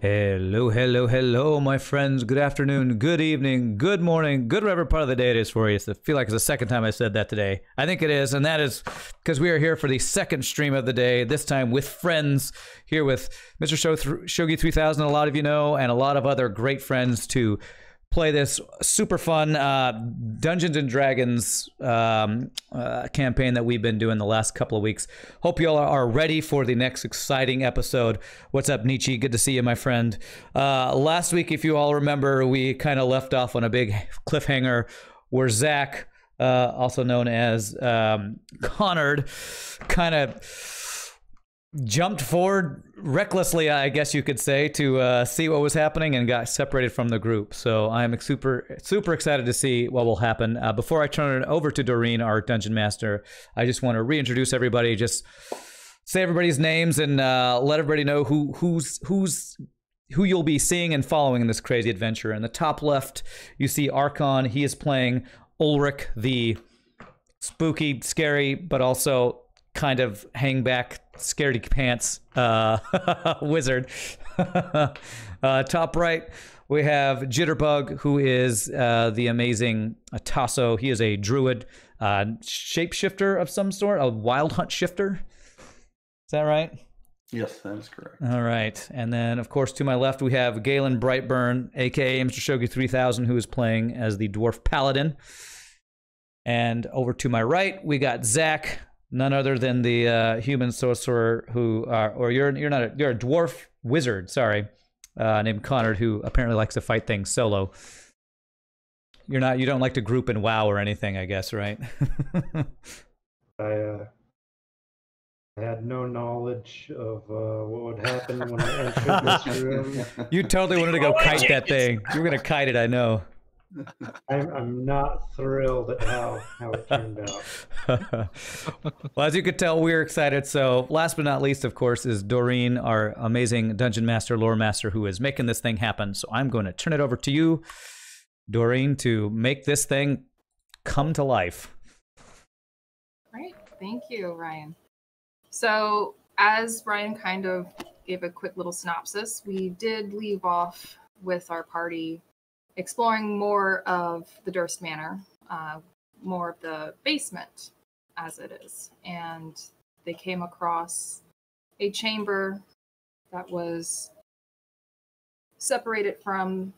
Hello, hello, hello, my friends. Good afternoon, good evening, good morning, good whatever part of the day it is for you. I feel like it's the second time I said that today. I think it is, and that is because we are here for the second stream of the day, this time with friends, here with Mr. Shogi 3000, a lot of you know, and a lot of other great friends to play this super fun Dungeons and Dragons campaign that we've been doing the last couple of weeks. Hope you all are ready for the next exciting episode. What's up, Nietzsche? Good to see you, my friend. Last week, if you all remember, we kind of left off on a big cliffhanger where Zach, also known as Konnard, kind of jumped forward recklessly, I guess you could say, to see what was happening and got separated from the group. So I'm super excited to see what will happen. Before I turn it over to Doreen, our dungeon master, I just want to reintroduce everybody, just say everybody's names and let everybody know who you'll be seeing and following in this crazy adventure. In the top left, you see Archon. He is playing Ulrich, the spooky, scary, but also kind of hang back, scaredy pants wizard. Top right, we have Jitterbug, who is the amazing Tasso. He is a druid, shapeshifter of some sort, a wild hunt shifter. Is that right? Yes, that is correct. All right. And then, of course, to my left, we have Galen Brightburn, a.k.a. Mr. Shogi 3000, who is playing as the dwarf paladin. And over to my right, we got Zach, none other than the human sorcerer who, you're a dwarf wizard, sorry, named Konnard, who apparently likes to fight things solo. You don't like to group in WoW or anything, I guess, right? I had no knowledge of what would happen when I entered this room. You totally wanted to go kite that thing. You were going to kite it, I know. I'm not thrilled at how it turned out. Well, as you could tell, we're excited. So last but not least, of course, is Doreen, our amazing dungeon master, lore master, who is making this thing happen. So I'm going to turn it over to you, Doreen, to make this thing come to life. Great. Thank you, Ryan. So as Ryan kind of gave a quick little synopsis, we did leave off with our party exploring more of the Durst Manor, more of the basement as it is. And they came across a chamber that was separated from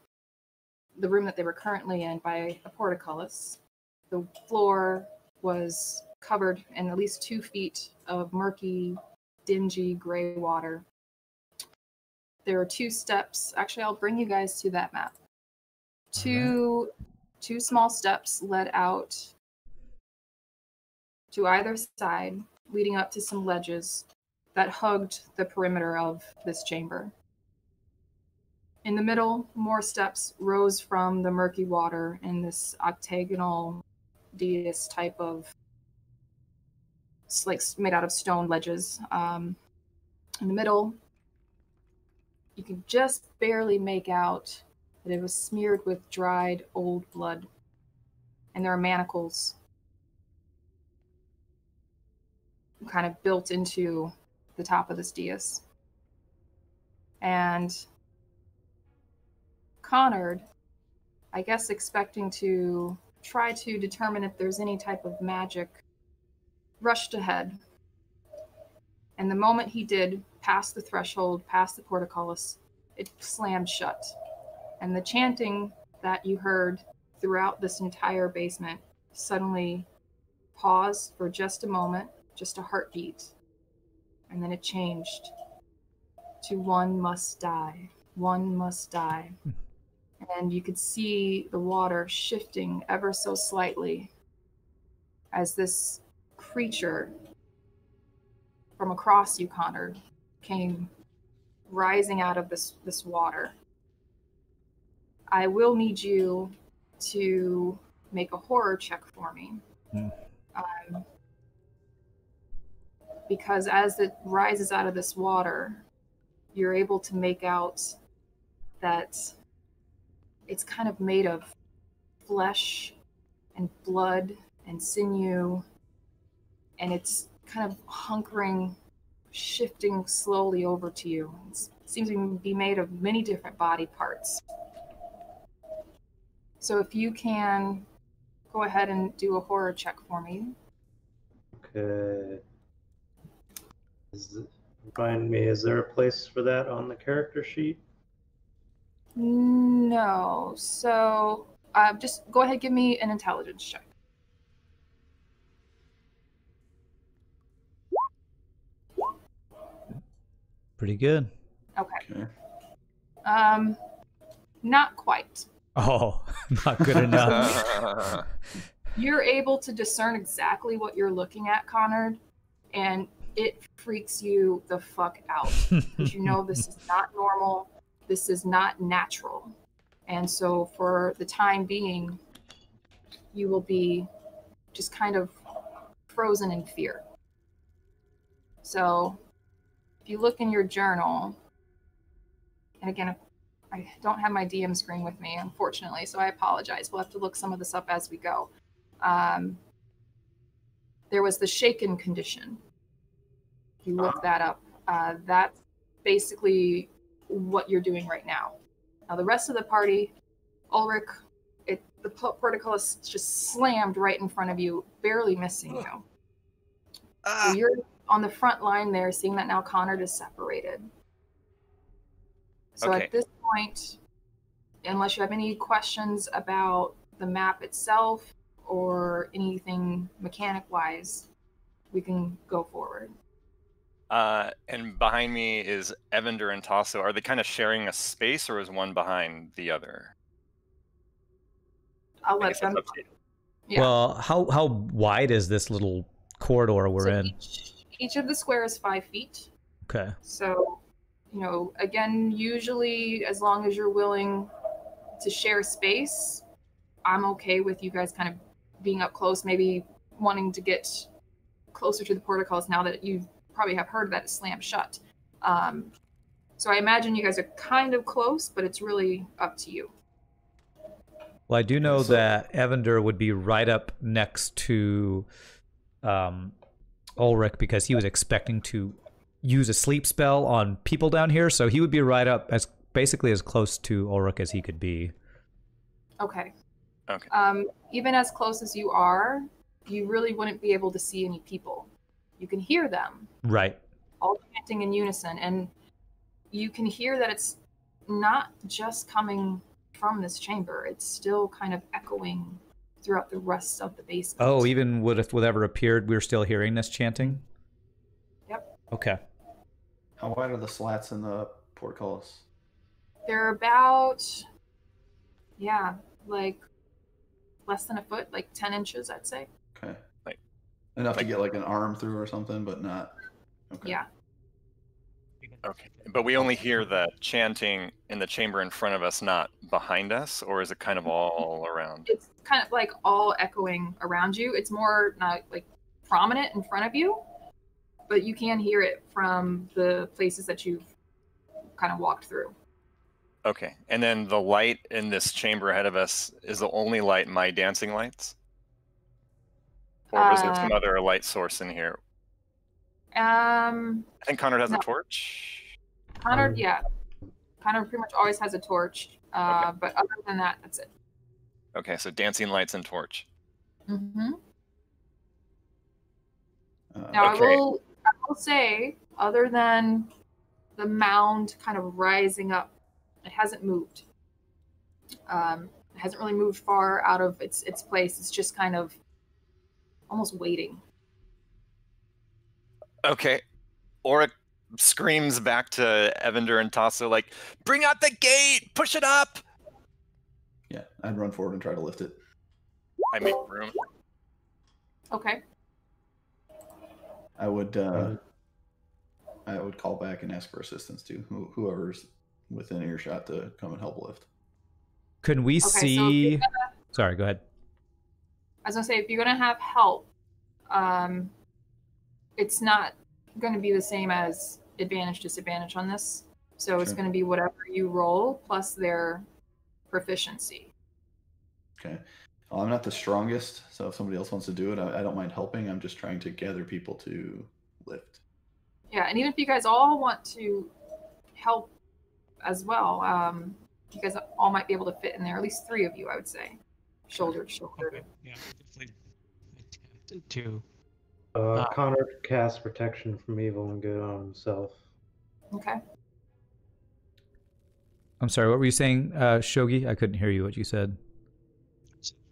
the room that they were currently in by a portcullis. The floor was covered in at least 2 feet of murky, dingy gray water. There are 2 steps. Actually, I'll bring you guys to that map. Two small steps led out to either side, leading up to some ledges that hugged the perimeter of this chamber. In the middle, more steps rose from the murky water in this octagonal dais type of, like, made out of stone ledges. In the middle, you can just barely make out that it was smeared with dried old blood. And there are manacles kind of built into the top of this dais. And Konnard, I guess expecting to try to determine if there's any type of magic, rushed ahead. And the moment he did, past the threshold, past the portcullis, it slammed shut. And the chanting that you heard throughout this entire basement suddenly paused for just a moment, just a heartbeat. And then it changed to "One must die, one must die." And you could see the water shifting ever so slightly as this creature from across you, Konnard, came rising out of this water. I will need you to make a horror check for me. Because as it rises out of this water, you're able to make out that it's kind of made of flesh and blood and sinew, and it's kind of hunkering, shifting slowly over to you. It's seems to be made of many different body parts. So if you can go ahead and do a horror check for me. Okay. Remind me, is there a place for that on the character sheet? No. So just go ahead, give me an intelligence check. Pretty good. Okay. Not quite. Oh, not good enough. You're able to discern exactly what you're looking at, Konnard, and it freaks you the fuck out. Because you know this is not normal. This is not natural. And so for the time being, you will be just kind of frozen in fear. So if you look in your journal, and again, I don't have my DM screen with me, unfortunately, so I apologize. We'll have to look some of this up as we go. There was the shaken condition. If you look that up, that's basically what you're doing right now. Now, the rest of the party, Ulrich, the portcullis just slammed right in front of you, barely missing you. So you're on the front line there, seeing that now Konnard is separated. So Okay. at this point, unless you have any questions about the map itself or anything mechanic-wise, we can go forward. And behind me is Evendur and Tasso. Are they kind of sharing a space, or is one behind the other? I'll I let guess them. that's up to you. Yeah. Well, how wide is this little corridor we're So in? each of the squares is 5 feet. Okay. So, again, usually as long as you're willing to share space, I'm okay with you guys kind of being up close, maybe wanting to get closer to the portcullis now that you probably have heard that it's slammed shut. So I imagine you guys are kind of close, but it's really up to you. Well, I do know that Evendur would be right up next to Ulrich because he was expecting to use a sleep spell on people down here, so he would be right up basically as close to Ulrich as he could be. Okay. Okay. Even as close as you are, you really wouldn't be able to see any people. You can hear them, Right. all chanting in unison, and you can hear that it's not just coming from this chamber. It's still kind of echoing throughout the rest of the basement. Oh, even if whatever appeared, we were still hearing this chanting? Yep. Okay. How wide are the slats in the portcullis? They're about, like less than a foot, like 10 inches, I'd say. Okay. Like- Enough to get like an arm through or something, but not. Okay. Yeah. Okay. But we only hear the chanting in the chamber in front of us, not behind us, or is it kind of all around? It's kind of like all echoing around you. It's more not like prominent in front of you, but you can hear it from the places that you've kind of walked through. Okay. And then the light in this chamber ahead of us is the only light, my dancing lights? Or was there some other light source in here? I think Konnard has No. a torch. Konnard, yeah. Konnard pretty much always has a torch, Okay. but other than that, that's it. Okay, so dancing lights and torch. Mm-hmm. Uh, Now, Okay. I will say, other than the mound kind of rising up, it hasn't moved. It hasn't really moved far out of its place. It's just kind of almost waiting. Okay. Auric screams back to Evendur and Tasso, like, bring out the gate! Push it up! Yeah, I'd run forward and try to lift it. I make room. Okay. I would call back and ask for assistance to whoever's within earshot to come and help lift. Can we so if see... you're Sorry, go ahead. I was gonna say, if you're gonna have help, it's not gonna be the same as advantage disadvantage on this. So it's Sure. gonna be whatever you roll plus their proficiency. Okay. Well, I'm not the strongest, so if somebody else wants to do it, I don't mind helping. I'm just trying to gather people to lift. Yeah, and even if you guys all want to help as well. You guys all might be able to fit in there. At least 3 of you, I would say, shoulder to shoulder. Okay. Yeah, definitely attempted to. Konnard casts protection from evil and good on himself. Okay. I'm sorry, what were you saying, Shogi? I couldn't hear you, what you said.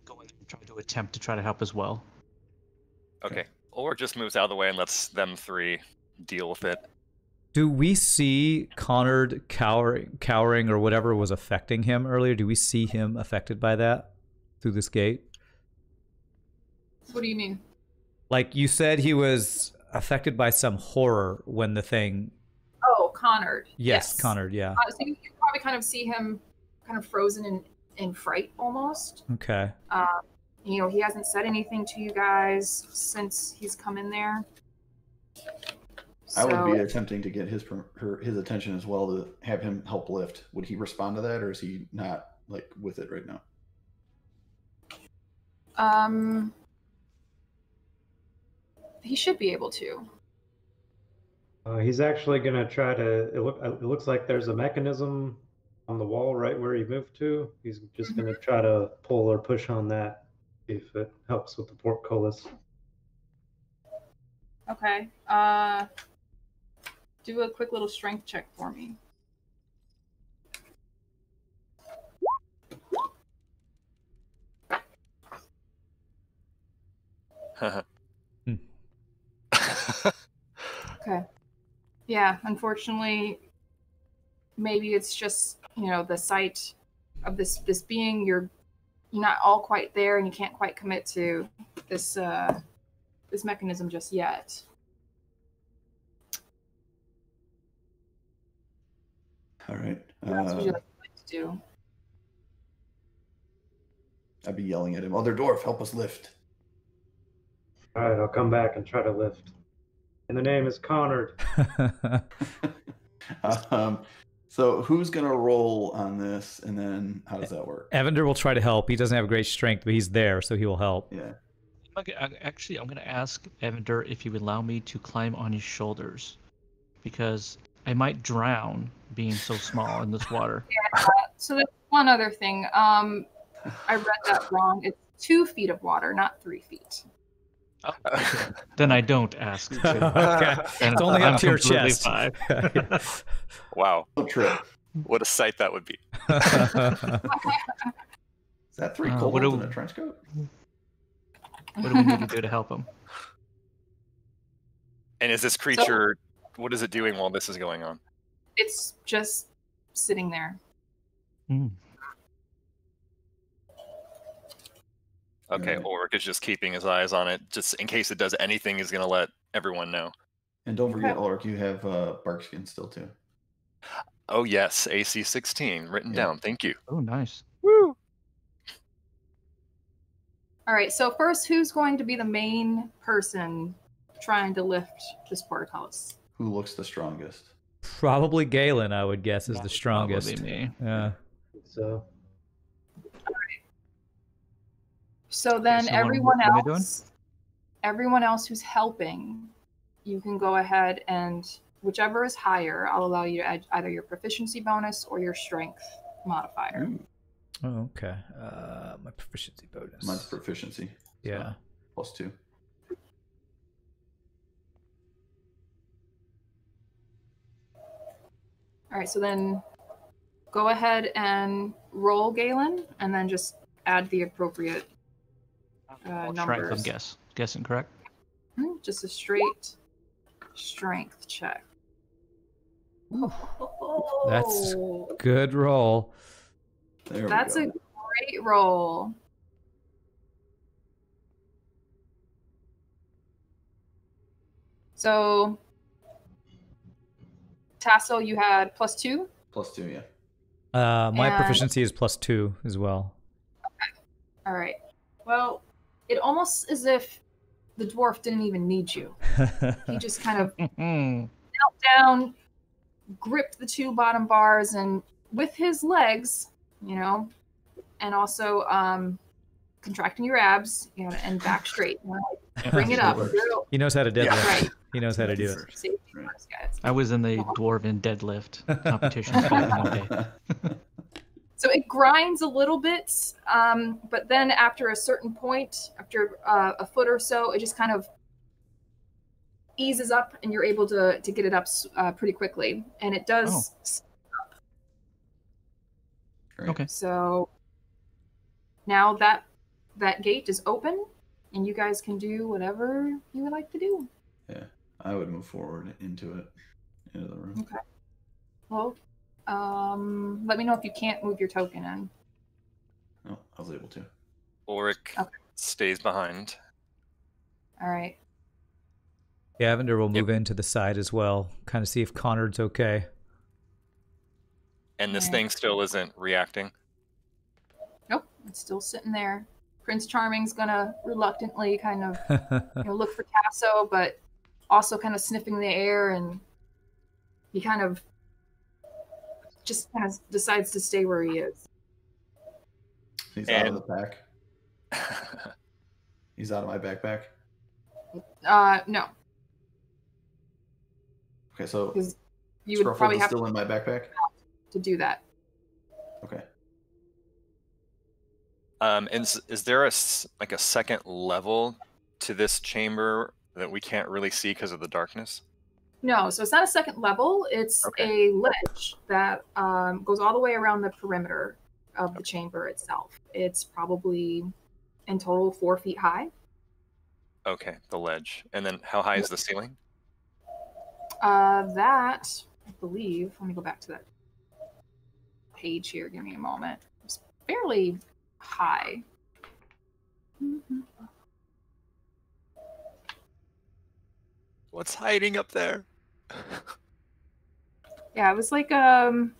Go in and try to help as well. Okay. Ulrich just moves out of the way and lets them 3 deal with it. Do we see Konnard cowering or whatever was affecting him earlier? Do we see him affected by that through this gate? What do you mean? Like you said, he was affected by some horror when the thing. Oh, Konnard. Yes, Konnard. Yeah. So you can probably kind of see him, kind of frozen in fright almost. Okay. You know, he hasn't said anything to you guys since he's come in there. I would be attempting to get his attention as well to have him help lift. Would he respond to that, or is he not like with it right now? He should be able to. He's actually going to try to. It looks like there's a mechanism on the wall right where he moved to. He's just going to try to pull or push on that, if it helps with the portcullis. Okay. Do a quick little strength check for me. Okay. Yeah, unfortunately, maybe it's just, you know, the sight of this being. You're not all quite there, and you can't quite commit to this this mechanism just yet. All right. What else would you like to do? I'd be yelling at him, "Other dwarf, help us lift." All right, I'll come back and try to lift. And the name is Konnard. So who's going to roll on this, and then how does that work? Evendur will try to help. He doesn't have great strength, but he's there, so he will help. Yeah. Actually, I'm going to ask Evendur if he would allow me to climb on his shoulders, because I might drown being so small in this water. Yeah, so there's one other thing. I read that wrong. It's 2 feet of water, not 3 feet. Oh, then I don't ask. Okay. It's only up to your chest. Wow. No trip. What a sight that would be. Is that 3 kobolds in a trench coat? What do we need to do to help him? And is this creature, what is it doing while this is going on? It's just sitting there. Okay, Ulrich is just keeping his eyes on it, just in case it does anything. He's going to let everyone know. And don't forget, Ulrich, you have barkskin still too. Oh yes, AC 16 written down. Thank you. Oh, nice. Woo! All right, so first, who's going to be the main person trying to lift this portcullis? Who looks the strongest? Probably Galen, I would guess, is the strongest. Probably me. Yeah. So So then Okay, so everyone what am I else who's helping, you can go ahead and whichever is higher, I'll allow you to add either your proficiency bonus or your strength modifier. Oh, okay. My proficiency bonus. Mine's proficiency. Yeah. So +2. All right, so then go ahead and roll, Galen, and then just add the appropriate numbers. I'm guessing, correct? Just a straight strength check. That's good roll. That's a great roll. So, Tasso, you had +2? +2, yeah. My And- proficiency is +2 as well. Okay. All right. Well, it almost as if the dwarf didn't even need you. He just kind of knelt down, gripped the 2 bottom bars, and with his legs, you know, and also contracting your abs, you know, and back straight. You know, like, bring it up. He knows how to do that. Right. He knows how to do it. Safety Right. I was in the dwarven deadlift competition back in the day. So it grinds a little bit, but then after a certain point, after a foot or so, it just kind of eases up, and you're able to get it up pretty quickly. And it does. Great. Okay. So now that gate is open, and you guys can do whatever you would like to do. Yeah, I would move forward into the room. Okay. Well, let me know if you can't move your token in. No, I was able to. Ulrich Okay. stays behind. All right. Yeah, Evendur will move in to the side as well, kind of see if Konnard's okay. And this Right. thing still isn't reacting. Nope, it's still sitting there. Prince Charming's gonna reluctantly kind of look for Tasso, but also kind of sniffing the air, and he kind of decides to stay where he is. He's out of the pack. He's out of my backpack. No, Okay, so because you would Scruffles probably is have still in my backpack. to do that. Okay. And is there a second level to this chamber that we can't really see because of the darkness? No, so it's not a second level. It's a ledge that goes all the way around the perimeter of the chamber itself. It's probably in total 4 feet high. Okay, the ledge. And then how high is the ceiling? That, I believe, let me go back to that page here. Give me a moment. It's fairly high. What's hiding up there? Yeah, it was like 8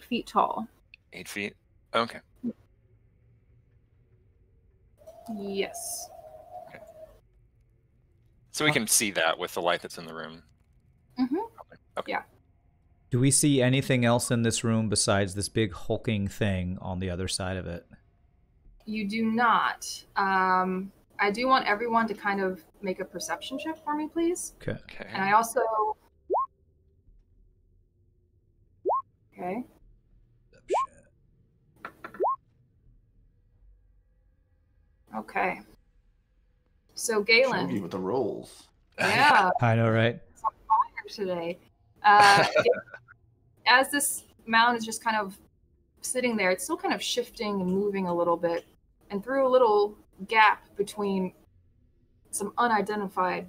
feet tall. 8 feet? Okay. Yes. So we can see that with the light that's in the room. Mm-hmm. Okay. Yeah. Do we see anything else in this room besides this big hulking thing on the other side of it? You do not. I do want everyone to kind of make a perception check for me, please. Okay. And I also... Okay. Okay. So Galen. Shogi with the rolls. Yeah. I know, right? It's on fire today. As this mound is just kind of sitting there, it's still kind of shifting and moving a little bit. And through a little gap between some unidentified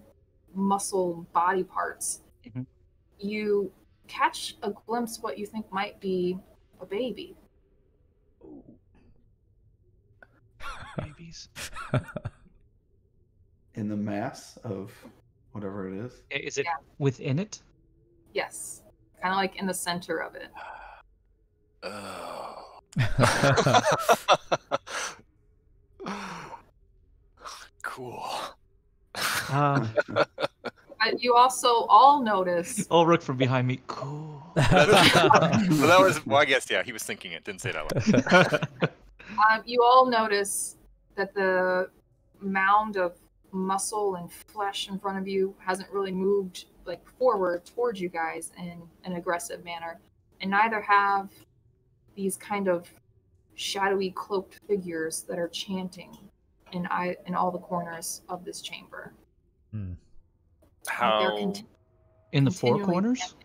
muscle body parts, you catch a glimpse of what you think might be a baby. Babies. In the mass of whatever it is. Is it within it? Yes. Kind of like in the center of it. Oh. Cool. You also all notice. Ulrich from behind me. Cool. Well, I guess, he was thinking it. Didn't say it out loud. You all notice that the mound of muscle and flesh in front of you hasn't really moved forward towards you guys in an aggressive manner, and neither have these kind of shadowy cloaked figures that are chanting in all the corners of this chamber. How in the four corners? Chanting.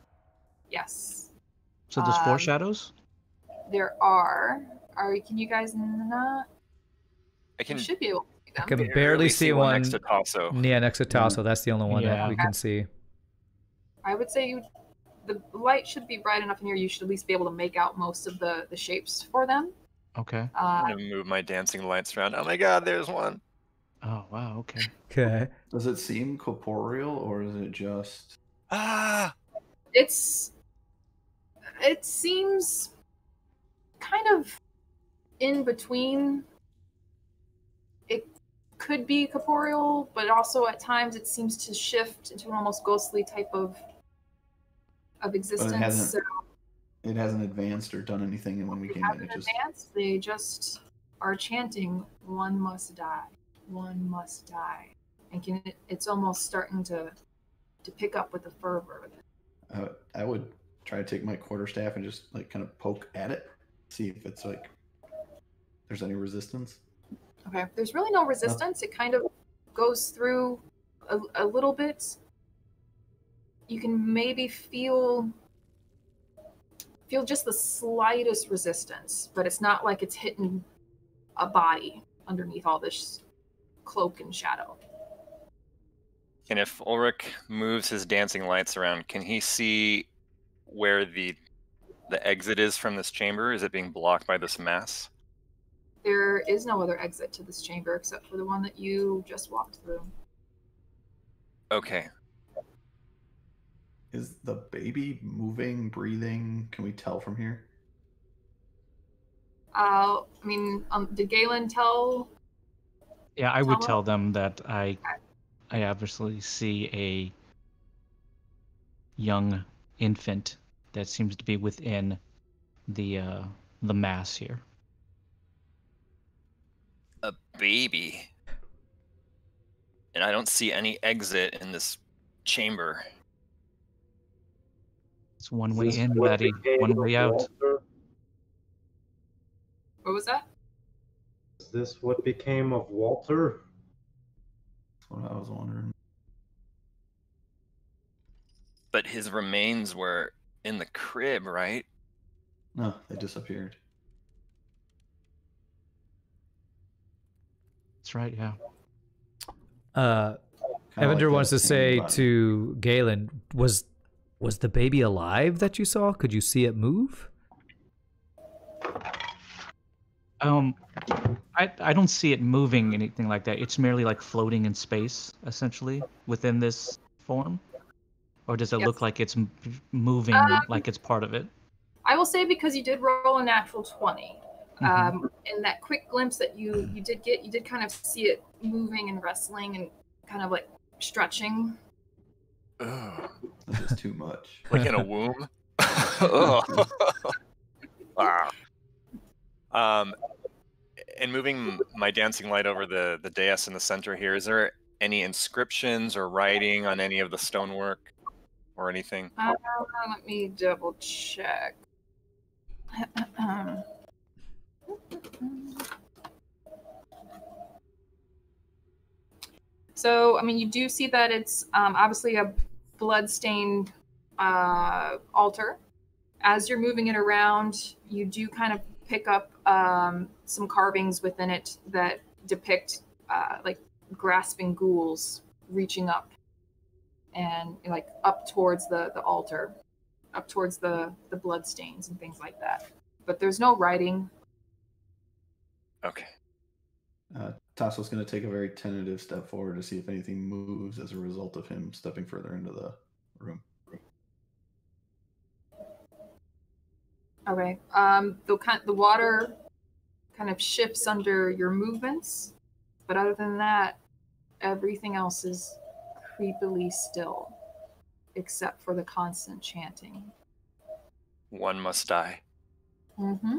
Yes. So there's 4 shadows? There are. Can you guys not? You should be able to see them. I can barely see one next to Tasso. Yeah, next to Tasso. That's the only one that we can see. I would say the light should be bright enough in here. You should at least be able to make out most of the shapes for them. Okay. I'm gonna move my dancing lights around. Oh my god, there's one. Oh wow. Okay. Okay. Does it seem corporeal or is it just? It seems kind of in between. It could be corporeal, but also at times it seems to shift into an almost ghostly type of existence. It hasn't advanced or done anything, and when we came in, it just advanced. They just are chanting, "One must die. One must die. and it's almost starting to pick up with the fervor. I would try to take my quarterstaff and just like kind of poke at it, see if it's like there's any resistance. Okay, there's really no resistance. It kind of goes through a little bit. You can maybe feel just the slightest resistance, but it's not like it's hitting a body underneath all this cloak and shadow. And if Ulrich moves his dancing lights around, can he see where the exit is from this chamber? Is it being blocked by this mass? There is no other exit to this chamber except for the one that you just walked through. Okay. Is the baby moving, breathing? Can we tell from here? I mean, did Galen tell? Yeah, I would tell them that I obviously see a young infant that seems to be within the mass here. A baby. And I don't see any exit in this chamber. It's one way in, laddie, one way out. Walter? What was that? Is this what became of Walter? That's what I was wondering. But his remains were in the crib, right? No, they disappeared. That's right, yeah. Evendur like wants to that say body. to Galen, was the baby alive that you saw? Could you see it move? I don't see it moving, anything like that. It's merely like floating in space, essentially, within this form. Or does it look like it's moving, like it's part of it? I will say, because you did roll a natural 20, in that quick glimpse that you did get, you did kind of see it moving and wrestling and kind of like stretching. Ugh. This is too much. Like in a womb? Ugh. Wow. And moving my dancing light over the dais in the center here, is there any inscriptions or writing on any of the stonework or anything? Let me double check. So, I mean, you do see that it's obviously a blood-stained altar. As you're moving it around, you do kind of pick up some carvings within it that depict like grasping ghouls reaching up and like up towards the altar, up towards the blood stains and things like that. But there's no writing. Okay. Tasso's going to take a very tentative step forward to see if anything moves as a result of him stepping further into the room. Okay. The water kind of shifts under your movements, but other than that, everything else is creepily still, except for the constant chanting. One must die. Mm-hmm.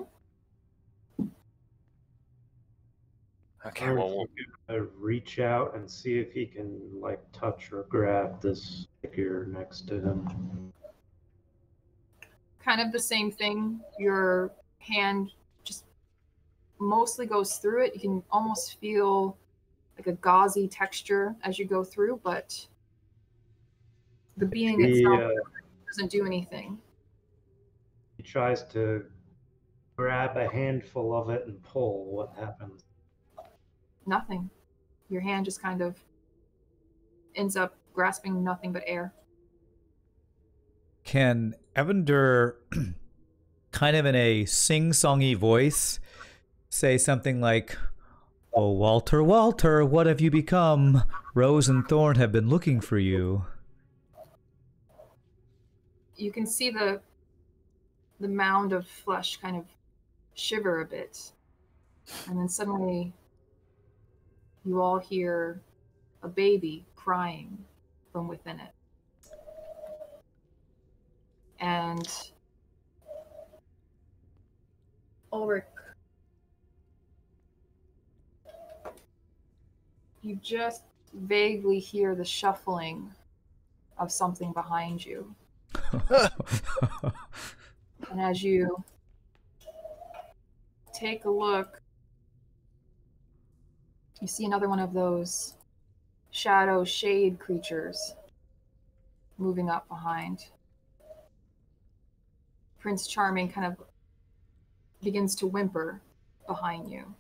Okay, well, Reach out and see if he can like touch or grab this figure next to him. Kind of the same thing. Your hand just mostly goes through it. You can almost feel like a gauzy texture as you go through, but the being itself doesn't do anything. He tries to grab a handful of it and pull. What happens? Nothing. Your hand just kind of ends up grasping nothing but air. Can Evendur, kind of in a sing-songy voice, say something like, "Oh, Walter, Walter, what have you become? Rose and Thorn have been looking for you." You can see the mound of flesh kind of shiver a bit. And then suddenly you all hear a baby crying from within it. And Ulrich, you just vaguely hear the shuffling of something behind you. And as you take a look, you see another one of those shadow shade creatures moving up behind. Prince Charming kind of begins to whimper behind you.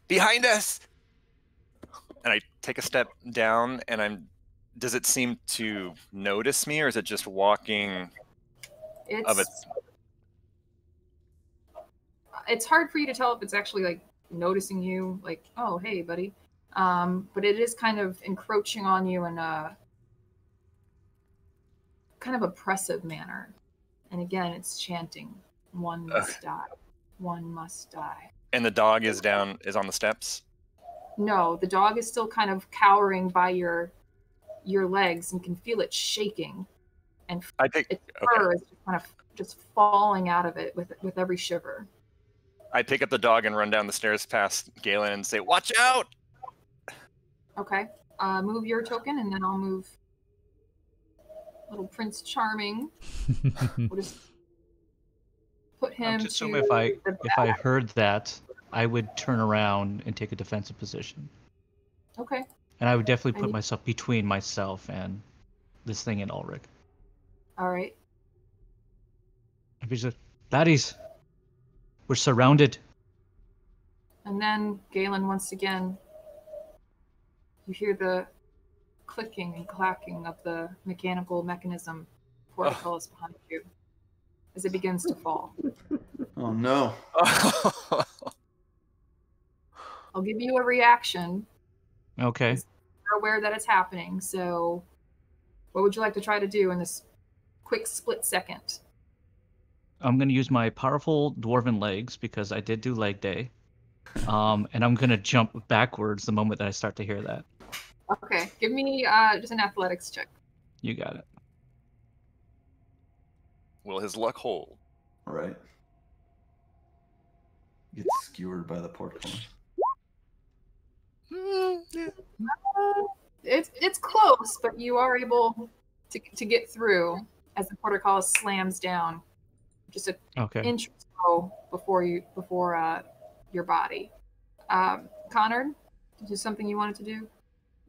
Behind us! And I take a step down, and does it seem to notice me, or is it just walking of its... It's hard for you to tell if it's actually like noticing you, like, oh, hey, buddy. But it is kind of encroaching on you in a kind of oppressive manner. And again, it's chanting, one must die. One must die. And the dog is on the steps? No, the dog is still kind of cowering by your legs, and you can feel it shaking. And its fur is kind of just falling out of it with every shiver. I pick up the dog and run down the stairs past Galen and say, "Watch out!" Okay. Move your token, and then I'll move little Prince Charming. We'll just put him to assume if I heard that, I would turn around and take a defensive position. Okay. And I would definitely put myself between myself and this thing in Ulrich. All right. If he's like, "Laddies, we're surrounded." And then, Galen, once again, you hear the clicking and clacking of the mechanical mechanism portcullis behind you as it begins to fall. Oh, no. I'll give you a reaction. Okay. You're aware that it's happening, so what would you like to try to do in this quick split second? I'm going to use my powerful dwarven legs because I did do leg day. And I'm going to jump backwards the moment that I start to hear that. Okay, give me just an athletics check. You got it. Will his luck hold? Right. Get skewered by the portcullis. It's close, but you are able to get through as the portcullis slams down just an inch or so before your body. Konnard, is there something you wanted to do?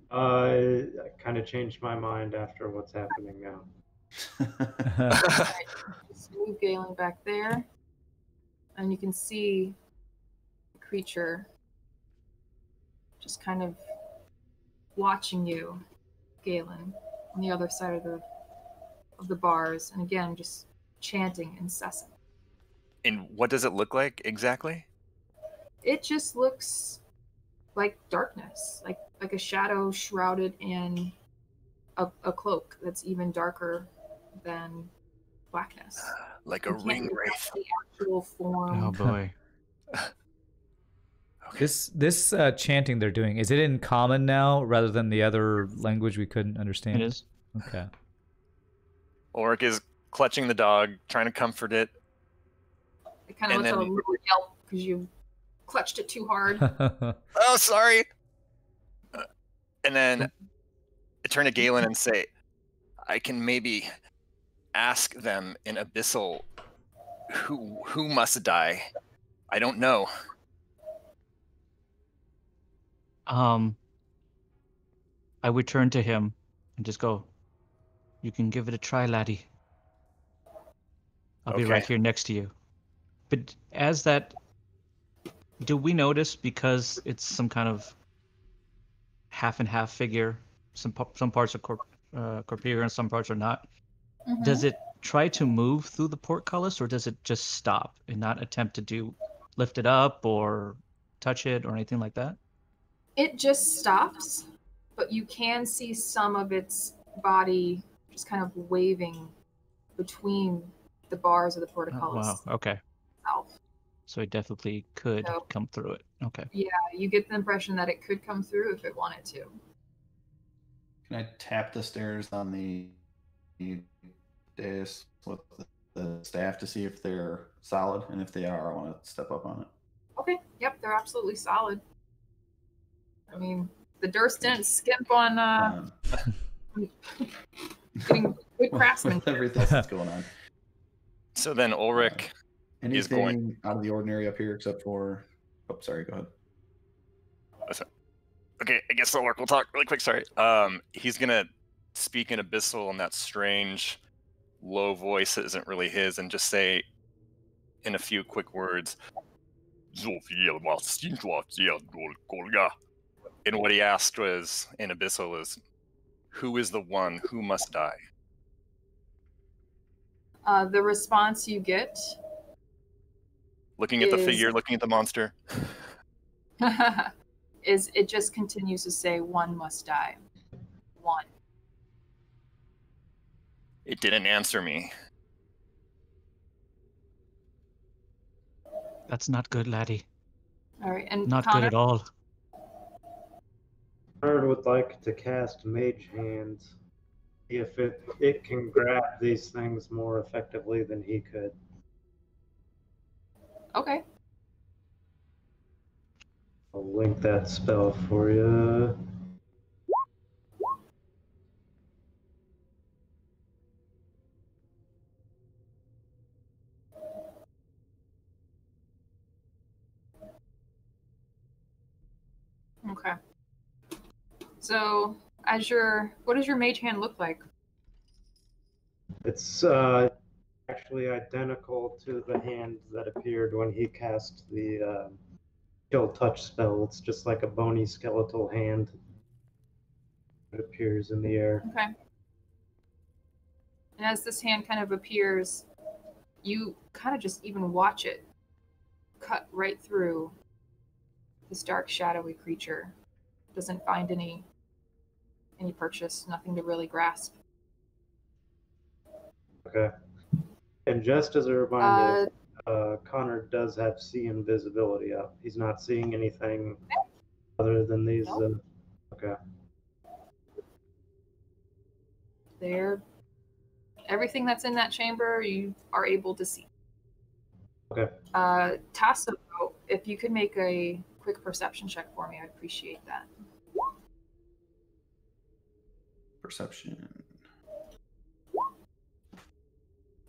I kind of changed my mind after what's happening now. Right, just move Galen back there, and you can see the creature just kind of watching you, Galen, on the other side of the bars, and again just chanting incessant. And what does it look like exactly? It just looks like darkness, like a shadow shrouded in a cloak that's even darker than blackness. Like a ring wraith. The actual form. Oh boy. Okay. This chanting they're doing, is it in common now rather than the other language we couldn't understand? It is. Okay. Ulrich is clutching the dog, trying to comfort it. It kind of lets out a little yelp because you clutched it too hard. Oh, sorry. And then I turn to Galen and say, "I can maybe ask them in Abyssal who must die. I don't know." I would turn to him and just go, "You can give it a try, laddie. I'll be right here next to you." But as that, do we notice, because it's some kind of half and half figure, some parts are corporeal and some parts are not, does it try to move through the portcullis, or does it just stop and not attempt to lift it up or touch it or anything like that? It just stops, but you can see some of its body just kind of waving between the bars of the portcullis. Oh, wow. Okay. Itself. So it definitely could come through it. Okay. Yeah, you get the impression that it could come through if it wanted to. Can I tap the stairs on the dais with the staff to see if they're solid? And if they are, I want to step up on it. Okay, yep, they're absolutely solid. I mean, The Durst didn't skimp on getting good craftsmanship. Everything that's going on. So then Ulrich is going Anything out of the ordinary up here except for... Oh, sorry, go ahead. Okay, I guess Ulrich will talk really quick, sorry. He's going to speak in Abyssal in that strange, low voice that isn't really his, and just say in a few quick words, and what he asked was, in Abyssal, is, who is the one who must die? The response you get... Looking at the figure, looking at the monster. is it just continues to say, one must die. One. It didn't answer me. That's not good, laddie. All right, and not Konnard? good at all. Konnard would like to cast Mage Hand, if it can grab these things more effectively than he could. Okay. I'll link that spell for you. Okay. So, what does your Mage Hand look like? It's actually identical to the hand that appeared when he cast the Kill Touch spell. It's just like a bony skeletal hand that appears in the air. Okay. And as this hand kind of appears, you kind of just even watch it cut right through this dark, shadowy creature. Doesn't find any purchase, nothing to really grasp. Okay. And just as a reminder, Konnard does have see invisibility up. He's not seeing anything other than these. Nope. Okay. Everything that's in that chamber, you are able to see. Okay. Tasso, if you could make a quick perception check for me, I'd appreciate that. Perception.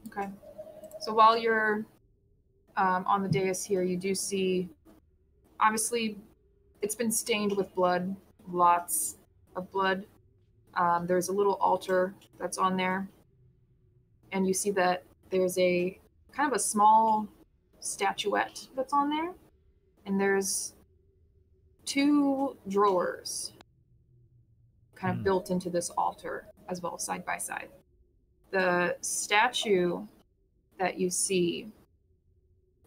Okay. So while you're on the dais here, you do see, obviously, it's been stained with blood, lots of blood. There's a little altar that's on there. And you see that there's a kind of a small statuette that's on there. And there's 2 drawers kind of built into this altar as well, side by side. The statue that you see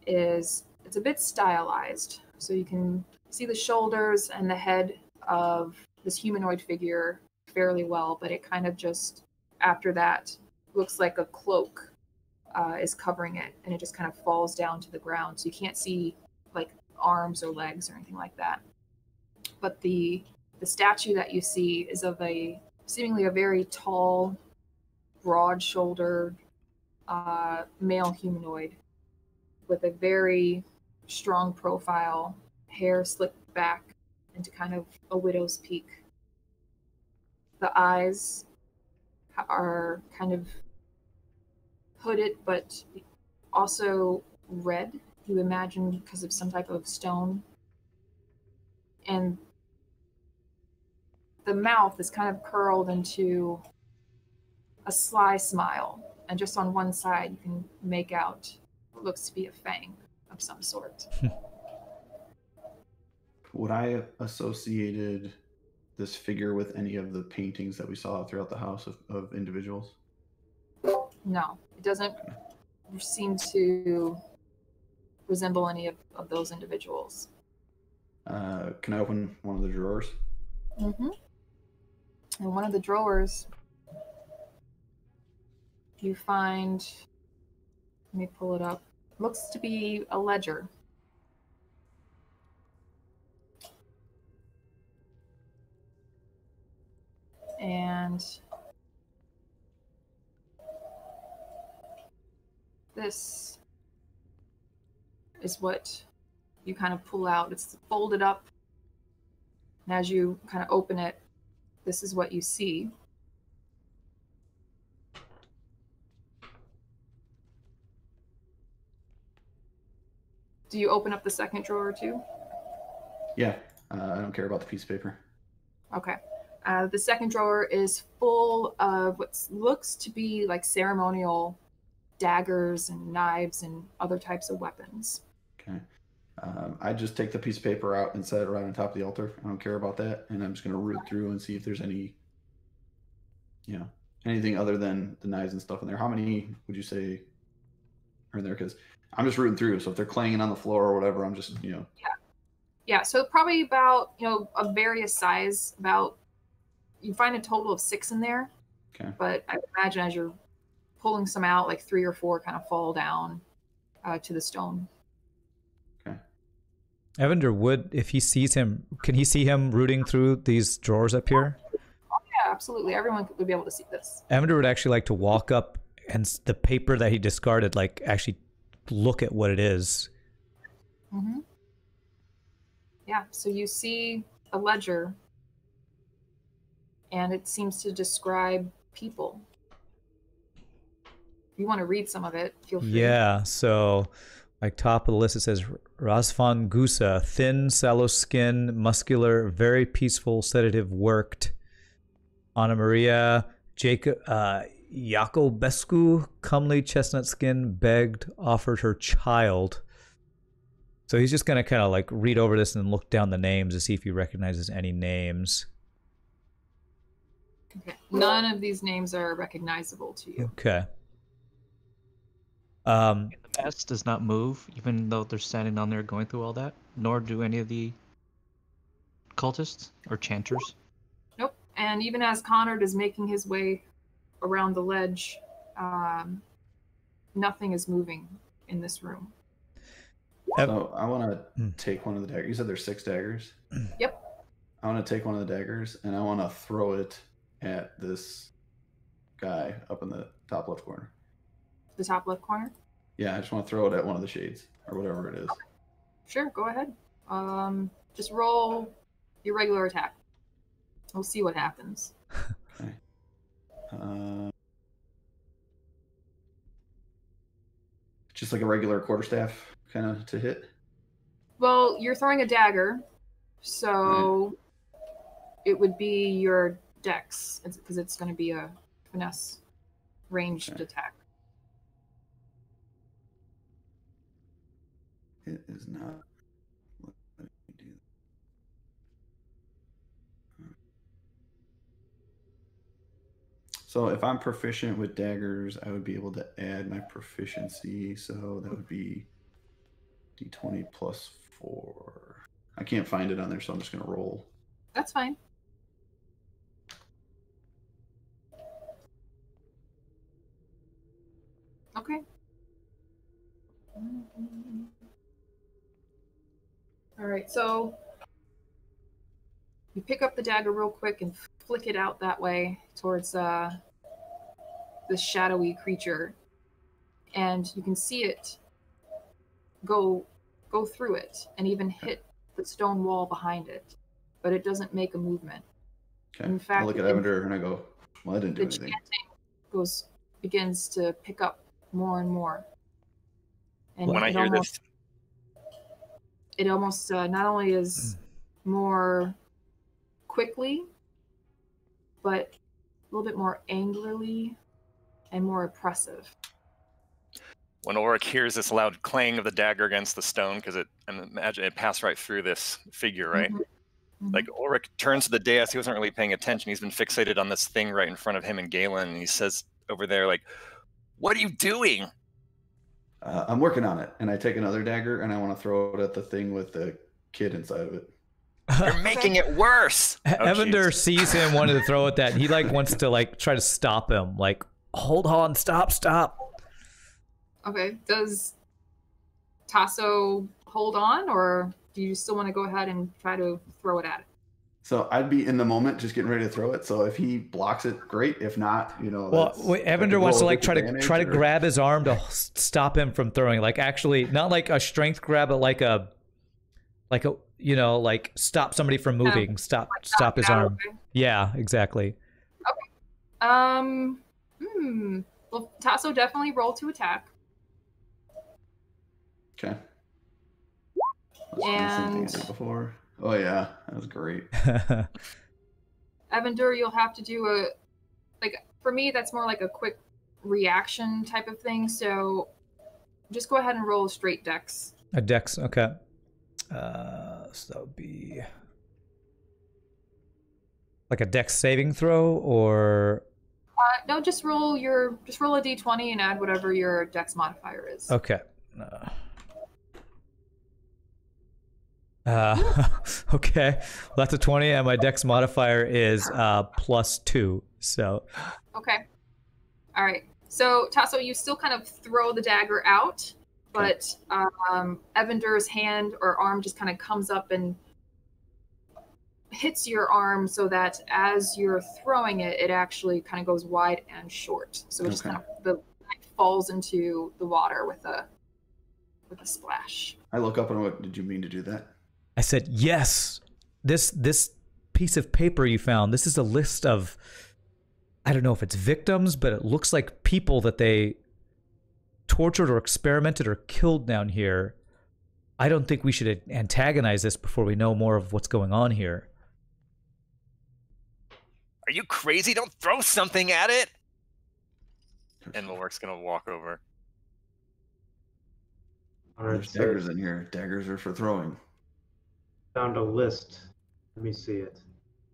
it's a bit stylized. So you can see the shoulders and the head of this humanoid figure fairly well, but it kind of just, after that, looks like a cloak is covering it, and it just kind of falls down to the ground. So you can't see like arms or legs or anything like that. But the statue that you see is of seemingly a very tall, broad-shouldered male humanoid with a very strong profile, hair slicked back into kind of a widow's peak. The eyes are kind of hooded, but also red, you imagine, because of some type of stone. And the mouth is kind of curled into a sly smile. And just on one side, you can make out what looks to be a fang of some sort. Would I have associated this figure with any of the paintings that we saw throughout the house of individuals? No, it doesn't seem to resemble any of those individuals. Can I open one of the drawers? Mm-hmm. In one of the drawers, you find, let me pull it up, looks to be a ledger. And this is what you kind of pull out. It's folded up And as you kind of open it, this is what you see. Do you open up the second drawer too? Yeah, I don't care about the piece of paper. Okay. The second drawer is full of what looks to be like ceremonial daggers and knives and other types of weapons. Okay. I just take the piece of paper out and set it right on top of the altar. I don't care about that. And I'm just going to root through and see if there's any, anything other than the knives and stuff in there. How many would you say are in there? Because I'm just rooting through. So if they're clanging on the floor or whatever, I'm just, Yeah, so probably about, a various size, you find a total of 6 in there. Okay. But I would imagine as you're pulling some out, like 3 or 4 kind of fall down to the stone. Okay. Evendur would, if he sees him, can he see him rooting through these drawers up here? Oh, yeah, absolutely. Everyone would be able to see this. Evendur would actually like to walk up and the paper that he discarded, like actually look at what it is. Mm-hmm. Yeah, so you see a ledger, and it seems to describe people. If you want to read some of it, feel free. Yeah, so like top of the list it says Razvan Gusa, thin, sallow skin, muscular, very peaceful, sedative, worked. Anna Maria Jacob Jakobescu, comely, chestnut skin, begged, offered her child. So he's just going to kind of like read over this and look down the names to see if he recognizes any names. Okay. None of these names are recognizable to you. Okay. The mask does not move, even though they're standing on there going through all that, nor do any of the cultists or chanters. Nope. And even as Konnard is making his way around the ledge, nothing is moving in this room. So I want to take one of the daggers. You said there's 6 daggers? Yep. I want to take one of the daggers and I want to throw it at this guy up in the top left corner. The top left corner? Yeah, I just want to throw it at one of the shades or whatever it is. Okay. Sure, go ahead. Just roll your regular attack. We'll see what happens. Okay. Just like a regular quarterstaff kind of to hit? Well, you're throwing a dagger, so it would be your dex, because it's going to be a finesse ranged attack. It is not. Let me do that. So if I'm proficient with daggers, I would be able to add my proficiency. So that would be D20 plus 4. I can't find it on there, so I'm just going to roll. That's fine. Okay. All right, so you pick up the dagger real quick and flick it out that way towards this shadowy creature, and you can see it go through it and even hit the stone wall behind it, but it doesn't make a movement. Okay. In fact, I look at Evendur and I go, well, I didn't do the anything. chanting begins to pick up more and more. And when I hear this, it almost not only is more quickly, but a little bit more angrily and more oppressive. when Ulrich hears this loud clang of the dagger against the stone, because I imagine it passed right through this figure, right? Mm-hmm. Mm-hmm. Like Ulrich turns to the dais, he wasn't really paying attention. He's been fixated on this thing right in front of him and Galen, and he says over there, like, "What are you doing?" I'm working on it, and I take another dagger and I want to throw it at the thing with the kid inside of it. You're making it worse. Evendur sees him wanting to throw at that, and he like wants to like try to stop him. Like, hold on, stop. Okay. Does Tasso hold on, or do you still want to go ahead and try to throw it at it? So I'd be in the moment, just getting ready to throw it. So if he blocks it, great. If not, you know. Well, Evendur wants to like try to grab his arm to stop him from throwing. Like actually, not like a strength grab, but like like a like stop somebody from moving, stop his arm. Okay. Yeah, exactly. Well, Tasso, definitely roll to attack. Okay. Let's do the same thing I did before. Oh yeah, that was great. Evendur, you'll have to do for me, that's more like a quick reaction type of thing. So just go ahead and roll a straight dex. A dex, okay. So that would be like a dex saving throw, or no, just roll a d20 and add whatever your dex modifier is. okay. Okay. Well, that's a 20, and my dex modifier is +2. So. Okay. All right. So Tasso, you still kind of throw the dagger out, but Evendur's hand or arm just kind of comes up and hits your arm, so that as you're throwing it, it actually kind of goes wide and short. So it just kind of the knife falls into the water with a splash. I look up and what did you mean to do that? I said, yes. This piece of paper you found. This is a list of, I don't know if it's victims, but it looks like people that they tortured or experimented or killed down here. I don't think we should antagonize this before we know more of what's going on here. Are you crazy? Don't throw something at it! And Ulrich's gonna walk over. There's daggers in here. Daggers are for throwing. Found a list. Let me see it.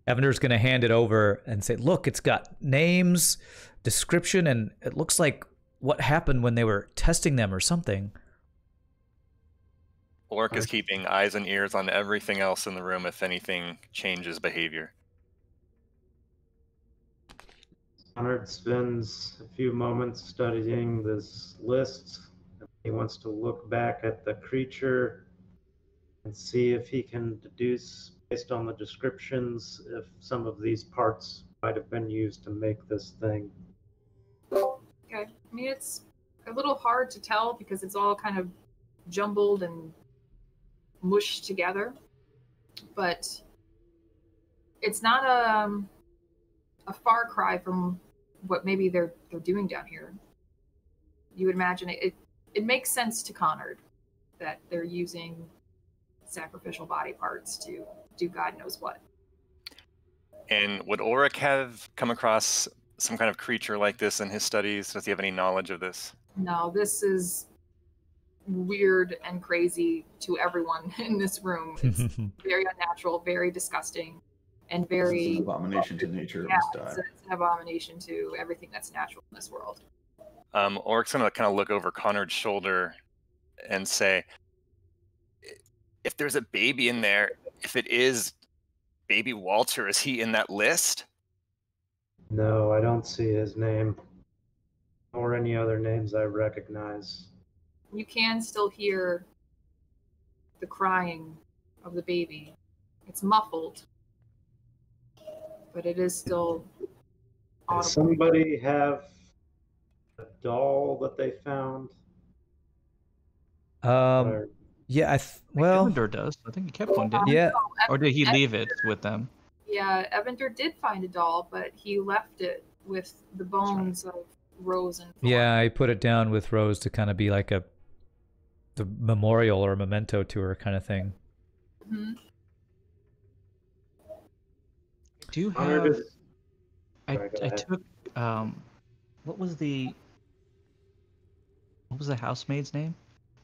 Evendur's going to hand it over and say, look, it's got names, description, and it looks like what happened when they were testing them or something. Ulrich is keeping eyes and ears on everything else in the room if anything changes behavior. Konnard spends a few moments studying this list. He wants to look back at the creature and see if he can deduce, based on the descriptions, if some of these parts might have been used to make this thing. Okay. I mean, it's a little hard to tell because it's all kind of jumbled and mushed together. But it's not a far cry from what maybe they're doing down here. You would imagine it makes sense to Konnard that they're using sacrificial body parts to do God knows what. And would Ulrich have come across some kind of creature like this in his studies? Does he have any knowledge of this? No, this is weird and crazy to everyone in this room. It's very unnatural, very disgusting, and very... It's an abomination to nature. Yeah, it's an abomination to everything that's natural in this world. Ulrich's going to kind of look over Konnard's shoulder and say, if there's a baby in there, if it is baby Walter, is he in that list? No, I don't see his name or any other names I recognize. You can still hear the crying of the baby. It's muffled, but it is still audible. Does somebody have a doll that they found? Yeah, well, Evendur does. I think he kept one, didn't he? yeah. Or did he leave it with them? Yeah, Evendur did find a doll, but he left it with the bones of Rose and Thorn. Yeah, I put it down with Rose to kind of be like the memorial or a memento to her kind of thing. Mm-hmm. Do you have... I took... what was the housemaid's name?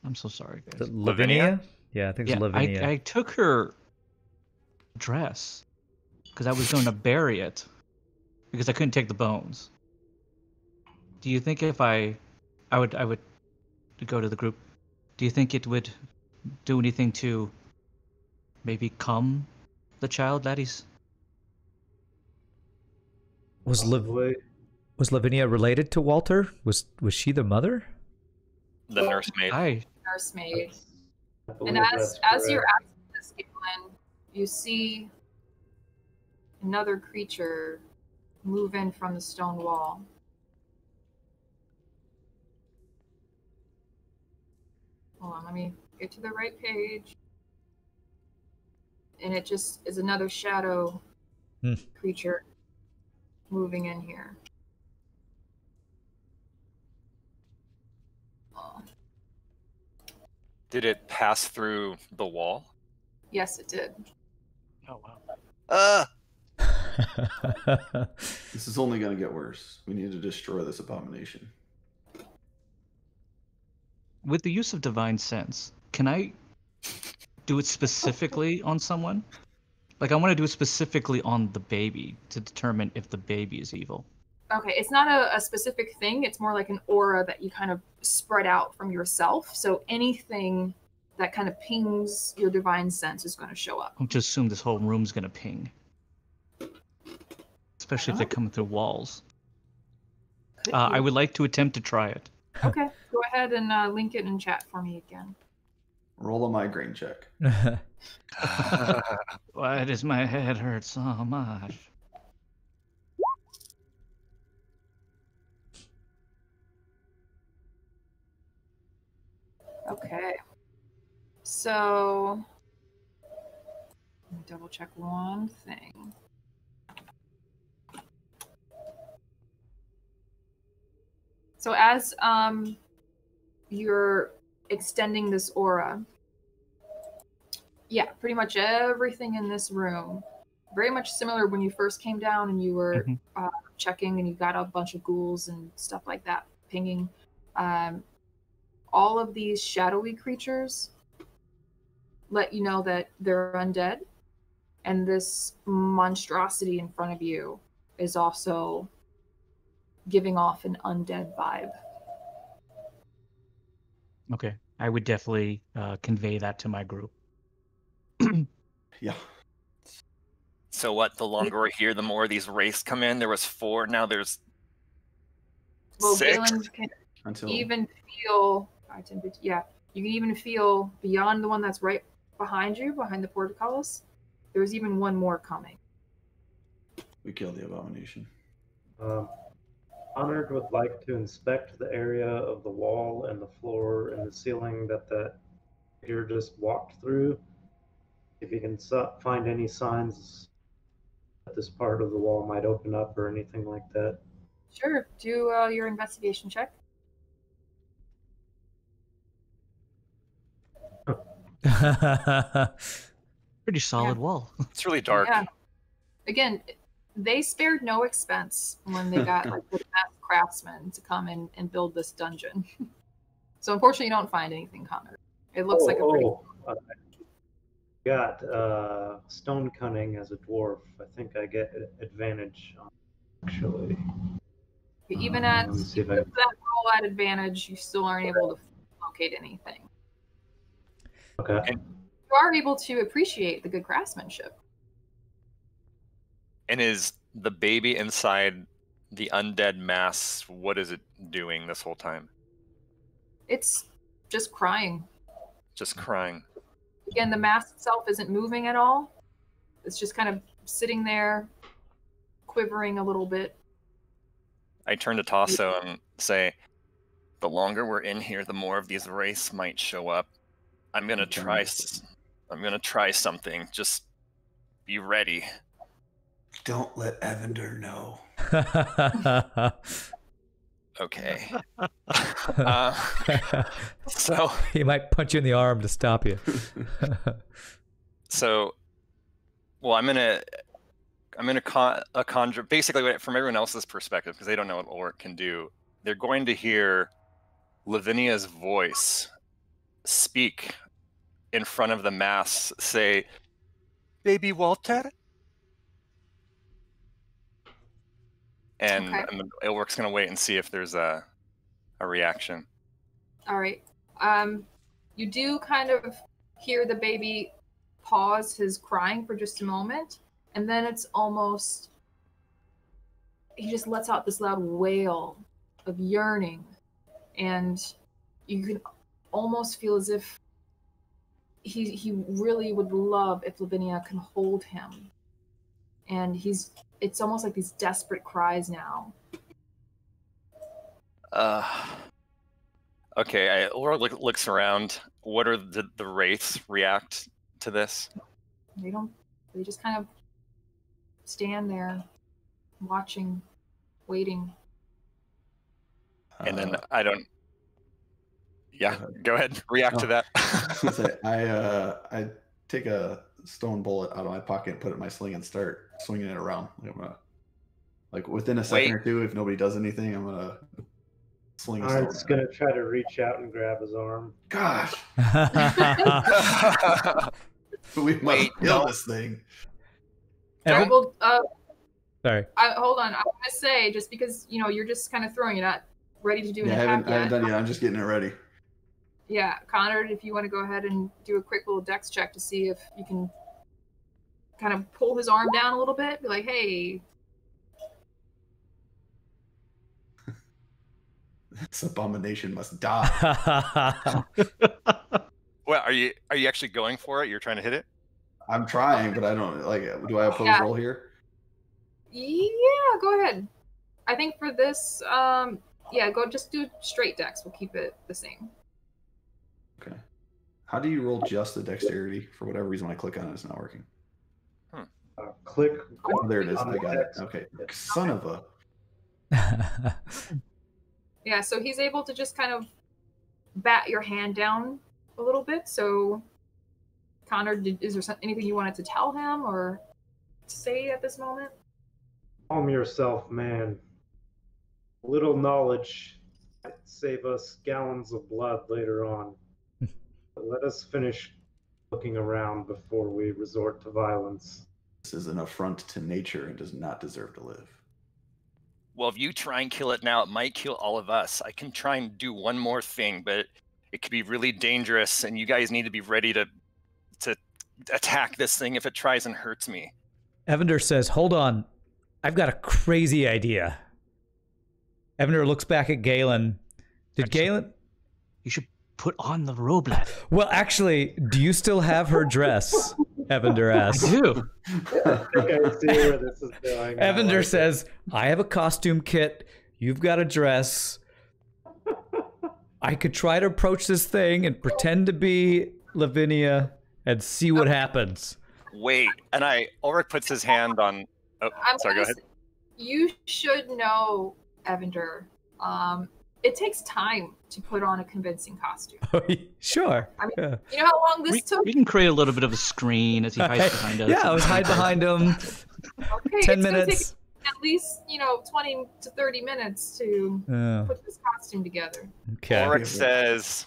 I'm so sorry, guys. Lavinia? Yeah, I think it's Lavinia. I took her dress because I was going to bury it because I couldn't take the bones. Do you think if I would go to the group, do you think it would do anything to maybe calm the child that he's... Was Lavinia related to Walter? Was she the mother? The nursemaid. Nursemaid. And as you're asking this, Galen, you see another creature move in from the stone wall. Hold on, let me get to the right page. And it just is another shadow Hmm. creature moving in here. Oh. Did it pass through the wall? Yes, it did. Oh wow. This is only going to get worse. We need to destroy this abomination. With the use of divine sense, can I do it specifically on someone? Like, I want to do it specifically on the baby to determine if the baby is evil. Okay, it's not a specific thing. It's more like an aura that you kind of spread out from yourself. So anything that kind of pings your divine sense is going to show up. I'll just assume this whole room's gonna ping. Especially if they're coming through walls. Could I be. would like to attempt to try it. Okay, go ahead and link it in chat for me again. Roll a migraine check. Why does my head hurt so much? Okay. So, let me double check one thing. So as you're extending this aura, yeah, pretty much everything in this room, very much similar when you first came down and you were checking and you got a bunch of ghouls and stuff like that pinging. All of these shadowy creatures let you know that they're undead, and this monstrosity in front of you is also giving off an undead vibe. Okay, I would definitely convey that to my group. Yeah. So what? The longer we're here, the more these wraiths come in. There was 4. Now there's Well, 6. Galen can Until even feel, yeah, you can even feel beyond the one that's right behind you, behind the portcullis. There's even one more coming. we kill the abomination. Konnard would like to inspect the area of the wall and the floor and the ceiling that figure just walked through. If you can find any signs that this part of the wall might open up or anything like that. Sure, do your investigation check. Pretty solid wall. It's really dark. Yeah. Again, they spared no expense when they got like the best craftsmen to come in and build this dungeon. So unfortunately, you don't find anything, Konnard. It looks like a pretty... Got stone cunning as a dwarf. I think I get advantage on actually. Even at Let me see if that roll at advantage, you still aren't able to locate anything. Okay. You are able to appreciate the good craftsmanship. And is the baby inside the undead mass, what is it doing this whole time? It's just crying. Just crying. Again, the mass itself isn't moving at all. It's just kind of sitting there, quivering a little bit. I turn to Tasso and say, the longer we're in here, the more of these wraiths might show up. I'm gonna try something. Just be ready. Don't let Evendur know. Okay. So he might punch you in the arm to stop you. So, well, I'm gonna conjure basically from everyone else's perspective, because they don't know what Ulrich can do. They're going to hear Lavinia's voice speak in front of the mass, say, "Baby Walter." And, Okay. and Ulrich's gonna wait and see if there's a reaction. All right. You do kind of hear the baby pause his crying for just a moment, and then it's almost, he just lets out this loud wail of yearning, and you can almost feel as if he really would love if Lavinia can hold him. And it's almost like these desperate cries now. Okay, Ulrich looks around. What are the wraiths react to this? They just kind of stand there, watching, waiting. And then I don't. Yeah, go ahead. React to that. I take a stone bullet out of my pocket and put it in my sling and start swinging it around. Like within a second or two, if nobody does anything, I'm gonna sling a stone. Arn's gonna try to reach out and grab his arm. Gosh, we must kill this thing. Sorry. Sorry. Hold on. I want to say, just because you're just kind of throwing, you're not ready to do an attack I haven't done yet. I'm just getting it ready. Yeah, Konnard, if you want to go ahead and do a quick little dex check to see if you can kind of pull his arm down a little bit, be like, hey. This abomination must die. Well, are you actually going for it? You're trying to hit it? I'm trying, but I don't do I oppose roll here? Yeah, go ahead. I think for this, just do straight dex. We'll keep it the same. Okay. How do you roll just the dexterity? For whatever reason, when I click on it, it's not working. Click. Oh, there it is. I got it. Okay. Son of a. Yeah, so he's able to just kind of bat your hand down a little bit. So, Konnard, is there anything you wanted to tell him or say at this moment? Calm yourself, man. A little knowledge might save us gallons of blood later on. But let us finish looking around before we resort to violence. This is an affront to nature and does not deserve to live. Well, if you try and kill it now, it might kill all of us. I can try and do one more thing, but it could be really dangerous, and you guys need to be ready to attack this thing if it tries and hurts me. Evendur says, hold on. I've got a crazy idea. Evendur looks back at Galen. Galen... You should put on the robe, lad. Well, actually, do you still have her dress? Evendur asks. I do. I think I see where this is going. Evendur says, I have a costume kit. You've got a dress. I could try to approach this thing and pretend to be Lavinia and see what happens. Wait, and Ulrich puts his hand on... Oh, sorry, go ahead. You should know, Evendur. It takes time to put on a convincing costume. Sure. I mean, you know how long this took? We can create a little bit of a screen as he hides behind us. Yeah, I was hide behind him. Okay, 10 minutes. At least 20 to 30 minutes to put this costume together. Okay. Ulrich says,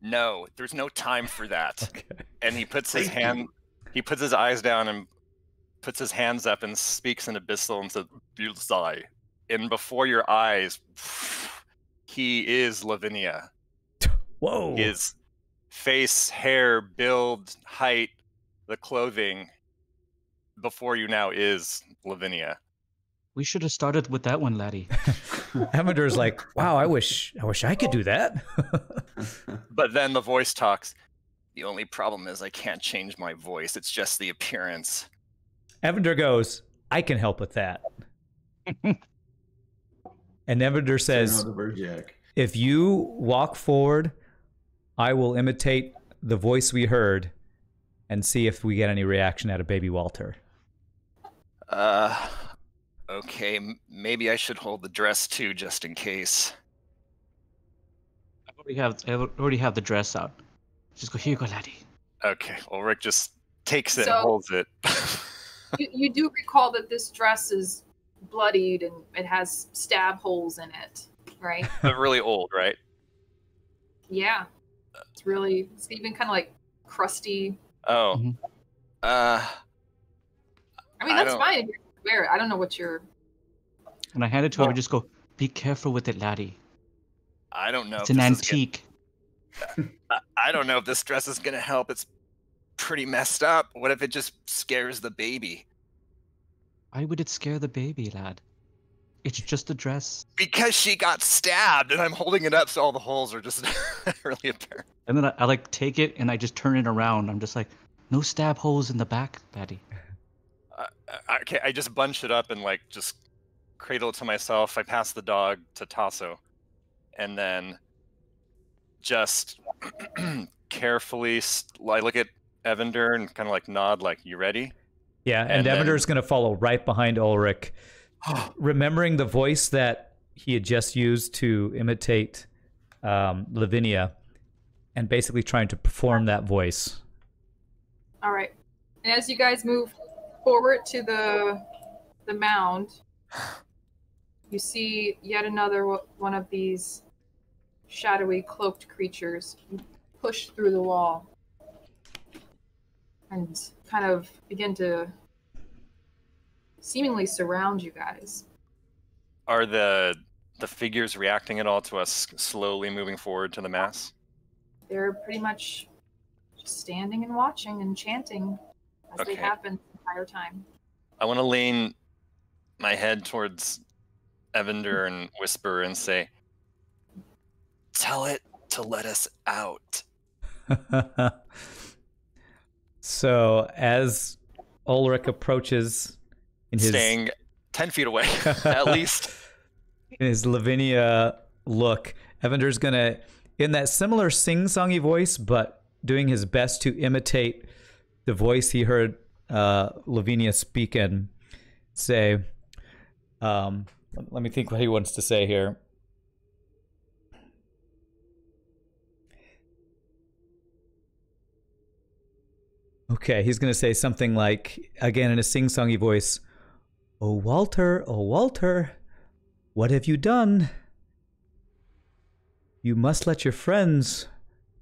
"No, there's no time for that." Okay. And he puts his eyes down and puts his hands up and speaks in Abyssal and says, "Bullseye." And before your eyes, he is Lavinia. Whoa. His face, hair, build, height, the clothing before you now is Lavinia. We should have started with that one, laddie. Evendur's like, wow, I wish I could do that. But then the voice talks. The only problem is I can't change my voice. It's just the appearance. Evendur goes, I can help with that. And Evendur says, if you walk forward, I will imitate the voice we heard and see if we get any reaction out of baby Walter. Okay, maybe I should hold the dress too, just in case. I already have the dress out. Just go, here you go, laddie. Okay, Ulrich just takes it and holds it. you do recall that this dress is bloodied and it has stab holes in it, right? But really old, right? Yeah. It's even kind of like crusty. Oh. Mm-hmm. I mean, that's fine if you wear it. I don't know what you're... When I hand it to him, I just go, be careful with it, laddie. I don't know. It's an antique. I don't know if this dress is going to help. It's pretty messed up. What if it just scares the baby? Why would it scare the baby, lad? It's just a dress. Because she got stabbed, and I'm holding it up so all the holes are just really apparent. And then I like take it and I just turn it around. I'm just like, no stab holes in the back, laddie. Okay, I just bunch it up and like just cradle it to myself. I pass the dog to Tasso, and then just carefully I look at Evendur and kind of like nod, like, you ready? Yeah, and Evendur's going to follow right behind Ulrich, remembering the voice that he had just used to imitate Lavinia, and basically trying to perform that voice. All right. And as you guys move forward to the mound, you see yet another one of these shadowy cloaked creatures push through the wall and kind of begin to seemingly surround you guys. Are the figures reacting at all to us slowly moving forward to the mass? They're pretty much just standing and watching and chanting as they have been the entire time. I want to lean my head towards Evendur and whisper and say, "Tell it to let us out." So as Ulrich approaches in his... Staying 10 feet away, at least. In his Lavinia look, Evendur's going to, in that similar sing-songy voice, but doing his best to imitate the voice he heard Lavinia speak in, say, let me think what he wants to say here. Okay, he's going to say something like, again in a sing-songy voice, oh Walter, what have you done? You must let your friends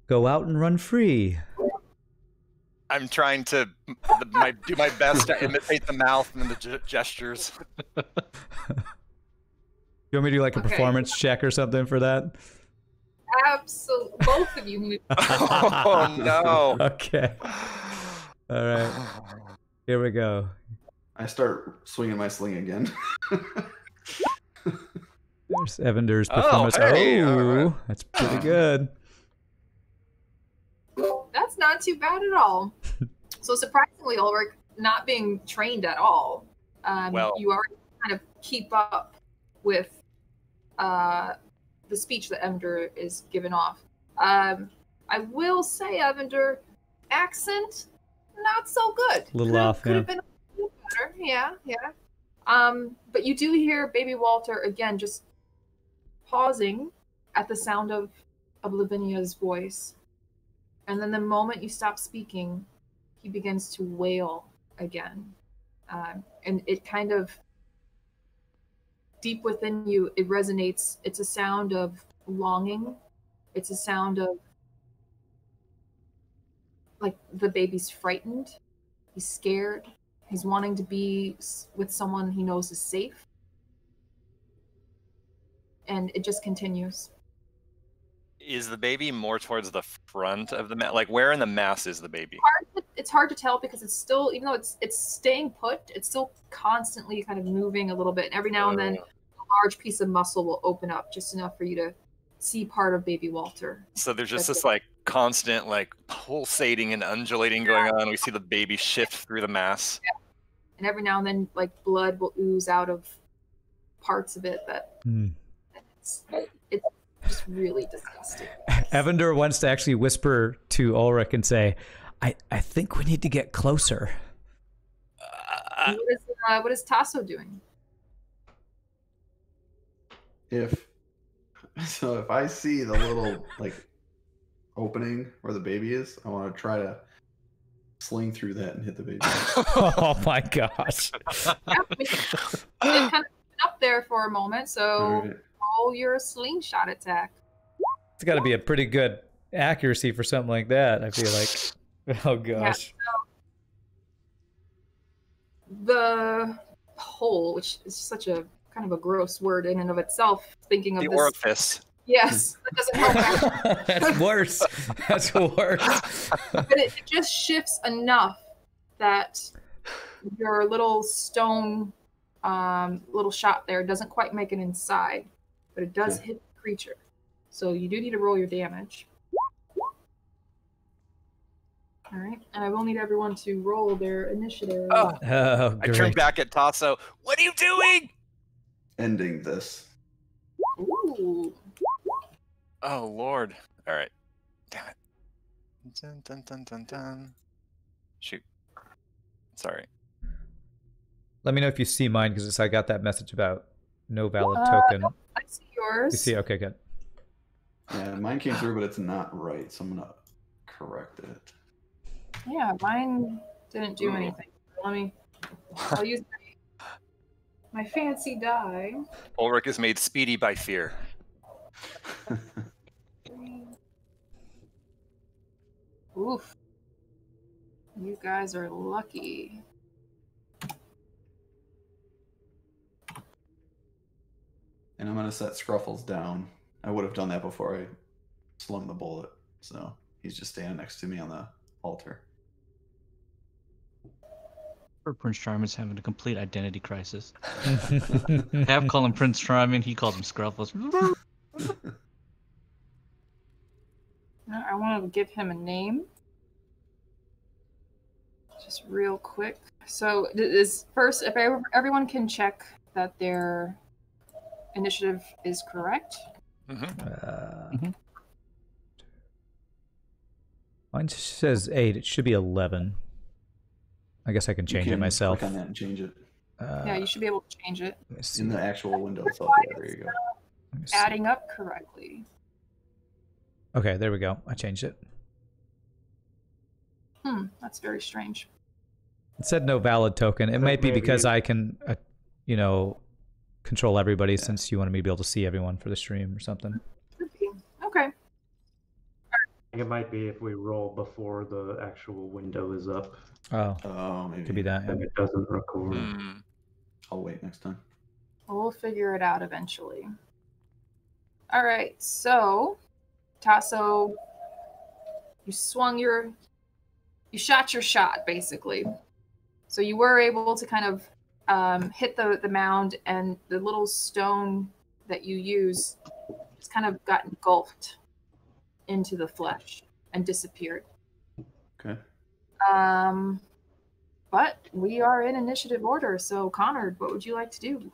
go out and run free." I'm trying to do my best to imitate the mouth and the gestures. You want me to do like a performance check or something for that? Absolutely. Both of you. Oh, no. Okay. All right. Here we go. I start swinging my sling again. There's Evendur's performance. Hey, right. That's pretty good. That's not too bad at all. So surprisingly, Ulrich, not being trained at all, you already kind of keep up with the speech that Evendur is giving off. I will say, Evendur, accent, not so good. A little off, could have been a little better. Yeah. But you do hear Baby Walter again, just pausing at the sound of Lavinia's voice. And then the moment you stop speaking, he begins to wail again. And it kind of, deep within you, it resonates. It's a sound of longing. It's a sound of, like, the baby's frightened. He's scared. He's wanting to be with someone he knows is safe. And it just continues. Is the baby more towards the front of the mass? Like, where in the mass is the baby? It's hard to tell because it's still, even though it's staying put, it's still constantly kind of moving a little bit. And every now and then, a large piece of muscle will open up just enough for you to see part of Baby Walter. So there's just this like constant like pulsating and undulating going on. We see the baby shift through the mass. Yeah. And every now and then, like, blood will ooze out of parts of it that it's just really disgusting. Evendur wants to actually whisper to Ulrich and say, I think we need to get closer. What is Tasso doing? If I see the little like opening where the baby is, I want to try to sling through that and hit the baby. Oh my gosh. It kind of up there for a moment, so roll your slingshot attack. It's got to be a pretty good accuracy for something like that, I feel like. Oh gosh. Yeah, so the hole, which is such a kind of a gross word in and of itself, thinking of the this orifice. Yes, that doesn't help. That's worse. That's worse. But it just shifts enough that your little stone little shot there doesn't quite make it inside, but it does hit the creature. So you do need to roll your damage. All right, and I will need everyone to roll their initiative. Oh, I turn back at Tasso. What are you doing? Ending this. Ooh. Oh, Lord. All right. Damn it. Dun, dun, dun, dun, dun. Shoot. Sorry. Let me know if you see mine, because I got that message about no valid token. Nope, I see yours. You see? Okay, good. Yeah, mine came through, but it's not right, so I'm gonna correct it. Yeah, mine didn't do anything. I'll use my fancy die. Ulrich is made speedy by fear. Oof. You guys are lucky. And I'm gonna set Scruffles down. I would have done that before I slung the bullet, so he's just standing next to me on the altar. Or Prince Charming's having a complete identity crisis. Have call him Prince Charming, he calls him Scruffles. I want to give him a name. Just real quick. So is first, if everyone can check that their initiative is correct. Mine says 8. It should be 11. I guess I can change it myself. Click on that and change it. Yeah, you should be able to change it. In the actual window itself. Yeah, there you go. Adding up correctly. Okay, there we go. I changed it. That's very strange. It said no valid token. It might be because I can, control everybody since you wanted me to be able to see everyone for the stream or something. Okay. I think it might be if we roll before the actual window is up. Oh, maybe. Could be that. Then it doesn't record. I'll wait next time. We'll figure it out eventually. All right, so Tasso, you shot your shot, basically. So you were able to kind of hit the mound, and the little stone that you use just kind of got engulfed into the flesh and disappeared. Okay. But we are in initiative order, so Konnard, what would you like to do?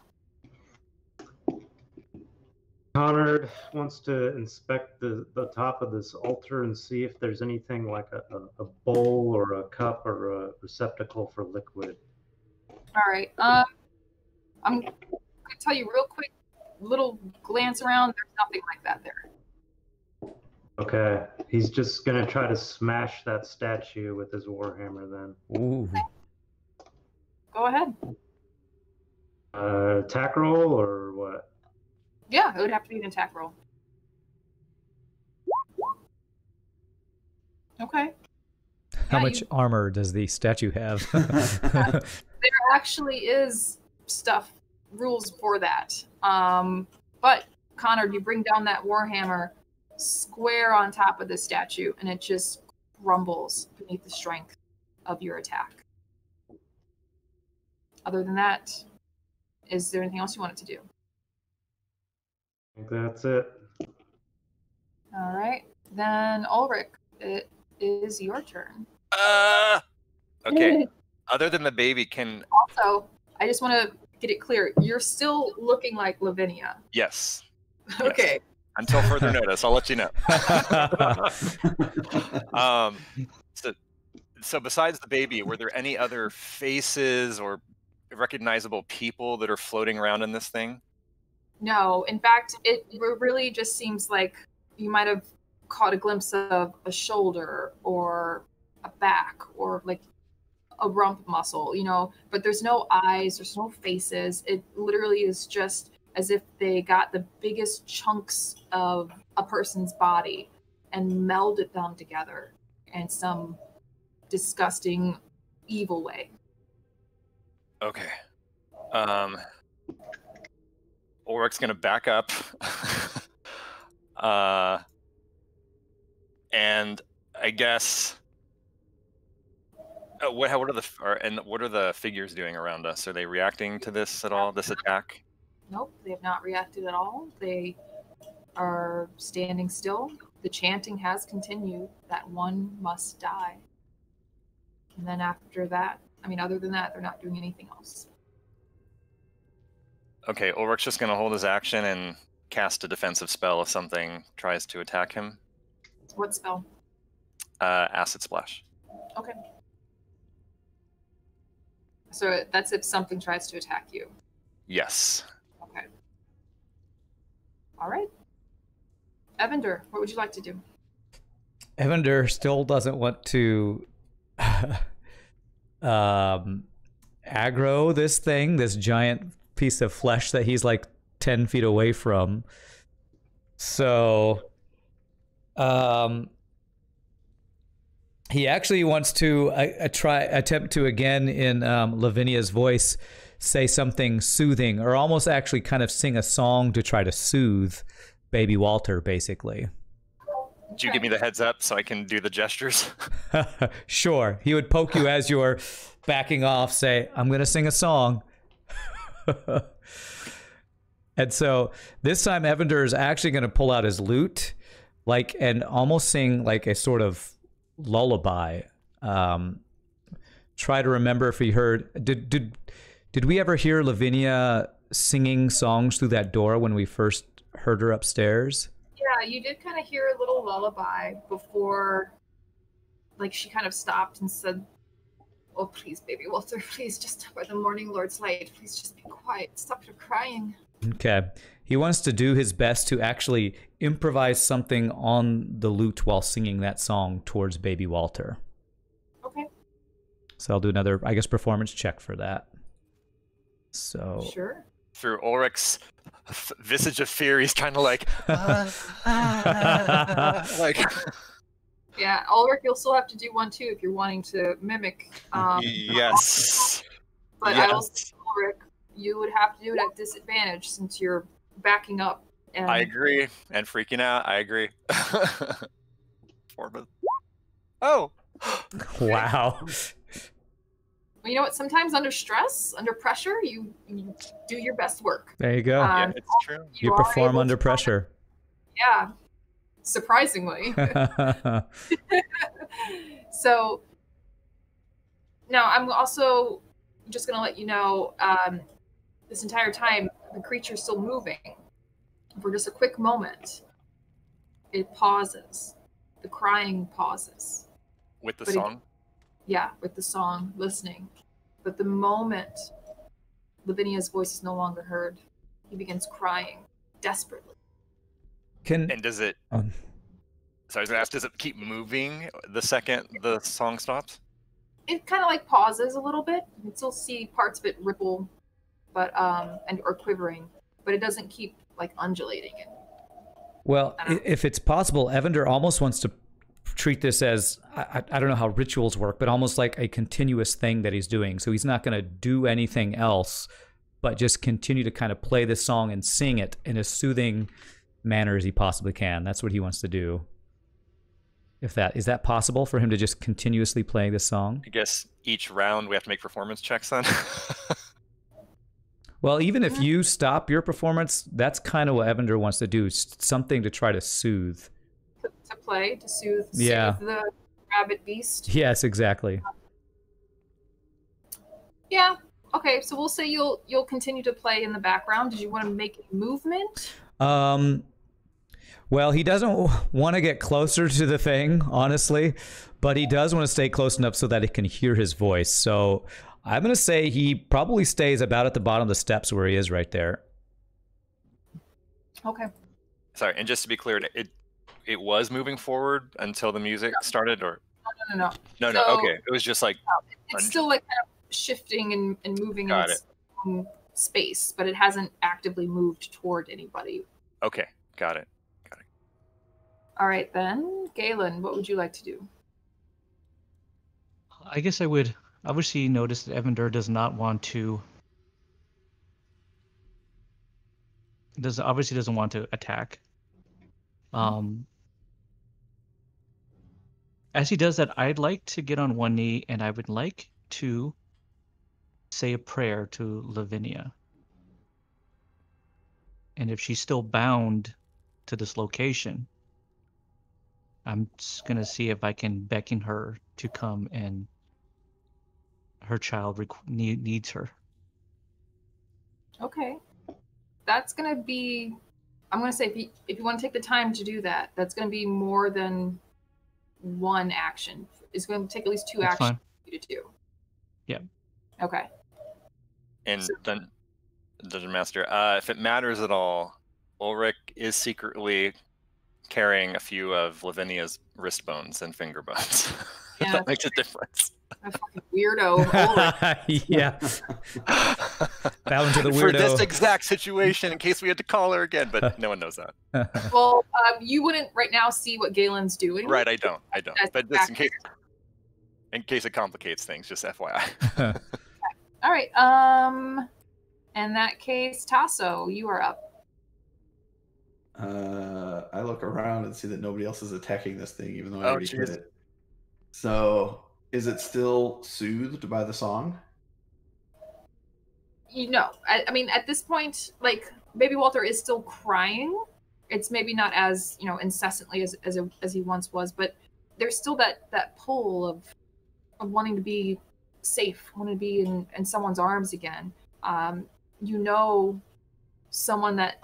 Konnard wants to inspect the top of this altar and see if there's anything like a bowl or a cup or a receptacle for liquid. All right. I'm going to tell you real quick, little glance around, there's nothing like that there. Okay. He's just going to try to smash that statue with his warhammer then. Ooh. Go ahead. Attack roll or what? Yeah, it would have to be an attack roll. Okay. How much armor does the statue have? There actually is rules for that. But Konnard, you bring down that warhammer square on top of the statue, and it just crumbles beneath the strength of your attack. Other than that, is there anything else you wanted to do? I think that's it. All right. Then Ulrich, it is your turn. Okay. Other than the baby, can... Also, I just want to get it clear. You're still looking like Lavinia. Yes. Okay. Yes. Until further notice, I'll let you know. So besides the baby, were there any other faces or recognizable people that are floating around in this thing? No. In fact, it really just seems like you might have caught a glimpse of a shoulder or a back or like a rump muscle, but there's no eyes, there's no faces. It literally is just as if they got the biggest chunks of a person's body and melded them together in some disgusting, evil way. Okay. Ulrich's gonna back up. And I guess what are the figures doing around us? Are they reacting to this at all? This attack? Nope, they have not reacted at all. They are standing still. The chanting has continued that one must die. And then after that, other than that, they're not doing anything else. Okay, Ulrich's just going to hold his action and cast a defensive spell if something tries to attack him. What spell? Acid Splash. Okay. So that's if something tries to attack you. Yes. Okay. All right. Evendur, what would you like to do? Evendur still doesn't want to aggro this thing, this giant piece of flesh that he's like 10 feet away from. So he actually wants to attempt to again in Lavinia's voice say something soothing, or almost actually kind of sing a song to try to soothe baby Walter, basically. Did you give me the heads up so I can do the gestures? Sure. He would poke you as you're backing off, say, I'm going to sing a song. And so this time Evendur is actually going to pull out his lute, like, and almost sing like a sort of lullaby. Try to remember if he heard. Did we ever hear Lavinia singing songs through that door when we first heard her upstairs? Yeah, you did kind of hear a little lullaby before, like, she kind of stopped and said, "Oh, please, baby Walter, please, just by the morning Lord's light, please just be quiet. Stop your crying." Okay. He wants to do his best to actually improvise something on the lute while singing that song towards baby Walter. Okay. So I'll do another, I guess, performance check for that. So Sure. Through Ulrich's visage of fear, he's kind of like, like. Yeah, Ulrich, you'll still have to do one too if you're wanting to mimic. Yes. But Yes. I will say, Ulrich, you would have to do it at disadvantage since you're backing up. And I agree. And freaking out, I agree. Oh. wow. Well, you know what? Sometimes under stress, under pressure, you do your best work. There you go. Yeah, it's true. You are perform able under to- pressure. Yeah, surprisingly. So now I'm also just going to let you know this entire time the creature's still moving. For just a quick moment, it pauses. The crying pauses. With the But song? Yeah, with the song, listening. But the moment Lavinia's voice is no longer heard, he begins crying desperately. And does it... So I was going to ask, does it keep moving the second the song stops? It kind of like pauses a little bit. You can still see parts of it ripple, but or quivering, but it doesn't keep like undulating it. Well, if it's possible, Evendur almost wants to treat this as, I don't know how rituals work, but almost like a continuous thing that he's doing. So he's not going to do anything else, but just continue to kind of play this song and sing it in as soothing manner as he possibly can. That's what he wants to do. Is that possible for him to just continuously play this song? I guess each round we have to make performance checks then. Well, even if you stop your performance, that's kind of what Evendur wants to do. Something to try to soothe. To play, to soothe the rabbit beast. Yes, exactly. Yeah. Okay, so we'll say you'll continue to play in the background. Did you want to make a movement? Well, he doesn't want to get closer to the thing, honestly, but he does want to stay close enough so that he can hear his voice. So I'm going to say he probably stays about at the bottom of the steps where he is right there. Okay. Sorry, and just to be clear, it was moving forward until the music started, or? No. No, So- okay. It was just like... It's still like kind of shifting and moving Got in its own space, but it hasn't actively moved toward anybody. Okay, got it. All right, then. Galen, what would you like to do? I guess I would obviously notice that Evendur does not want to. Obviously doesn't want to attack. As he does that, I'd like to get on one knee and I would like to say a prayer to Lavinia. And if she's still bound to this location, I'm just going to see if I can beckon her to come, and her child needs her. Okay. That's going to be... I'm going to say if you want to take the time to do that, that's going to be more than one action. It's going to take at least two That's actions fine. for you to do. Yeah. Okay. And then, Dungeon Master, if it matters at all, Ulrich is secretly carrying a few of Lavinia's wrist bones and finger bones. Yeah. That makes a difference. A fucking weirdo. Ulrich. Yeah. Bound to the weirdo. For this exact situation, in case we had to call her again, but no one knows that. Well, you wouldn't right now see what Galen's doing. Right, I don't. That's But just in case it complicates things, just FYI. All right. In that case, Tasso, you are up. I look around and see that nobody else is attacking this thing, even though I already hit jeez. it. So, is it still soothed by the song? You know, I mean, at this point, like, Baby Walter is still crying. It's maybe not as, you know, incessantly as he once was, but there's still that pull of wanting to be safe, wanting to be in someone's arms again. You know, someone that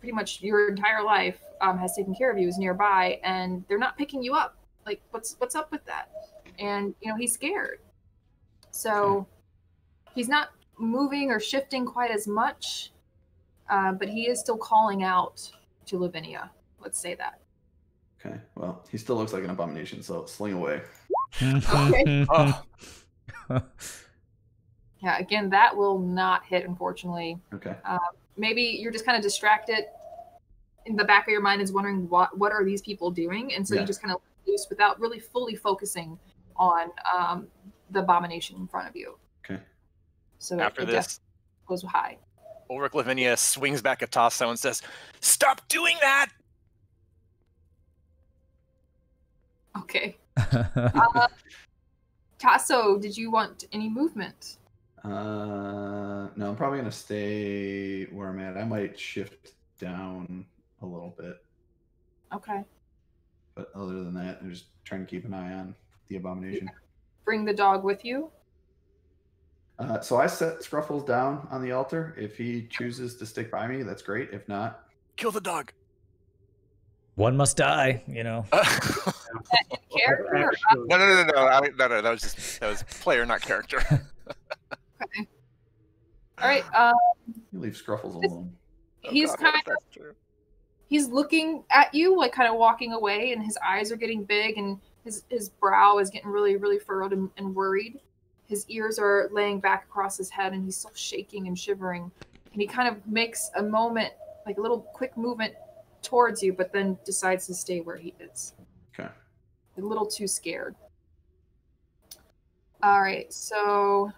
pretty much your entire life has taken care of you is nearby, and they're not picking you up. Like, what's up with that? And, you know, he's scared. So he's not moving or shifting quite as much, but he is still calling out to Lavinia. Let's say that. Okay, well, he still looks like an abomination, so sling away. Okay. Oh. Yeah, again, that will not hit, unfortunately. Okay. Maybe you're just kind of distracted. In the back of your mind is wondering what are these people doing, and so you just kind of loose without really fully focusing on the abomination in front of you. Okay. So After this, goes high. Ulrich Lavinia swings back at Tasso and says, "Stop doing that!" Okay. Tasso, did you want any movement? No, I'm probably gonna stay where I'm at. I might shift down a little bit, Okay. but other than that, I'm just trying to keep an eye on the abomination. Bring the dog with you. So I set Scruffles down on the altar. If he chooses to stick by me, that's great. If not, Kill the dog. One must die, you know. Character? No. That was player, not character. Okay. All right. you leave Scruffles alone. He's he's looking at you, like kind of walking away, and his eyes are getting big, and his brow is getting really, really furrowed and worried. His ears are laying back across his head, and he's still shaking and shivering. And he kind of makes a moment, like a little quick movement towards you, but then decides to stay where he is. Okay. A little too scared. All right, so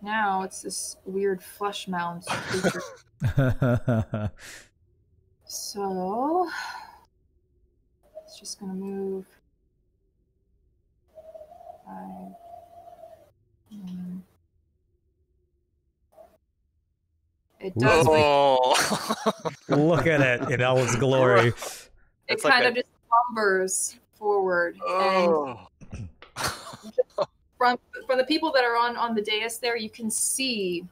now it's this weird flesh mound creature. So it's just gonna move. 5. It does. Look at it in all its glory. It kind of just lumbers forward, and from the people that are on the dais there, you can see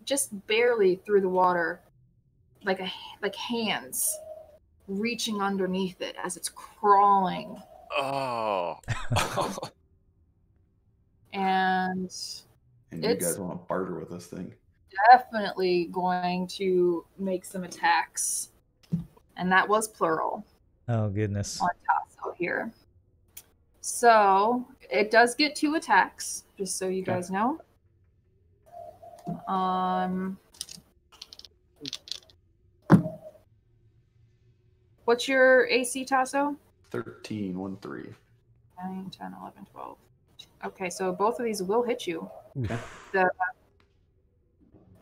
just barely through the water, like hands reaching underneath it as it's crawling. Oh. And you guys want to barter with this thing? Definitely going to make some attacks, and that was plural. Oh goodness. On Tasso here. So it does get 2 attacks, just so you guys know. What's your AC, Tasso? 13, 1-3. 9, 10, 11, 12. Okay, so both of these will hit you. Okay.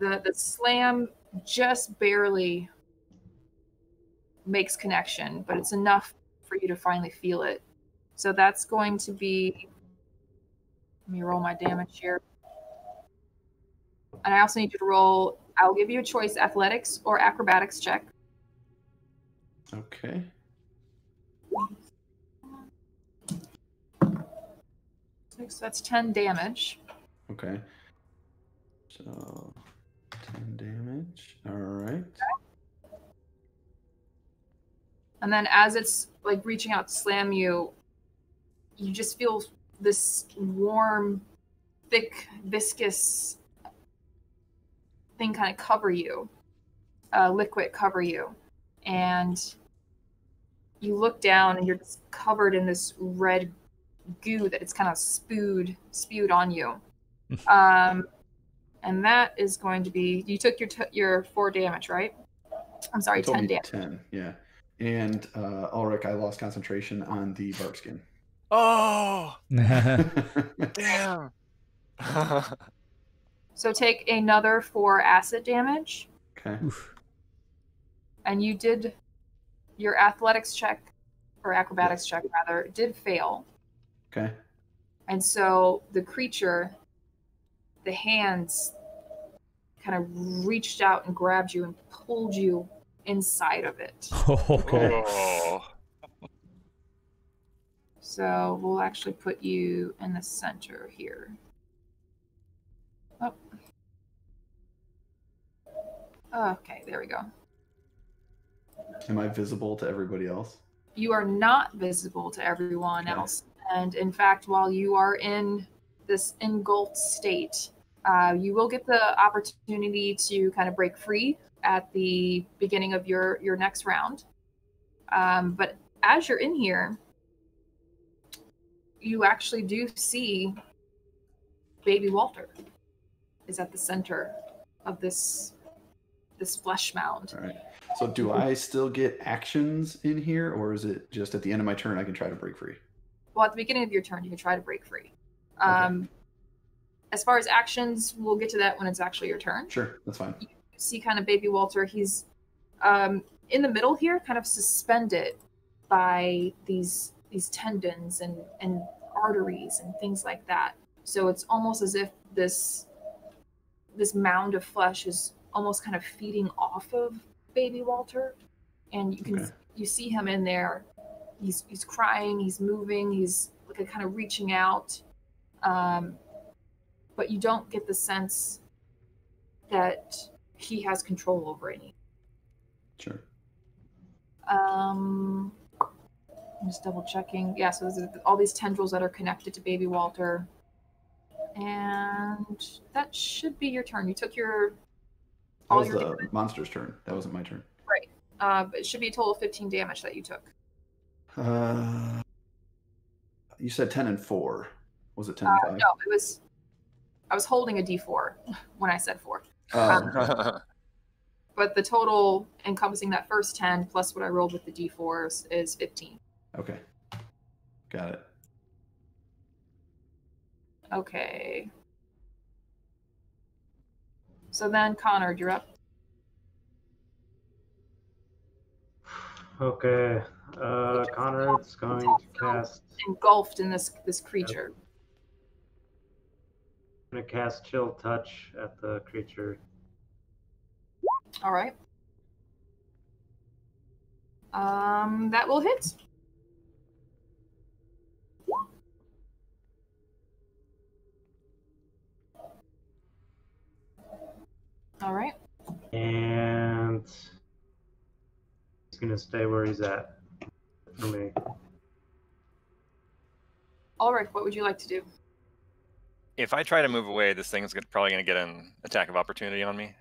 The slam just barely makes connection, but it's enough for you to finally feel it. So that's going to be, let me roll my damage here. And I also need you to roll, I'll give you a choice, athletics or acrobatics check. Okay. So that's 10 damage. Okay. So 10 damage. All right. And then as it's like reaching out to slam you, you just feel this warm, thick, viscous thing kind of cover you, liquid cover you, and you look down and you're just covered in this red goo that it's kind of spewed on you. And that is going to be, you took your 4 damage, right? I'm sorry, 10 damage. 10, yeah. And Ulrich, I lost concentration on the bark skin. Oh, damn. So take another 4 acid damage. Okay. Oof. And you did your athletics check, or acrobatics check rather, did fail. Okay. And so the creature, the hands kind of reached out and grabbed you and pulled you inside of it. Okay. Oh. So we'll actually put you in the center here. Oh. Okay, there we go. Am I visible to everybody else? You are not visible to everyone else. And in fact, while you are in this engulfed state, you will get the opportunity to kind of break free at the beginning of your next round. But as you're in here, you actually do see baby Walter is at the center of this flesh mound. All right. So do I still get actions in here, or is it just at the end of my turn I can try to break free? Well, at the beginning of your turn, you can try to break free. Okay. As far as actions, we'll get to that when it's actually your turn. Sure, that's fine. You see kind of baby Walter. He's in the middle here, kind of suspended by these tendons and arteries and things like that. So it's almost as if this mound of flesh is almost kind of feeding off of baby Walter, and you see him in there. He's crying, he's moving, he's like kind of reaching out, but you don't get the sense that he has control over any. Sure. I'm just double checking. Yeah, so there's all these tendrils that are connected to baby Walter, and that should be your turn. You took your That was the monster's turn. That wasn't my turn. Right. But it should be a total of 15 damage that you took. You said 10 and 4. Was it 10 and 5? No, I was holding a D4 when I said 4. But the total encompassing that first 10 plus what I rolled with the D4s is 15. Okay. Got it. Okay. So then, Konnard, you're up. Okay. Konnard's going to cast. Engulfed in this creature. I'm going to cast Chill Touch at the creature. All right. That will hit. All right. And he's going to stay where he's at for me. Ulrich, what would you like to do? If I try to move away, this thing's probably going to get an attack of opportunity on me.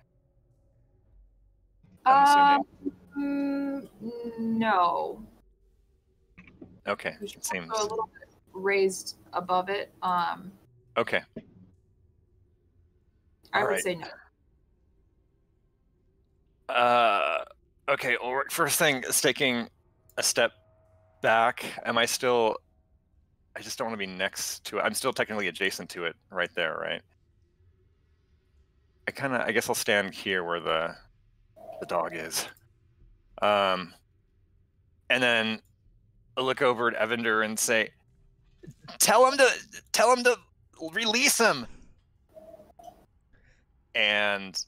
I'm assuming. No. Okay, it seems. A little bit raised above it. Okay. I would say no. Okay, Ulrich, first thing is taking a step back. I just don't want to be next to it. I'm still technically adjacent to it right there, right? I guess I'll stand here where the dog is. And then I'll look over at Evendur and say, tell him to release him. And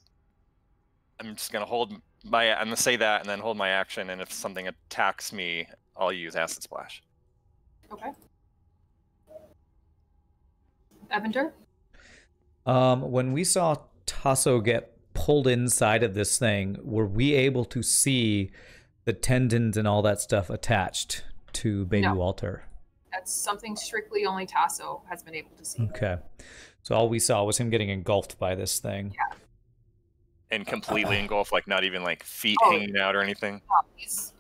I'm just gonna I'm gonna say that and then hold my action, and if something attacks me, I'll use Acid Splash. Okay. Evendur? When we saw Tasso get pulled inside of this thing, were we able to see the tendons and all that stuff attached to baby Walter? That's something strictly only Tasso has been able to see. Okay. So all we saw was him getting engulfed by this thing. Yeah. And completely engulfed, like not even like feet hanging out or anything? He's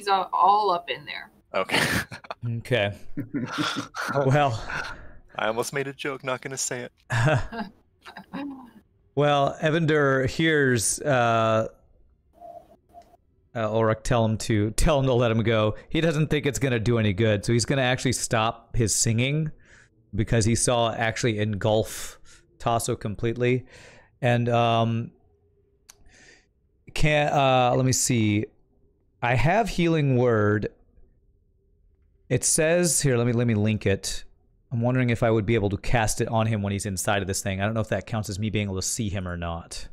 all up in there. Okay. Okay. Well, I almost made a joke, not going to say it. well, Evendur hears Ulrich tell him to let him go. He doesn't think it's going to do any good, so he's going to actually stop his singing because he saw actually engulf Tasso completely. And let me see. I have healing word. It says here, let me link it. I'm wondering if I would be able to cast it on him when he's inside of this thing. I don't know if that counts as me being able to see him or not.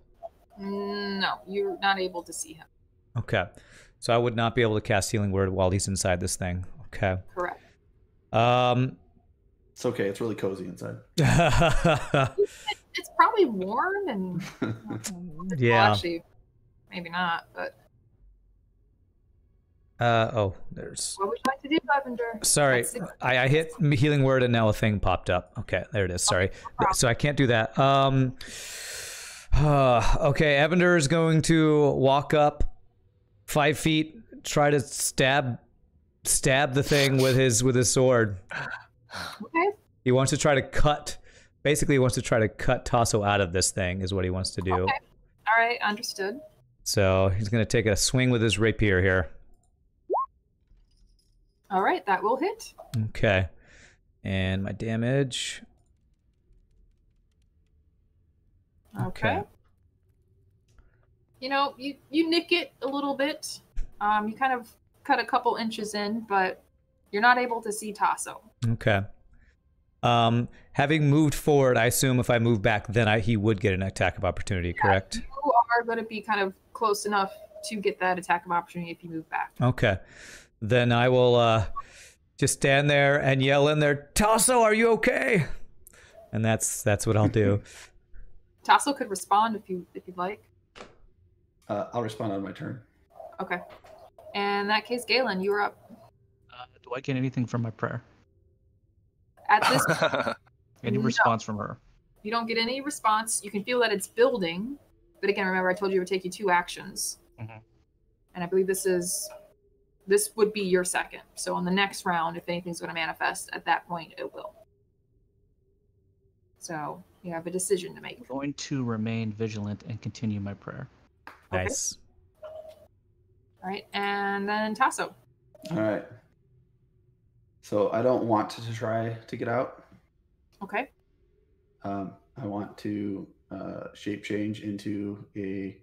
No, you're not able to see him. Okay. So I would not be able to cast healing word while he's inside this thing. Okay. Correct. It's okay. It's really cozy inside. It's probably warm and yeah. Well, actually, maybe not, but there's. What would you like to do, Evendur? Sorry, I hit healing word and now a thing popped up. Okay, there it is. Sorry, so I can't do that. Okay, Evendur is going to walk up 5 feet, try to stab the thing with his sword. Okay. He wants to try to cut. Basically, he wants to try to cut Tasso out of this thing. Is what he wants to do. Okay. All right, understood. So he's going to take a swing with his rapier here. All right, that will hit. Okay. And my damage. Okay. You know, you nick it a little bit. You kind of cut a couple inches in, but you're not able to see Tasso. Okay. Having moved forward, I assume if I move back, then he would get an attack of opportunity, correct? You are going to be kind of close enough to get that attack of opportunity if you move back. Okay. Then I will just stand there and yell in there, Tasso, are you okay? And that's what I'll do. Tasso could respond if you'd like. I'll respond on my turn. Okay. In that case, Galen, you're up. Do I get anything from my prayer? At this Any response from her? You don't get any response. You can feel that it's building. But again, remember I told you it would take you 2 actions. Mm-hmm. And I believe this would be your second. So on the next round, if anything's going to manifest, at that point it will. So you have a decision to make. I'm going to remain vigilant and continue my prayer. Okay. Nice. All right, and then Tasso. All right. So I don't want to try to get out. Okay. I want to shape change into a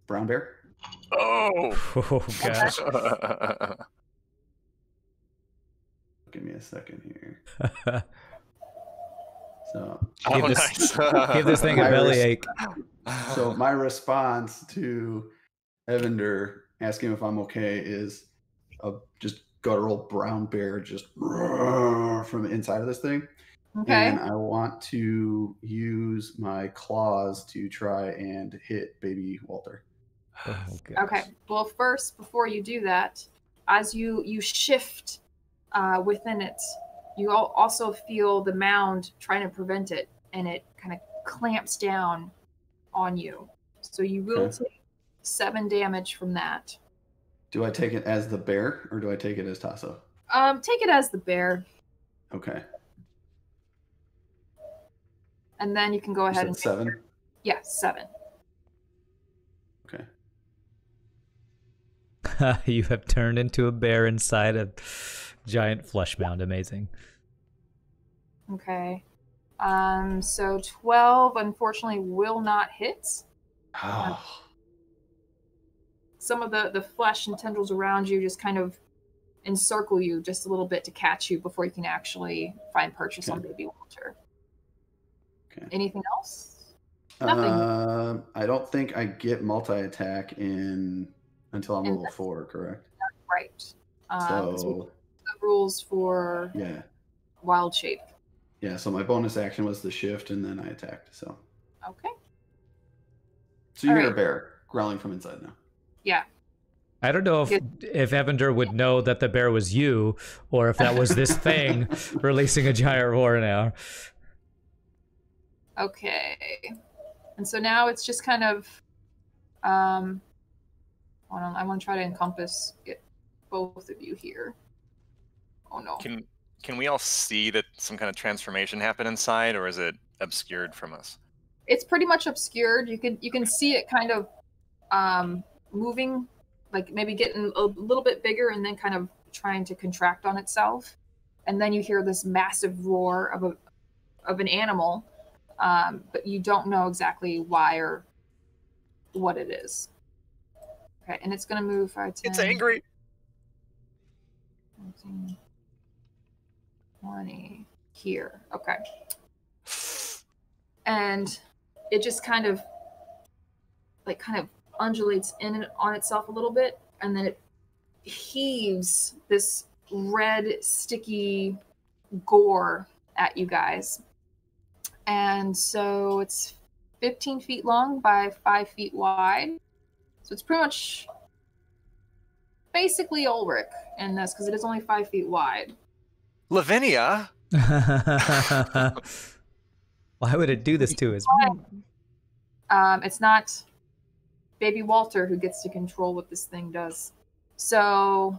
brown bear. Oh gosh. Give me a second here. So give this thing a bellyache. So my response to Evendur asking if I'm okay is a just guttural brown bear just from the inside of this thing. Okay. And I want to use my claws to try and hit baby Walter. Oh, okay. Well, first, before you do that, as you shift within it, you also feel the mound trying to prevent it, and it kind of clamps down on you. So you will take 7 damage from that. Do I take it as the bear, or do I take it as Tasso? Take it as the bear. Okay. And then you can go ahead and 7. Yeah, 7. Okay. You have turned into a bear inside a giant flesh mound. Amazing. Okay. So 12, unfortunately, will not hit. Oh. Some of the flesh and tendrils around you just kind of encircle you just a little bit to catch you before you can actually find purchase on baby Walter. Okay. Anything else? Nothing. I don't think I get multi-attack until I'm level 4, correct? Right. So the rules for wild shape. Yeah, so my bonus action was the shift, and then I attacked. So okay. So you hear a bear growling from inside now. Yeah. I don't know if Evendur would know that the bear was you, or if that was this thing releasing a giant roar now. Okay. And so now it's just kind of, hold on, I want to try to get both of you here. Oh no. Can we all see that some kind of transformation happened inside, or is it obscured from us? It's pretty much obscured. You can see it kind of moving, like maybe getting a little bit bigger and then kind of trying to contract on itself. And then you hear this massive roar of an animal, but you don't know exactly why or what it is. Okay, and it's going to move 5, 10. It's angry. 15, 20 here. Okay. And it just kind of undulates in and on itself a little bit, and then it heaves this red, sticky gore at you guys. And so it's 15 feet long by 5 feet wide. So it's pretty much basically Ulrich in this, because it is only 5 feet wide. Lavinia? Why would it do this to us? It's not baby Walter who gets to control what this thing does. So,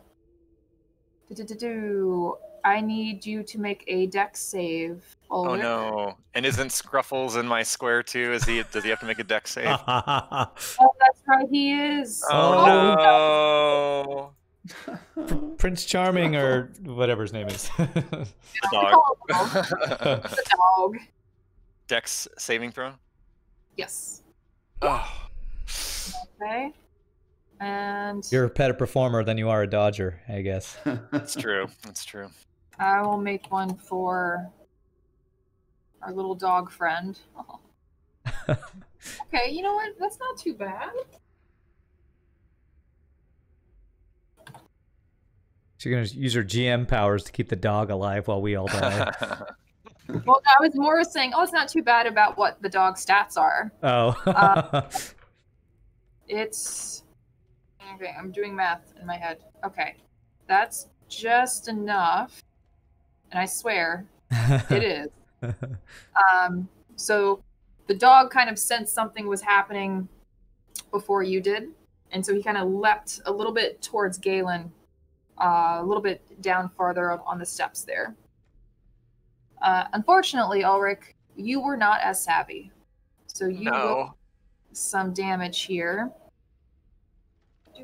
I need you to make a dex save. Ulrich. Oh no! And isn't Scruffles in my square too? Does he have to make a dex save? Oh, that's right, he is. Oh no! Prince Charming, or whatever his name is. The dog. The dog. Dex saving throw? Yes. Oh. Okay. And You're a better performer than you are a dodger, I guess. That's true. That's true. I will make one for our little dog friend. Oh. Okay, you know what? That's not too bad. She's going to use her GM powers to keep the dog alive while we all die. Well, I was more saying, it's not too bad about what the dog stats are. Oh. It's... Okay, I'm doing math in my head. Okay, that's just enough. And I swear, it is. So the dog kind of sensed something was happening before you did. And so he kind of leapt a little bit towards Galen, a little bit down farther on the steps there. Unfortunately, Ulrich, you were not as savvy. So you will some damage here. I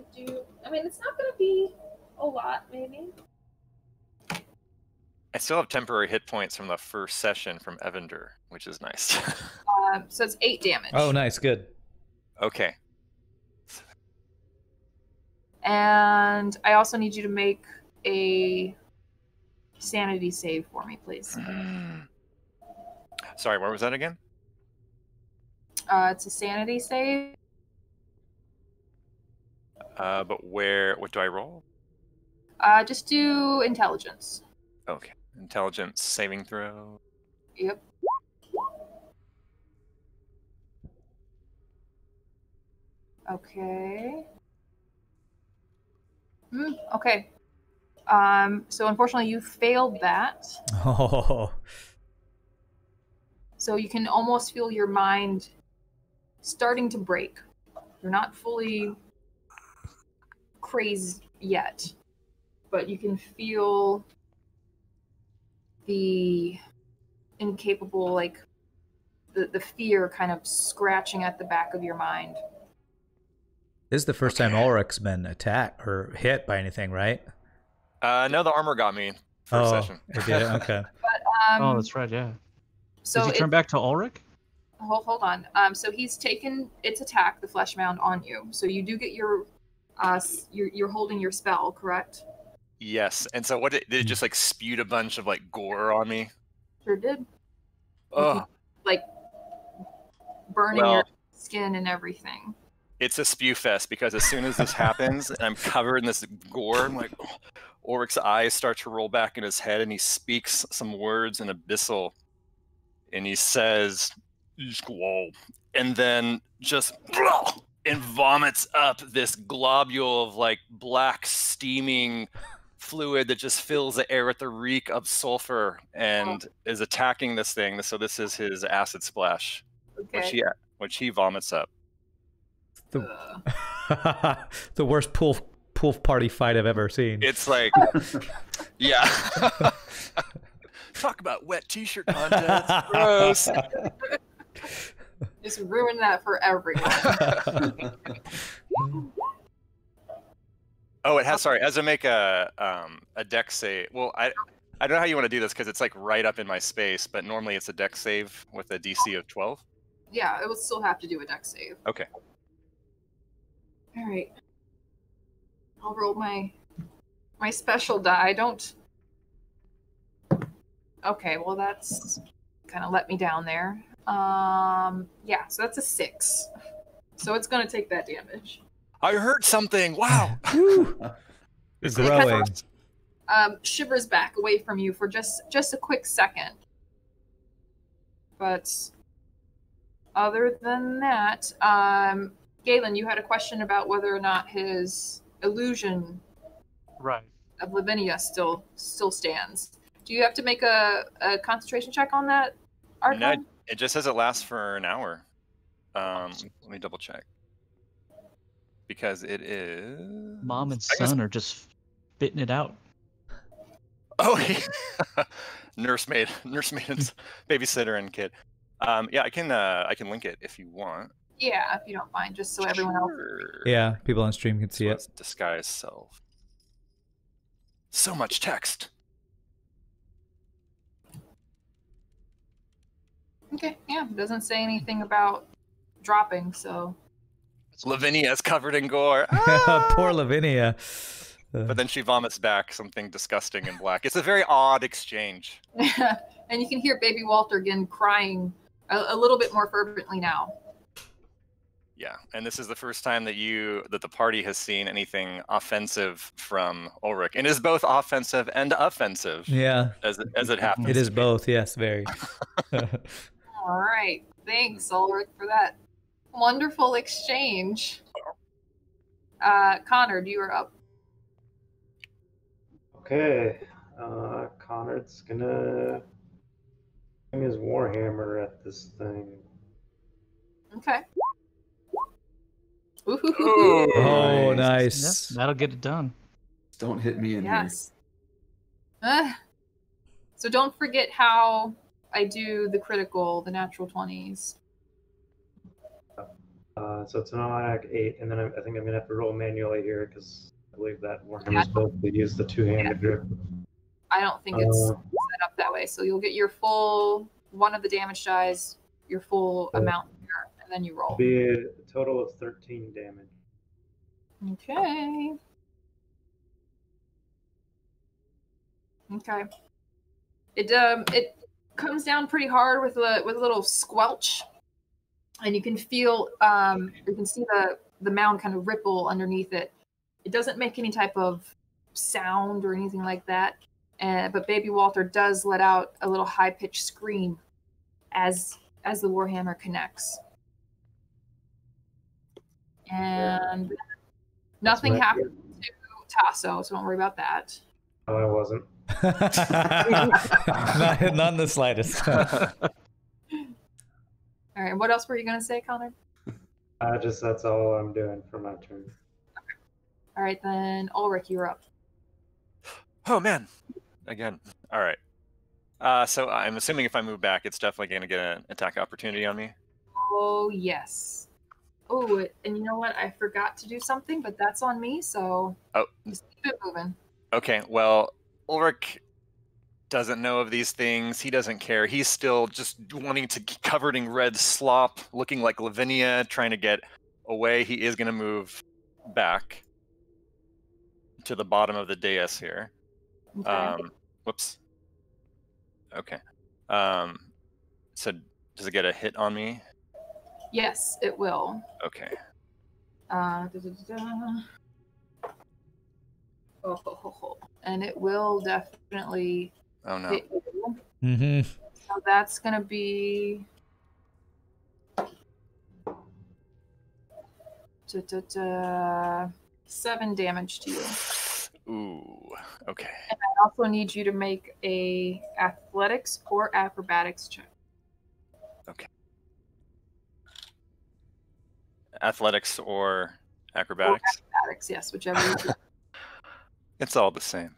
mean, it's not going to be a lot, maybe. I still have temporary hit points from the first session from Evendur, which is nice. So it's 8 damage. Oh, nice. Good. Okay. And I also need you to make a sanity save for me, please. Sorry, where was that again? It's a sanity save. But what do I roll? Just do intelligence. Okay. Intelligence saving throw. Yep. Okay. Okay. So unfortunately you failed that. Oh. So you can almost feel your mind starting to break. You're not fully crazed yet, but you can feel the incapable, like the fear kind of scratching at the back of your mind. This is the first time Ulrich's been attacked or hit by anything, right? No, the armor got me first session. It did? Okay. But, that's right, yeah. So did you turn back to Ulrich? Hold on. So he's taken its attack, the flesh mound, on you. So you do get your you're holding your spell, correct? Yes. And so did it just like spewed a bunch of like gore on me? Sure did. Oh. Like burning your skin and everything. It's a spew fest, because as soon as this happens and I'm covered in this gore, I'm like, Ulrich's eyes start to roll back in his head, and he speaks some words in Abyssal, and he says, "Whoa," and then just and vomits up this globule of like black steaming fluid that just fills the air with the reek of sulfur and is attacking this thing. So this is his acid splash, Okay. which he which he vomits up. The worst pool party fight I've ever seen. It's like, yeah. Talk about wet t-shirt contest. Gross. Just ruin that for everyone. Oh, it has. Sorry, it has to make a dex save. Well, I don't know how you want to do this because it's like right up in my space, but normally it's a dex save with a DC of 12. Yeah, it will still have to do a dex save. Okay. All right. I'll roll my special die. Don't. Okay, well that's kind of let me down there. Yeah, so that's a 6. So it's gonna take that damage. I heard something. Wow. It's So it growing. kind of, shivers back away from you for just a quick second. But other than that, Galen, you had a question about whether or not his illusion Right. of Lavinia still stands. Do you have to make a concentration check on that, Archon? No, it just says it lasts for an hour. Let me double check. Because it is... Mom and I guess- son are just spitting it out. Oh, nursemaid and babysitter and kid. Yeah, I can link it if you want. Yeah, if you don't mind, just so everyone else. Sure. Yeah, people on stream can see So it. it's disguise self. So much text. Okay, yeah, it doesn't say anything about dropping, so. Lavinia is covered in gore. Poor Lavinia. But then she vomits back something disgusting and black. It's a very odd exchange. And you can hear baby Walter again crying a little bit more fervently now. Yeah, and this is the first time that the party has seen anything offensive from Ulrich, and is both offensive and offensive. Yeah, as it happens. it is to be. both. Yes, very. All right, thanks Ulrich for that wonderful exchange. Konnard, you are up. Okay, Konnard's gonna bring his warhammer at this thing. Okay. Ooh. Oh, Yep, nice. that'll get it done. Don't hit me in Yes. So don't forget how I do the critical, the natural 20s. So it's an automatic 8, and then I think I'm gonna have to roll manually here because I believe that warhammer is supposed to use the two-handed grip. I don't think it's set up that way. So you'll get your full one of the damage dice, your full amount here, and then you roll. Be a total of 13 damage. Okay. Okay. It comes down pretty hard with a little squelch, and you can feel you can see the mound kind of ripple underneath it. It doesn't make any type of sound or anything like that, but baby Walter does let out a little high-pitched scream as the warhammer connects. And nothing happened to Tasso, so don't worry about that. Oh, I wasn't. not in the slightest. All right, what else were you going to say, Konnard? That's all I'm doing for my turn. All right, then Ulrich, you're up. Oh man, again. All right. So I'm assuming if I move back, it's definitely going to get an attack opportunity on me. Oh, yes. Oh, and you know what? I forgot to do something, but that's on me, so just keep it moving. Okay, well, Ulrich doesn't know of these things. He doesn't care. He's still just wanting to get covered in red slop, looking like Lavinia, trying to get away. He is going to move back to the bottom of the dais here. Okay. Whoops. Okay. So does it get a hit on me? Yes, it will. Okay. And it will definitely Oh no. hit you. Mm-hmm. So that's going to be 7 damage to you. Ooh. Okay. And I also need you to make a athletics or acrobatics check. Okay. Athletics or acrobatics? Or acrobatics, yes, whichever you choose. It's all the same.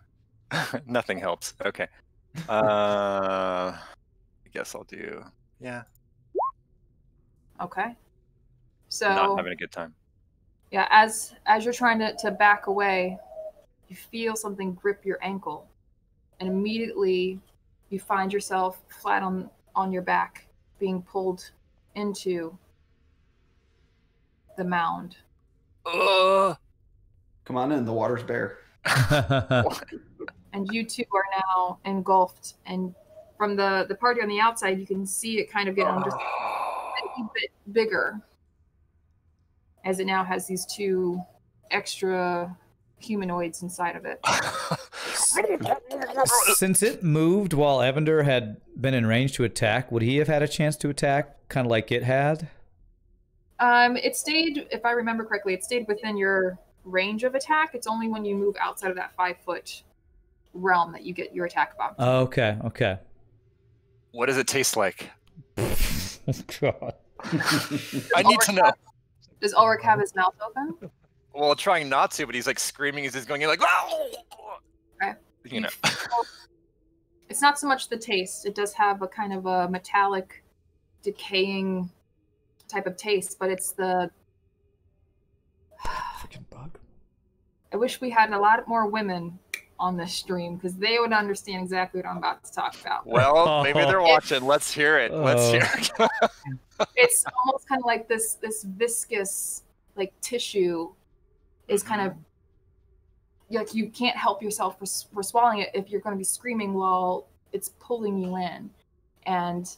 Nothing helps. Okay. I guess I'll do. Yeah. Okay. So Not having a good time. yeah, as you're trying to back away, you feel something grip your ankle, and immediately you find yourself flat on your back, being pulled into the mound. Ugh. Come on in, the water's bare. And you two are now engulfed, and from the party on the outside, you can see it kind of getting just a bit bigger, as it now has these two extra humanoids inside of it. Since it moved while Evendur had been in range to attack, would he have had a chance to attack, kind of like it had? It stayed, if I remember correctly, it stayed within your range of attack. It's only when you move outside of that 5-foot realm that you get your attack of opportunity. Okay. What does it taste like? God. I need to know. Does Ulrich have his mouth open? Well, trying not to, but he's like screaming as he's going in, like, Okay. You know. It's not so much the taste. It does have a kind of a metallic, decaying type of taste, but it's the Freaking bug. I wish we had a lot more women on this stream, because they would understand exactly what I'm about to talk about. Well, maybe they're watching. Let's hear it. Let's hear it. It's almost kind of like this viscous, like, tissue is kind of like you can't help yourself for swallowing it if you're going to be screaming while it's pulling you in. And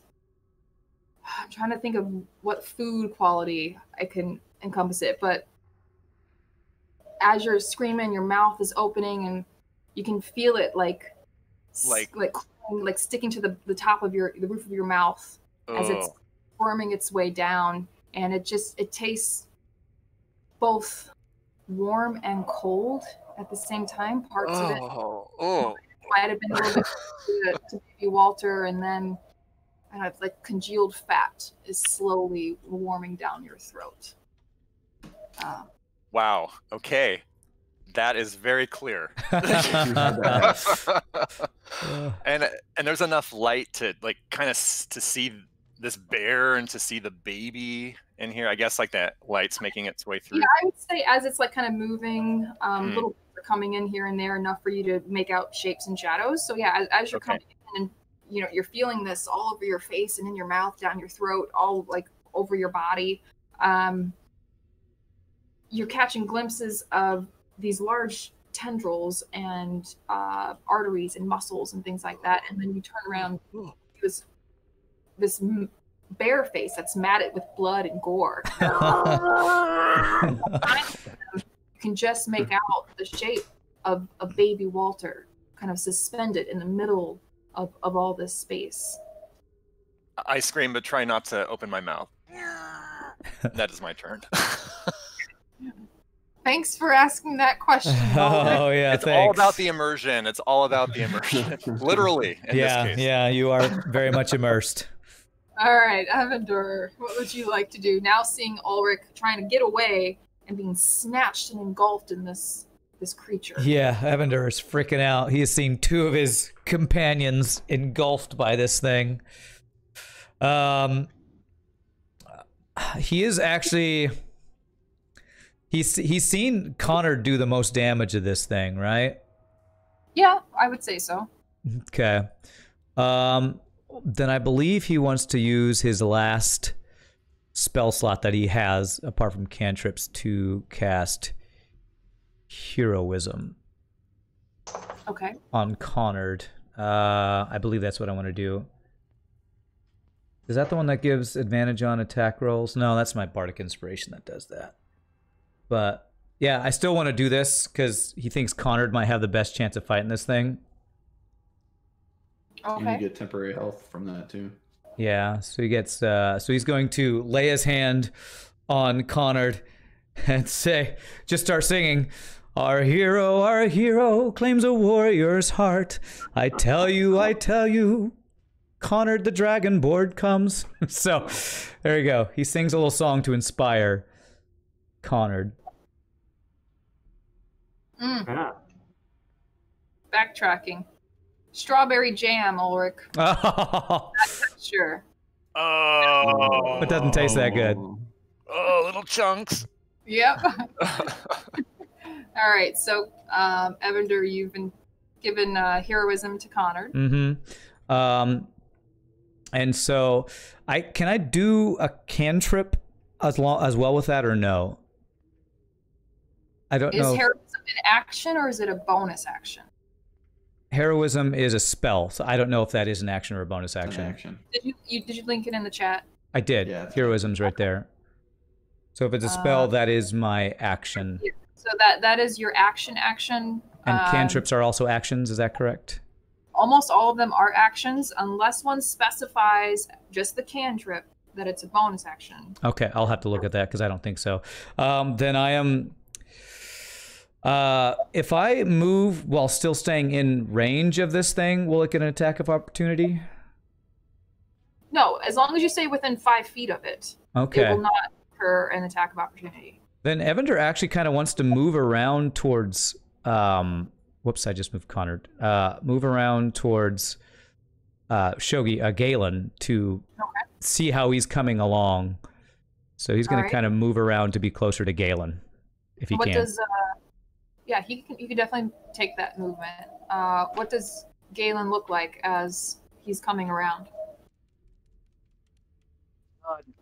I'm trying to think of what food quality I can encompass it, but as you're screaming, your mouth is opening and you can feel it like sticking to the top of the roof of your mouth as it's worming its way down, and it tastes both warm and cold at the same time. Parts of it might have been a little bit to baby Walter, and then I don't know, it's like congealed fat is slowly warming down your throat. Wow. Okay. That is very clear. and there's enough light to like kind of to see this bear and to see the baby in here. I guess like that light's making its way through. Yeah, I would say as it's like kind of moving, little bits are coming in here and there, enough for you to make out shapes and shadows. So yeah, as you're coming in, and you're feeling this all over your face and in your mouth, down your throat, all like over your body. You're catching glimpses of these large tendrils and arteries and muscles and things like that, and then you turn around, this bear face that's matted with blood and gore. You can just make out the shape of a baby Walter kind of suspended in the middle of all this space. I scream, but try not to open my mouth. That is my turn. Thanks for asking that question. Oh yeah, it's all about the immersion. It's all about the immersion, literally. In this case. Yeah, you are very much immersed. All right, Evendur, what would you like to do now? Seeing Ulrich trying to get away and being snatched and engulfed in this creature. Yeah, Evendur is freaking out. He has seen two of his companions engulfed by this thing. He is actually. He's seen Konnard do the most damage of this thing, right? Yeah, I would say so. Okay. Then I believe he wants to use his last spell slot that he has, apart from cantrips, to cast Heroism. Okay. On Konnard. I believe that's what I want to do. Is that the one that gives advantage on attack rolls? No, that's my Bardic Inspiration that does that. But yeah, I still want to do this because he thinks Konnard might have the best chance of fighting this thing. Okay. And you get temporary health from that too. Yeah, so he gets. So he's going to lay his hand on Konnard and just start singing. Our hero claims a warrior's heart. I tell you, Konnard the Dragonborn comes. So there you go. He sings a little song to inspire. Konnard. Ah. Backtracking. Strawberry jam, Ulrich. Oh, Sure. Oh. it doesn't taste that good. Oh, little chunks. Yep. All right. So, Evendur, you've been given heroism to Konnard. Mm-hmm. And so, can I do a cantrip as well with that, or no? I don't know. Is heroism an action or is it a bonus action? Heroism is a spell, so I don't know if that is an action or a bonus action. Did you link it in the chat? I did. Yeah, Heroism's right there. So if it's a spell, that is my action. So that is your action. And cantrips are also actions, is that correct? Almost all of them are actions, unless one specifies just the cantrip that it's a bonus action. Okay, I'll have to look at that because I don't think so. Then I am... if I move while still staying in range of this thing, will it get an attack of opportunity? No, as long as you stay within 5 feet of it. Okay. It will not occur an attack of opportunity. Then Evendur actually kind of wants to move around towards... whoops, I just moved Konnard. Move around towards Galen to see how he's coming along. So he's going to kind of move around to be closer to Galen, if he can. Yeah, he can definitely take that movement. What does Galen look like as he's coming around?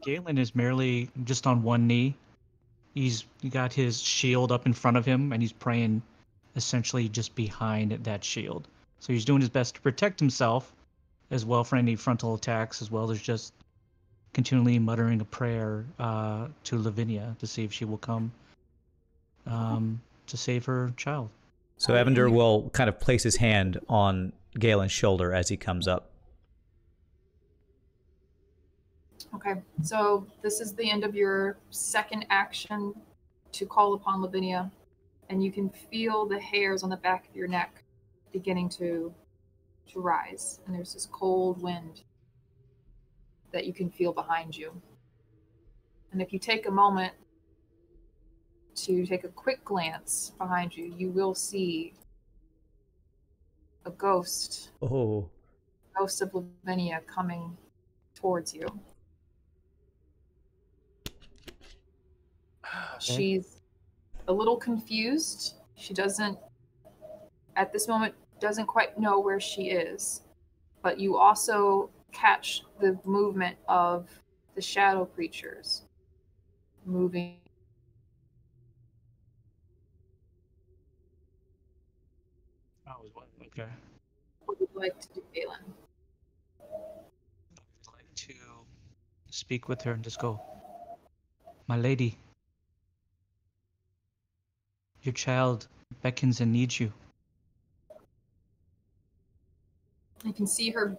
Galen is merely just on one knee. He's got his shield up in front of him, and he's praying essentially just behind that shield. So he's doing his best to protect himself as well for any frontal attacks, as well as just continually muttering a prayer to Lavinia to see if she will come to save her child. So Evendur will kind of place his hand on Galen's shoulder as he comes up. Okay, so this is the end of your second action to call upon Lavinia, and you can feel the hairs on the back of your neck beginning to rise, and there's this cold wind that you can feel behind you. And if you take a moment to take a quick glance behind you, you will see a ghost. Oh. Ghost of Lavinia coming towards you. She's a little confused. She doesn't, at this moment, doesn't quite know where she is. But you also catch the movement of the shadow creatures moving. Okay. What would you like to do, Galen? I'd like to speak with her and just go, "My lady, your child beckons and needs you." You can see her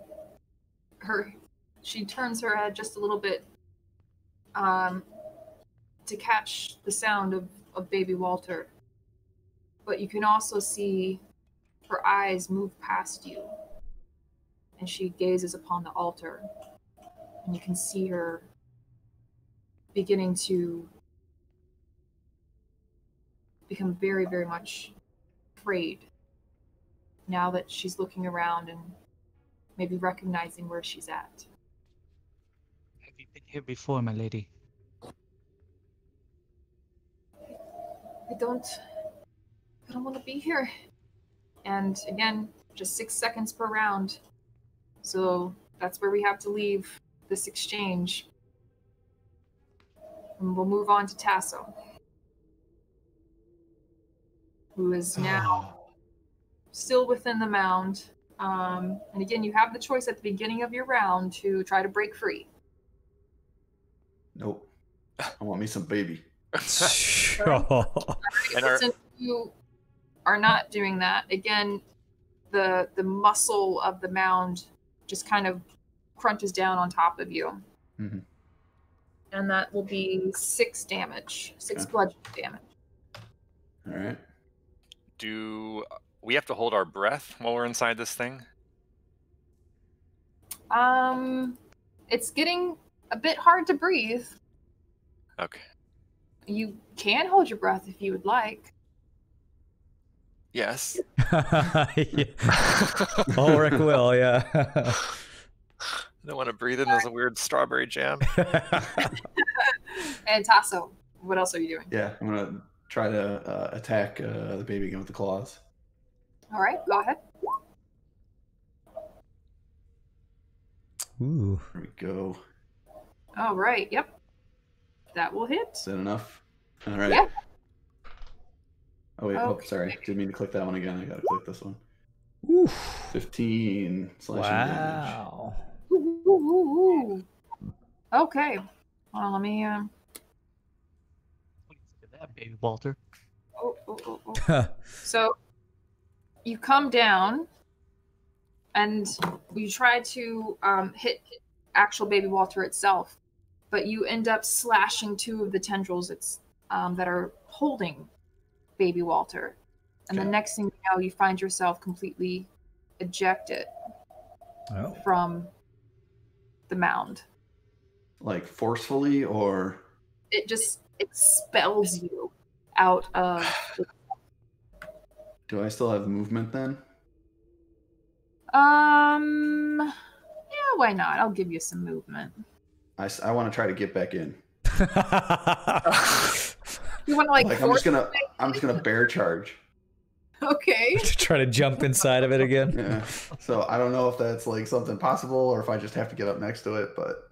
she turns her head just a little bit to catch the sound of baby Walter. But you can also see her eyes move past you, and she gazes upon the altar, and you can see her beginning to become very, very much afraid now that she's looking around and maybe recognizing where she's at. Have you been here before, my lady? I don't want to be here. And again, just 6 seconds per round. So that's where we have to leave this exchange. And we'll move on to Tasso, who is now still within the mound. And again, you have the choice at the beginning of your round to try to break free. Nope. I want me some baby. Since you are not doing that, again, the muscle of the mound just kind of crunches down on top of you. Mm-hmm. And that will be 6 damage. 6 bludgeoning damage. All right. Do we have to hold our breath while we're inside this thing? It's getting a bit hard to breathe. Okay. You can hold your breath if you would like. Yes. Yeah. Ulrich will, yeah. I don't want to breathe in this weird strawberry jam. And Tasso, what else are you doing? Yeah, I'm gonna try to attack the baby again with the claws. All right, go ahead. Ooh. There we go. All right, yep. That will hit. Is that enough? All right. Yeah. Oh wait, oh Okay. sorry. Didn't mean to click that one again. I gotta click this one. Oof. 15 slashing damage. Wow. Ooh, ooh, ooh, ooh. Okay. Hold on, let me. Look at that, baby Walter. Oh. So you come down and you try to hit actual baby Walter itself, but you end up slashing two of the tendrils that are holding baby Walter. And the Okay. next thing you know, you find yourself completely ejected Oh. from the mound. Like forcefully or It just expels you out of the do I still have movement then? yeah, why not? I'll give you some movement. I want to try to get back in. You want to like Like force I'm just gonna bear charge. Okay. To try to jump inside of it again. Yeah. So I don't know if that's like something possible or if I just have to get up next to it, but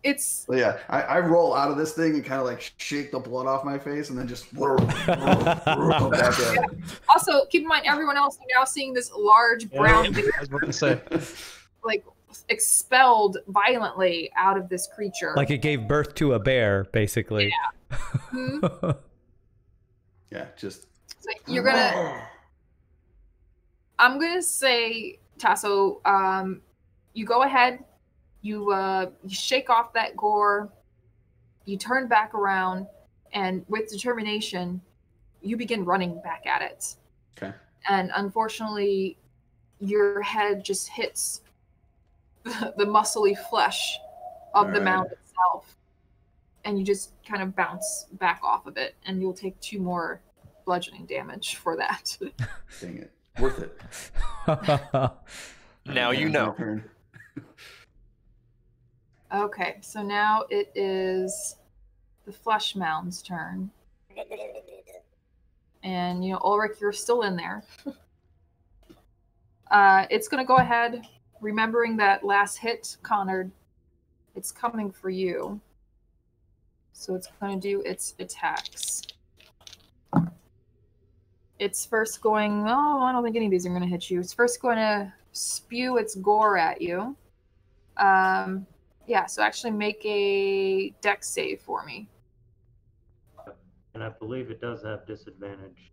It's yeah, I roll out of this thing and kind of like shake the blood off my face and then just back at it. also keep in mind everyone else is now seeing this large brown bear I was about to say. like expelled violently out of this creature. Like it gave birth to a bear, basically. Mhm. Yeah, just So you're gonna. I'm gonna say, Tasso, you go ahead. You shake off that gore. You turn back around, and with determination, you begin running back at it. Okay. And unfortunately, your head just hits the muscly flesh of the Alright. mound itself, and you just kind of bounce back off of it, and you'll take 2 more bludgeoning damage for that. dang it. Worth it. Now you It's my know. turn. Okay, so now it is the flesh mound's turn. And, Ulrich, you're still in there. It's going to go ahead, remembering that last hit, Konnard. It's coming for you. So it's going to do its attacks. It's first going... Oh, I don't think any of these are going to hit you. It's first going to spew its gore at you. Yeah, so actually make a dex save for me. And I believe it does have disadvantage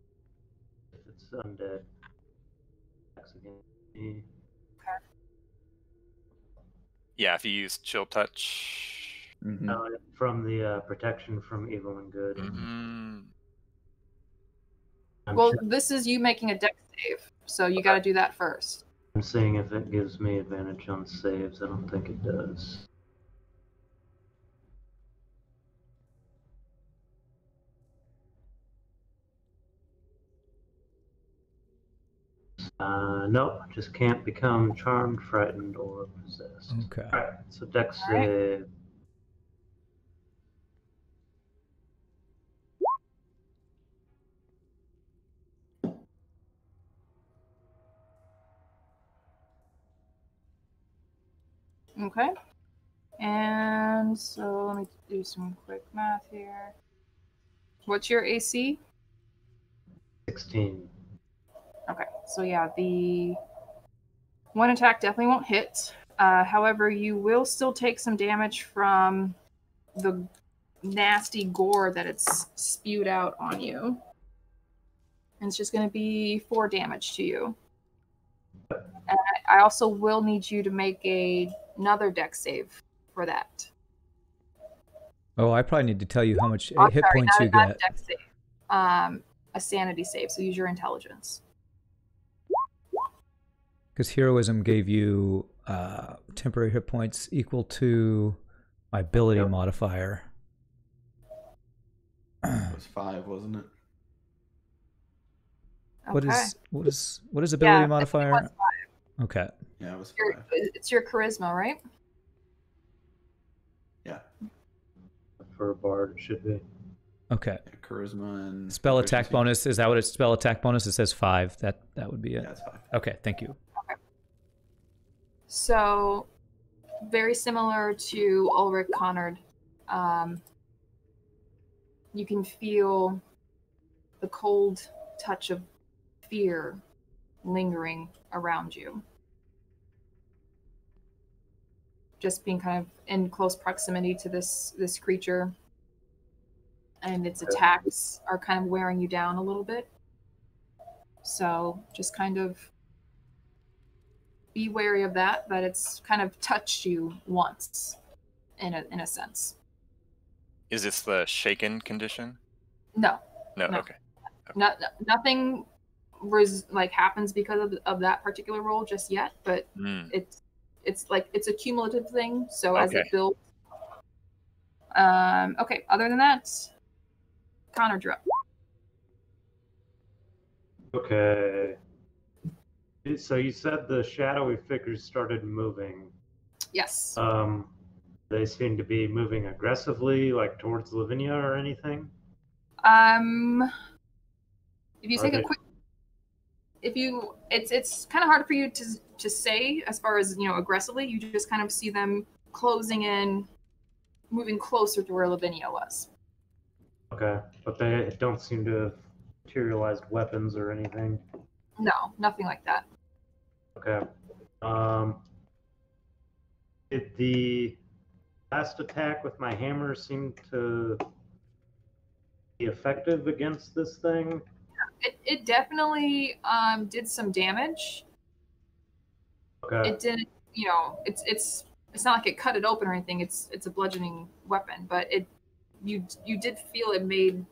if it's undead. Attacks against me. Yeah, if you use chill touch. Mhm. From the protection from evil and good. Mm. I'm, Well, this is you making a dex save, so you got to do that first. I'm seeing if it gives me advantage on saves. I don't think it does. Nope, just can't become charmed, frightened, or possessed. Okay. Alright, so dex Alright. save. Okay. And so let me do some quick math here. What's your AC? 16. Okay, so yeah, the one attack definitely won't hit. However, you will still take some damage from the nasty gore that it's spewed out on you. And it's just going to be 4 damage to you. And I also will need you to make another dex save for that. Oh, I probably need to tell you how much Oh, hit sorry, points you not a get. dex save. A sanity save, so use your intelligence. Because heroism gave you temporary hit points equal to my ability Yep. modifier. It was 5, wasn't it? Okay. What is ability Yeah, modifier? it was 5. Okay. Yeah, it was Your- 5. It's your charisma, right? Yeah. For a bard, it should be. Okay. Yeah, charisma and Spell attack proficiency. bonus. Is that what it's spell attack bonus? It says 5. That would be it. Yeah, it's 5. Okay, thank you. So, very similar to Ulrich Konnard. You can feel the cold touch of fear lingering around you. Just being kind of in close proximity to this creature, and its attacks are kind of wearing you down a little bit. So just kind of be wary of that it's kind of touched you once, in a sense. Is this the shaken condition? No. No. No. Okay. Nothing happens because of that particular roll just yet, but it's a cumulative thing. So as it builds. Okay. Other than that, Konnard, you're up. Okay. So you said the shadowy figures started moving. Yes. They seem to be moving aggressively, like towards Lavinia or anything. If you take a quick, it's kind of hard for you to say as far as aggressively. You just kind of see them closing in, moving closer to where Lavinia was. Okay, but they don't seem to have materialized weapons or anything. No, nothing like that. Okay. Did the last attack with my hammer seem to be effective against this thing? It definitely did some damage. Okay. It didn't, it's not like it cut it open or anything. It's a bludgeoning weapon, but you did feel it made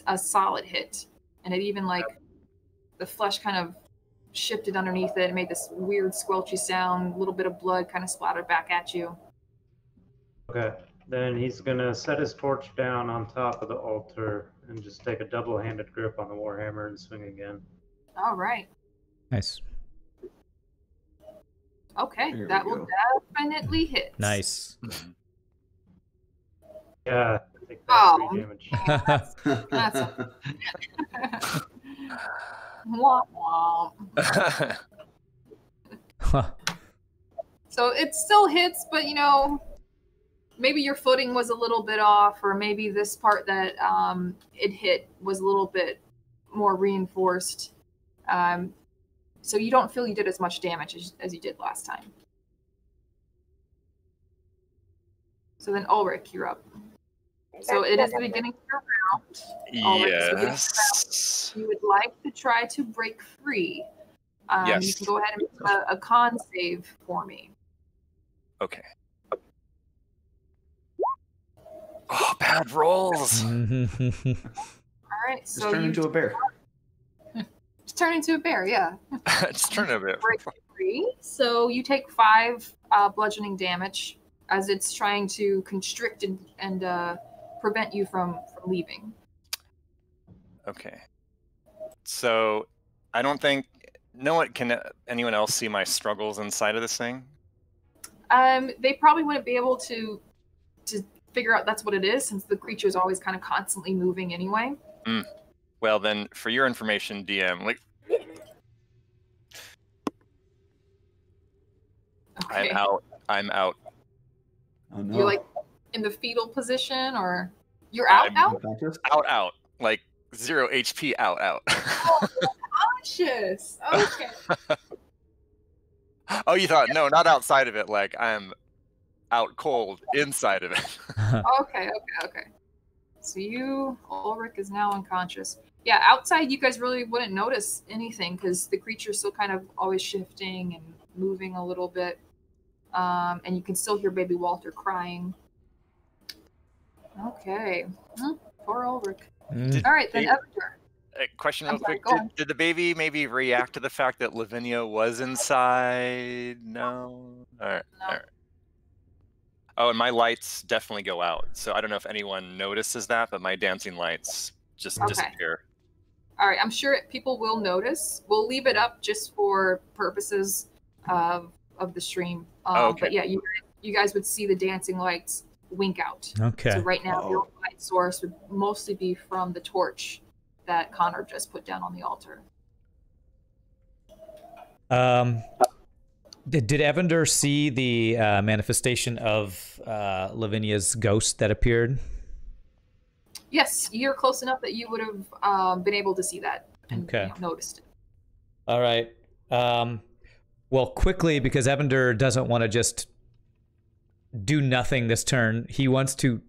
a solid hit, and it even the flesh kind of shifted underneath it. It made this weird squelchy sound. A little bit of blood kind of splattered back at you. Okay. Then he's gonna set his torch down on top of the altar and just take a double-handed grip on the warhammer and swing again. All right. Nice. Okay, There that we will go. definitely hit. Nice. Yeah, I think that's 3 damage. That's womp womp. So it still hits, but maybe your footing was a little bit off, or maybe this part that it hit was a little bit more reinforced. So you don't feel you did as much damage as you did last time. So then Ulrich, you're up. So it is the beginning of your round. Ulrich, it's the beginning of your Yes. round. You would like to try to break free. Yes. You can go ahead and make a con save for me. Okay. Oh, bad rolls. All right, Just so turn you into a bear. just turn into a bear, yeah. Just turn it a bit. Break free. So you take 5 bludgeoning damage as it's trying to constrict and prevent you from leaving. Okay. So I don't think can anyone else see my struggles inside of this thing? They probably wouldn't be able to figure out that's what it is, since the creature is always kind of constantly moving anyway. Well, then, for your information, DM, Okay. I'm out. Oh no. You're in the fetal position, or you're out? Unconscious? Out. 0 HP, out. Oh, conscious. Okay. Oh, you thought, no, not outside of it, I'm out cold inside of it. Okay. So Ulrich is now unconscious. Yeah, outside you guys really wouldn't notice anything because the creature's still kind of always shifting and moving a little bit. And you can still hear baby Walter crying. Okay. Poor Ulrich. All right, then Evendur. Question I'm real sorry, quick. go on. Did the baby maybe react to the fact that Lavinia was inside? No? All right. Oh, and my lights definitely go out. So I don't know if anyone notices that, but my dancing lights just disappear. All right, I'm sure people will notice. We'll leave it up just for purposes of the stream. Okay. But yeah, you guys would see the dancing lights wink out. Okay. So right now, the light source would mostly be from the torch that Konnard just put down on the altar. Did Evendur see the manifestation of Lavinia's ghost that appeared? Yes, you're close enough that you would have been able to see that and noticed it. All right. Well, quickly, because Evendur doesn't want to just do nothing this turn, he wants to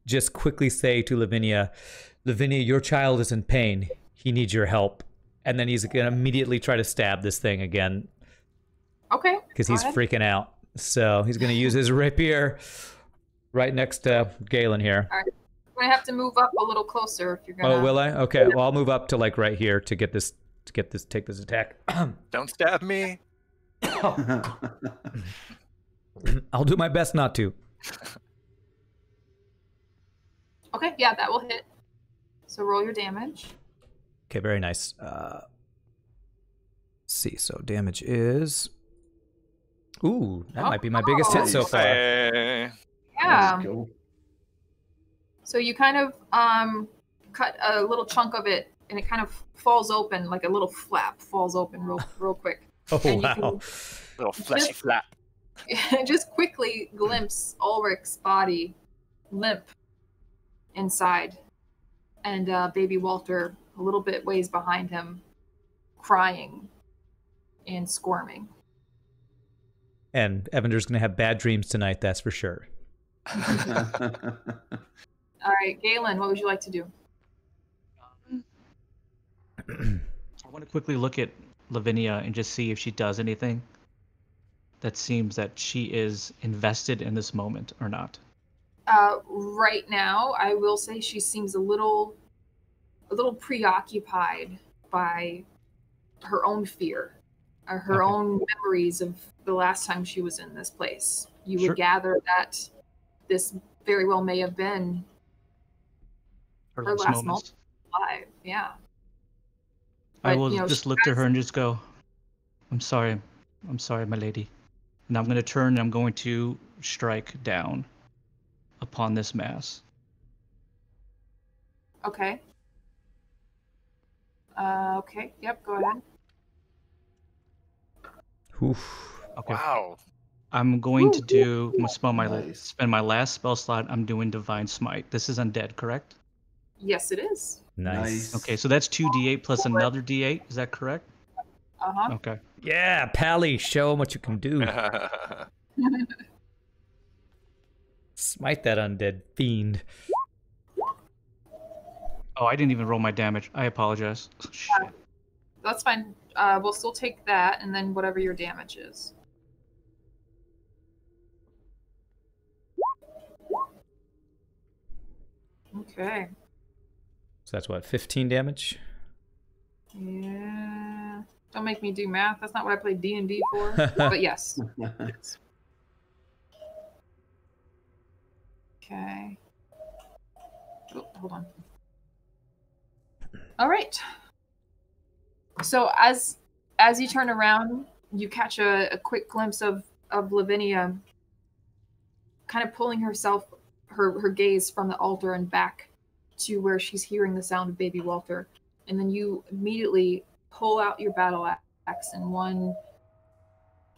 just quickly say to Lavinia, Lavinia, your child is in pain. He needs your help. And then he's going to immediately try to stab this thing again. Okay. Because he's freaking out. So he's going to use his rapier right next to Galen here. All right. We're going to have to move up a little closer if you're going to... Oh, will I? Okay. Well, I'll move up to like right here to take this attack. Don't stab me. I'll do my best not to. Okay, yeah, that will hit. So roll your damage. Okay, very nice. Let's see, so damage is... Ooh, that might be my biggest hit so far. Yeah. Let's go. So you kind of cut a little chunk of it, and it kind of falls open, like a little flap falls open real quick. Oh, and wow. Little fleshy flap. Just quickly glimpse Ulrich's body limp inside, and baby Walter a little bit ways behind him, crying and squirming. And Evendur's going to have bad dreams tonight, that's for sure. All right, Galen, what would you like to do? I want to quickly look at Lavinia and just see if she does anything that seems that she is invested in this moment or not. Right now, I will say she seems a little preoccupied by her own fear, or her own memories of the last time she was in this place. You would gather that this very well may have been her last moment alive. Yeah. I will just look to her and just go, I'm sorry, my lady. And I'm going to turn and I'm going to strike down upon this mass. Okay. Okay. Yep. Go ahead. Oof. Okay. Wow. I'm going to spend my last spell slot. I'm doing Divine Smite. This is undead, correct? Yes, it is. Nice. Okay, so that's 2d8 plus another d8. Is that correct? Uh-huh. Okay. Yeah, Pally, show him what you can do. Smite that undead fiend. Oh, I didn't even roll my damage. I apologize. That's fine. We'll still take that, and then whatever your damage is. Okay. So that's what, 15 damage? Yeah. Don't make me do math. That's not what I played D&D for. But yes. Okay. Oh, hold on. All right. So as you turn around, you catch a quick glimpse of Lavinia kind of pulling her gaze from the altar and back to where she's hearing the sound of baby Walter. And then you immediately pull out your battle axe in one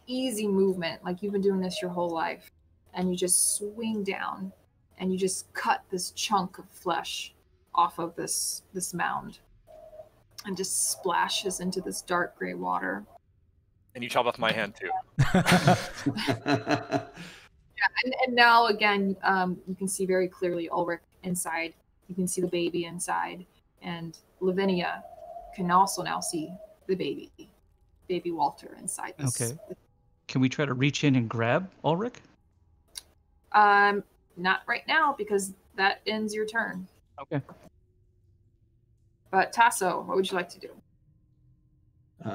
easy movement, like you've been doing this your whole life. And you just swing down and you just cut this chunk of flesh off of this mound and just splashes into this dark gray water. And you chop off my hand too. Yeah, and now again, you can see very clearly Ulrich inside. You can see the baby inside, and Lavinia can also now see the baby Walter inside this. Okay. Can we try to reach in and grab Ulrich? Not right now, because that ends your turn. Okay. But Tasso, what would you like to do?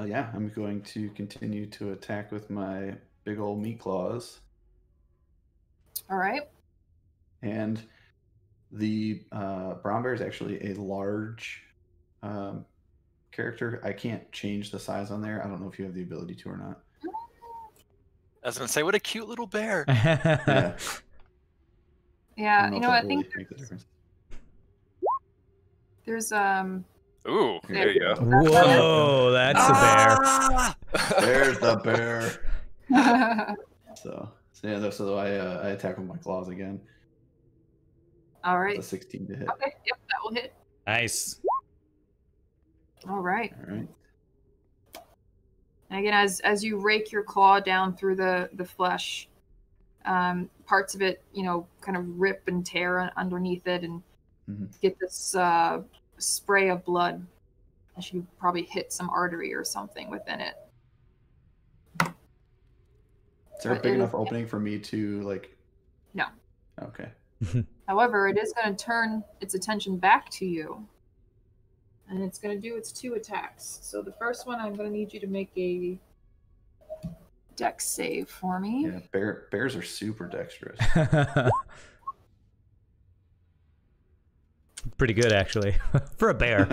Yeah, I'm going to continue to attack with my big old meat claws. All right. And the brown bear is actually a large character. I can't change the size on there. I don't know if you have the ability to or not. I was gonna say, what a cute little bear. Yeah. Yeah, don't you know know, if I that think really makes a difference. there's Ooh, there you go. Whoa, that's a bear. Ah! There's the bear. So I attack with my claws again. All right. It's a 16 to hit. Okay, yep, that will hit. Nice. All right. All right. And again, as you rake your claw down through the flesh, parts of it, you know, kind of rip and tear underneath it, and get this spray of blood as you probably hit some artery or something within it. Is there a big enough opening for me to like? No. Okay. However, it is going to turn its attention back to you. And it's going to do its 2 attacks. So the first one, I'm going to need you to make a dex save for me. Yeah, bears are super dexterous. Pretty good, actually, for a bear.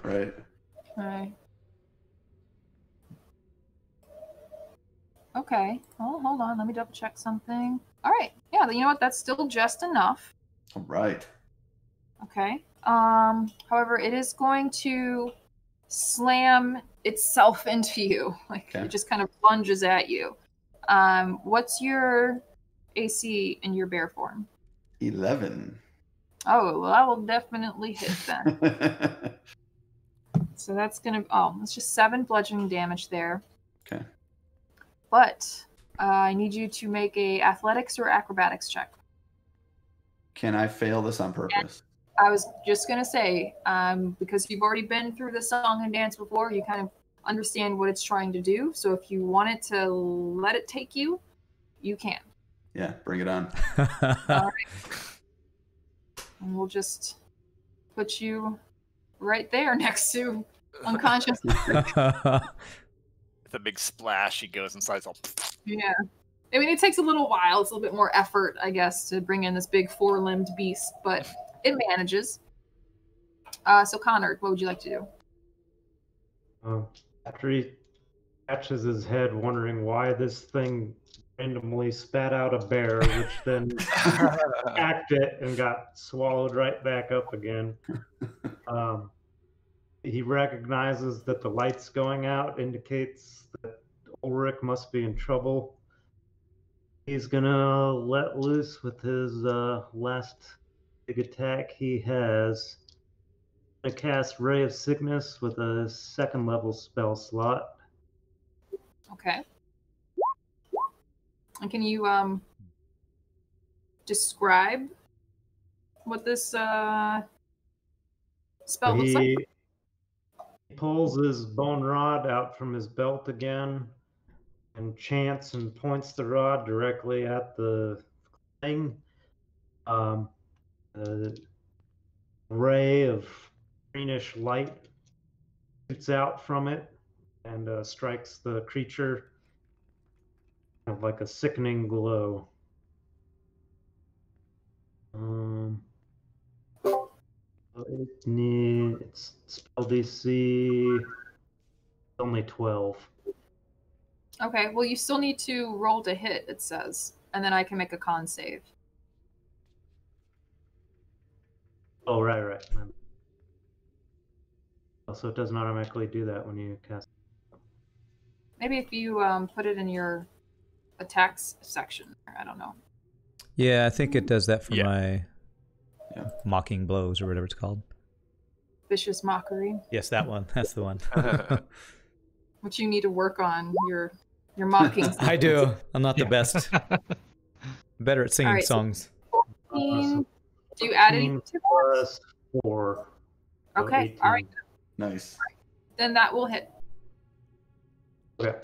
Right. Okay. Okay. Oh, hold on. Let me double check something. All right. Yeah, you know what? That's still just enough. All right. Okay. However, it is going to slam itself into you. Like, Okay. it just kind of plunges at you. What's your AC in your bear form? 11. Oh, well, that will definitely hit then. So that's gonna, it's just 7 bludgeoning damage there. Okay. But I need you to make a athletics or acrobatics check. Can I fail this on purpose? I was just gonna say, because you've already been through the song and dance before, you kind of understand what it's trying to do. So if you want it to let it take you, you can. Yeah, bring it on. All right. And we'll just put you right there next to unconscious. With a big splash, he goes inside. All... Yeah. I mean, it takes a little while. It's a little bit more effort, I guess, to bring in this big 4-limbed beast, but it manages. So, Konnard, what would you like to do? After he catches his head wondering why this thing randomly spat out a bear, which then attacked it and got swallowed right back up again. He recognizes that the lights going out indicates that Ulrich must be in trouble. He's gonna let loose with his last big attack he has. Gonna cast Ray of Sickness with a 2nd level spell slot. Okay. And can you describe what this spell looks like? He pulls his bone rod out from his belt again and chants and points the rod directly at the thing. A ray of greenish light shoots out from it and strikes the creature kind of like a sickening glow. Its spell DC only 12. Okay, well, you still need to roll to hit, it says, and then I can make a con save. Oh, right. So it doesn't automatically do that when you cast. Maybe if you put it in your attacks section. I don't know. Yeah, I think it does that for my mocking blows or whatever it's called. Vicious mockery. Yes, that one. That's the one. Which you need to work on your mocking. I do. I'm not the best. Better at singing songs. So 14. Do you add anything to plus 4. Okay. 18. All right. Nice. Then that will hit. Okay.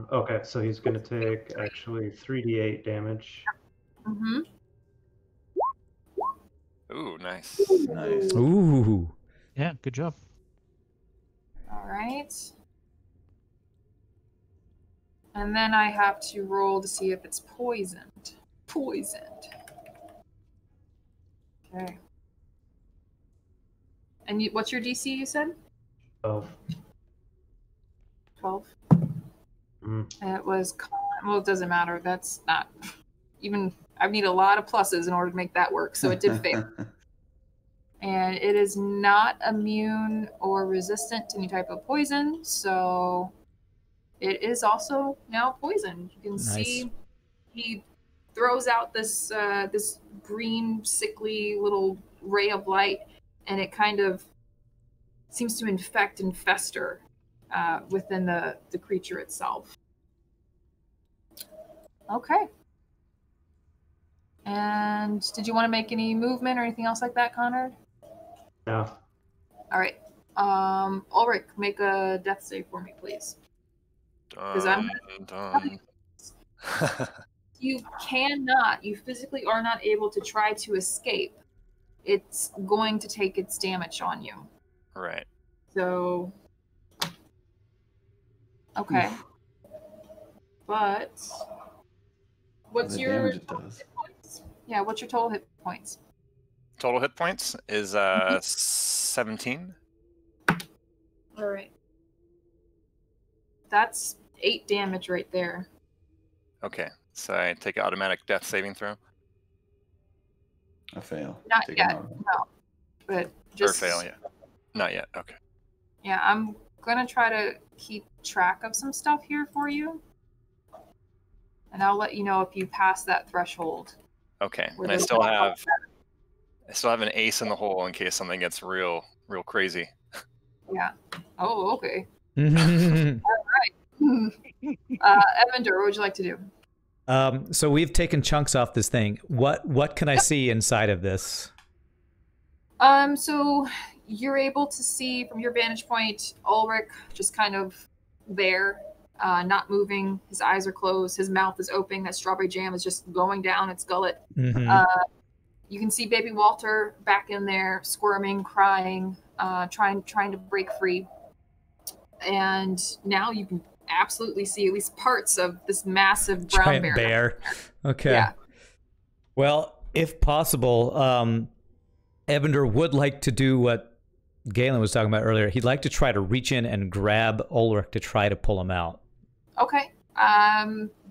Okay, so he's going to take actually 3d8 damage. Mm-hmm. Ooh, nice. Nice. Ooh. Yeah, good job. All right. And then I have to roll to see if it's poisoned. Poisoned. Okay. And what's your DC, you said? 12. 12? Mm. It was... Well, it doesn't matter. That's not... Even... I need a lot of pluses in order to make that work, so it did fail. And it is not immune or resistant to any type of poison, so... It is also now poisoned. You can see he throws out this this green, sickly little ray of light, and it kind of seems to infect and fester within the creature itself. Okay. And did you want to make any movement or anything else like that, Konnard? No. All right. Ulrich, make a death save for me, please. Done. You cannot, you physically are not able to try to escape. It's going to take its damage on you. Right. So, okay. But, what's The your damage it does. hit points? Yeah, what's your total hit points? Total hit points is 17. All right. That's 8 damage right there. Okay, so I take an automatic death saving throw. A fail. Not Take yet, another one. no. But just... Or fail, yeah. Not yet, okay. Yeah, I'm gonna try to keep track of some stuff here for you. And I'll let you know if you pass that threshold. Okay, Where and I there's still no have an ace in the hole in case something gets real crazy. Yeah. Oh, okay. Evendur, what would you like to do? So we've taken chunks off this thing. What can I see inside of this? So you're able to see from your vantage point Ulrich just kind of there, not moving. His eyes are closed. His mouth is open. That strawberry jam is just going down its gullet. Mm-hmm. You can see baby Walter back in there, squirming, crying, trying to break free. And now you can absolutely see at least parts of this massive brown Giant bear. Okay. Yeah. Well, if possible, Evendur would like to do what Galen was talking about earlier. He'd like to try to reach in and grab Ulrich to try to pull him out. Okay.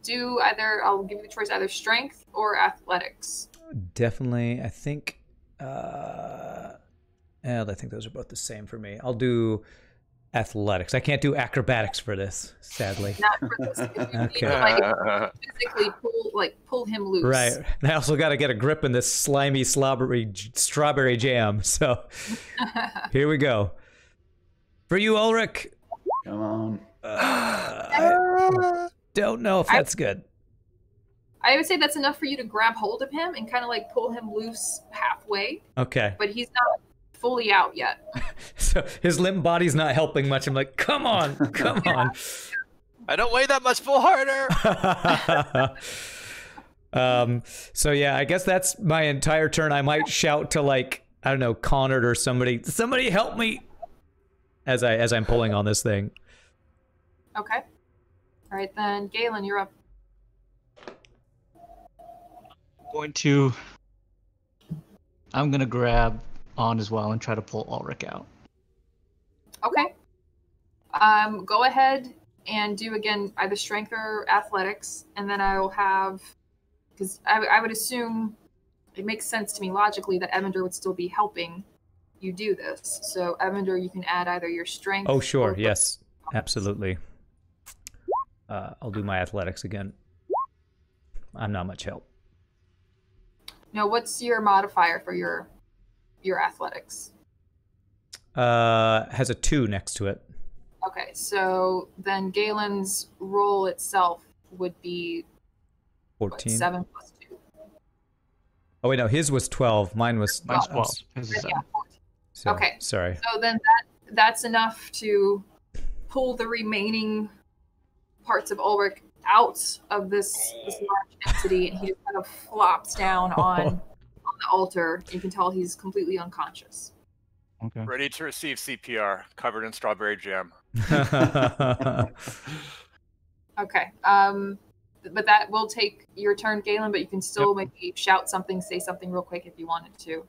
Do either, I'll give you the choice, either strength or athletics. Definitely. I think those are both the same for me. I'll do athletics. I can't do acrobatics for this, sadly. Not for this. You Okay. need to physically pull him loose. Right. And I also got to get a grip in this slimy strawberry jam. So here we go. For you, Ulrich. Come on. I don't know if that's good. I would say that's enough for you to grab hold of him and kind of pull him loose halfway. Okay. But he's not fully out yet. So his limp body's not helping much. I'm like, come on. I don't weigh that much. Pull harder. So yeah, I guess that's my entire turn. I might shout to I don't know, Konnard or somebody help me as I'm pulling on this thing. Okay. All right, then Galen, you're up. I'm gonna grab on as well and try to pull Ulrich out. Okay. Go ahead and do again either strength or athletics, and then I will have, because I would assume it makes sense to me logically that Evendur would still be helping you do this. So Evendur, you can add either your strength. Oh sure, yes, absolutely. I'll do my athletics again. I'm not much help. No, what's your modifier for your athletics? Has a 2 next to it. Okay, so then Galen's roll itself would be 14. 7 plus 2. Oh wait, no, his was 12. Mine was 12. His is Yeah, 7. 14. So, Okay. Sorry. So then that's enough to pull the remaining parts of Ulrich out of this large entity, and he just kind of flops down on the altar. You can tell he's completely unconscious. Okay. Ready to receive CPR, covered in strawberry jam. Okay. But that will take your turn, Galen, but you can still maybe shout something, say something real quick if you wanted to.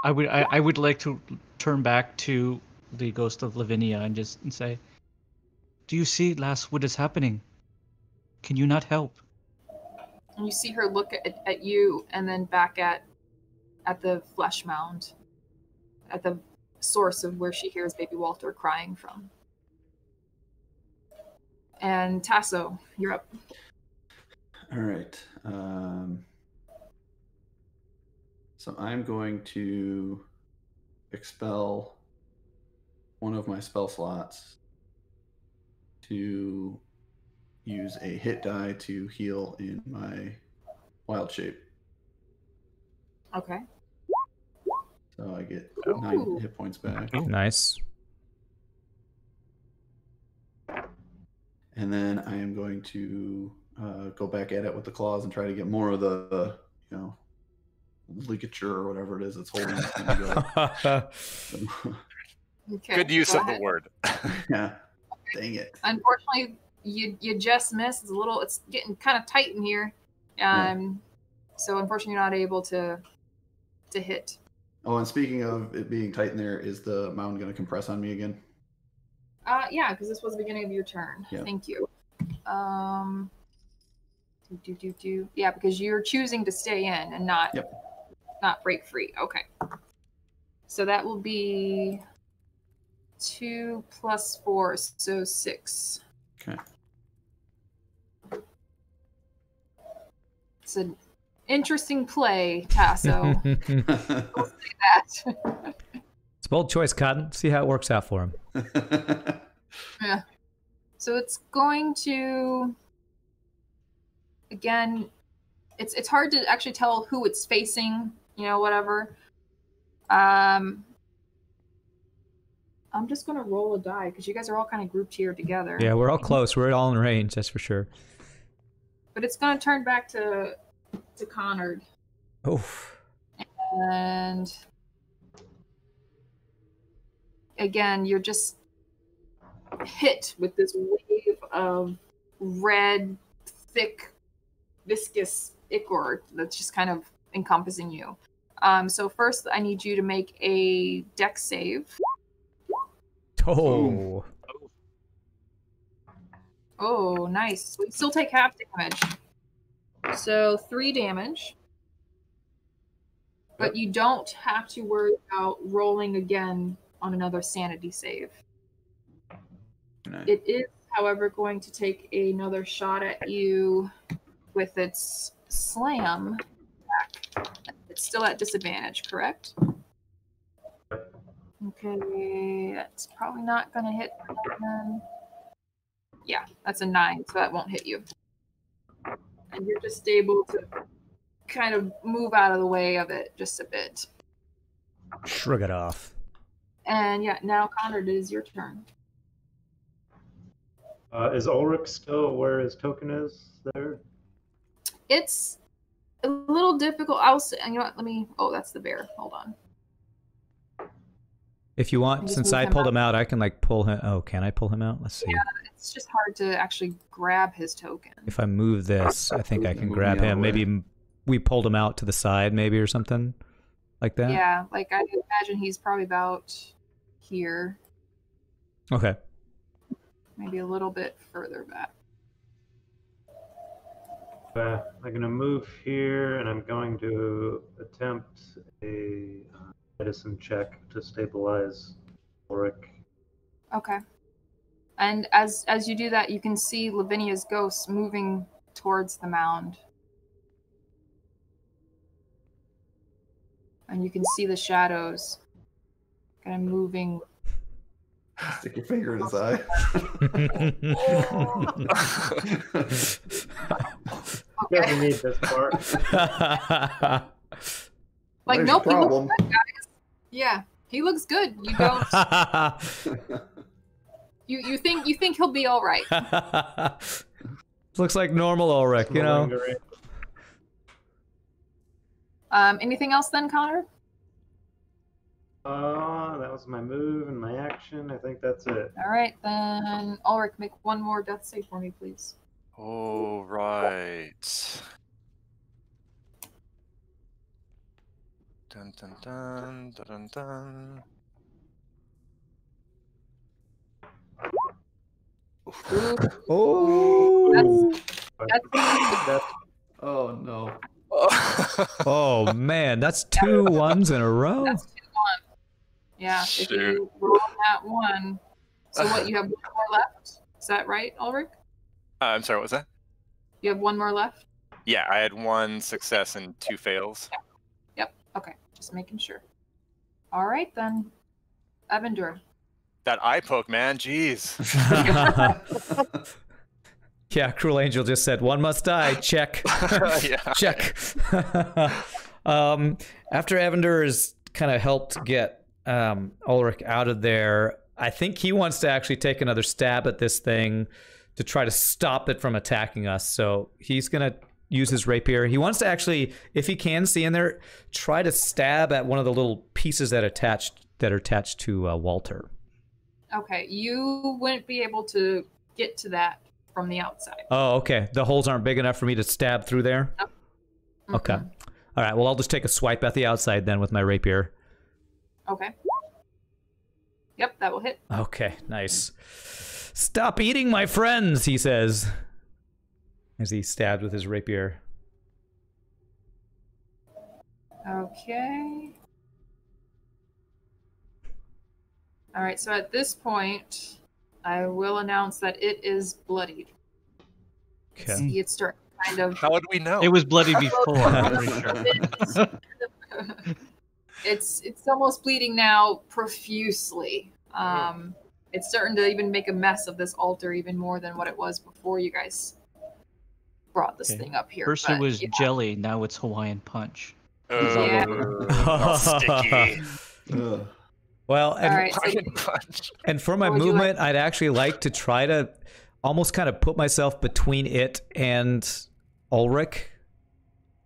I would like to turn back to the ghost of Lavinia and say, "Do you see, lass, what is happening? Can you not help?" And you see her look at you and then back at the flesh mound, at the source of where she hears baby Walter crying from. And Tasso, you're up. All right. So I'm going to expel one of my spell slots to use a hit die to heal in my wild shape. Okay. So I get Ooh. 9 hit points back. Nice. And then I am going to go back at it with the claws and try to get more of the, ligature or whatever it is that's holding it. Okay, Good use of the word. Yeah. Dang it. Unfortunately, you just missed. It's getting kind of tight in here. So unfortunately you're not able to hit. Oh, and speaking of it being tight in there, is the mound going to compress on me again? Yeah, because this was the beginning of your turn. Yeah. Thank you. Yeah, because you're choosing to stay in and not break free. Okay. So that will be 2 + 4, so 6. Okay. It's an interesting play, Tasso. We'll say that. It's a bold choice, Cotton. See how it works out for him. Yeah. So it's going to, again, it's hard to actually tell who it's facing, whatever. I'm just going to roll a die because you guys are all kind of grouped here together. Yeah, we're all close. We're all in range, that's for sure. But it's going to turn back to Konnard. Oof. And again, you're just hit with this wave of red, thick, viscous ichor that's just kind of encompassing you. So first, I need you to make a dex save. Oh. Oh, nice. We still take half damage. So 3 damage. But you don't have to worry about rolling again on another sanity save. Nice. It is, however, going to take another shot at you with its slam attack. It's still at disadvantage, correct? Okay, that's probably not going to hit. Yeah, that's a 9, so that won't hit you. And you're just able to kind of move out of the way of it just a bit. Shrug it off. And yeah, now Konnard, it is your turn. Is Ulrich still where his token is there? It's a little difficult. I'll say, you know what? Oh, that's the bear. Hold on. If you want, since I pulled him out, I can pull him. Oh, can I pull him out? Let's see. Yeah, it's just hard to actually grab his token. If I move this, I think I can grab him. Maybe we pulled him out to the side, maybe, or something like that. Yeah, I imagine he's probably about here. Okay. Maybe a little bit further back. I'm going to move here, and I'm going to attempt a medicine check to stabilize Ulrich. Okay. And as you do that, you can see Lavinia's ghost moving towards the mound. And you can see the shadows kind of moving. Stick your finger in his eye. You doesn't need this part. Nope, he looks good, guys. Yeah, he looks good. You don't. you think he'll be all right. Looks like normal Ulrich, Anything else then, Konnard? That was my move and my action. I think that's it. All right, then Ulrich, make one more death save for me, please. Oh, right. Dun dun dun dun dun dun. Oh. That's Oh no. Oh man, that's 2 ones in a row. That's 2-1. Yeah, if Shoot. you roll that one. So what, you have 1 more left? Is that right, Ulrich? I'm sorry, what was that? You have 1 more left? Yeah, I had 1 success and 2 fails. Yep. Okay, just making sure. All right, then. Evendur. That eye poke, man, jeez. Yeah, Cruel Angel just said, 1 must die. Check. Yeah. Check. After Evendur has kind of helped get Ulrich out of there, I think he wants to actually take another stab at this thing to try to stop it from attacking us. So he's going to use his rapier. He wants to actually, if he can see in there, try to stab at one of the little pieces that are attached to Walter. Okay, you wouldn't be able to get to that from the outside. Oh, okay. The holes aren't big enough for me to stab through there? Nope. Okay. Mm-mm. All right, well, I'll just take a swipe at the outside then with my rapier. Okay. Yep, that will hit. Okay, nice. Stop eating my friends, he says, as he stabbed with his rapier. Okay. All right, so at this point, I will announce that it is bloodied. Okay. See, it's starting kind of... How would we know? It was bloody before, I'm pretty sure. It's almost bleeding now profusely. It's starting to even make a mess of this altar even more than what it was before you guys brought this thing up here. First but, it was yeah. jelly, now it's Hawaiian punch. Yeah. All sticky. Ugh. Well, and, All right, so Hawaiian punch. and for my What would you movement, I'd actually like to try to almost kind of put myself between it and Ulrich.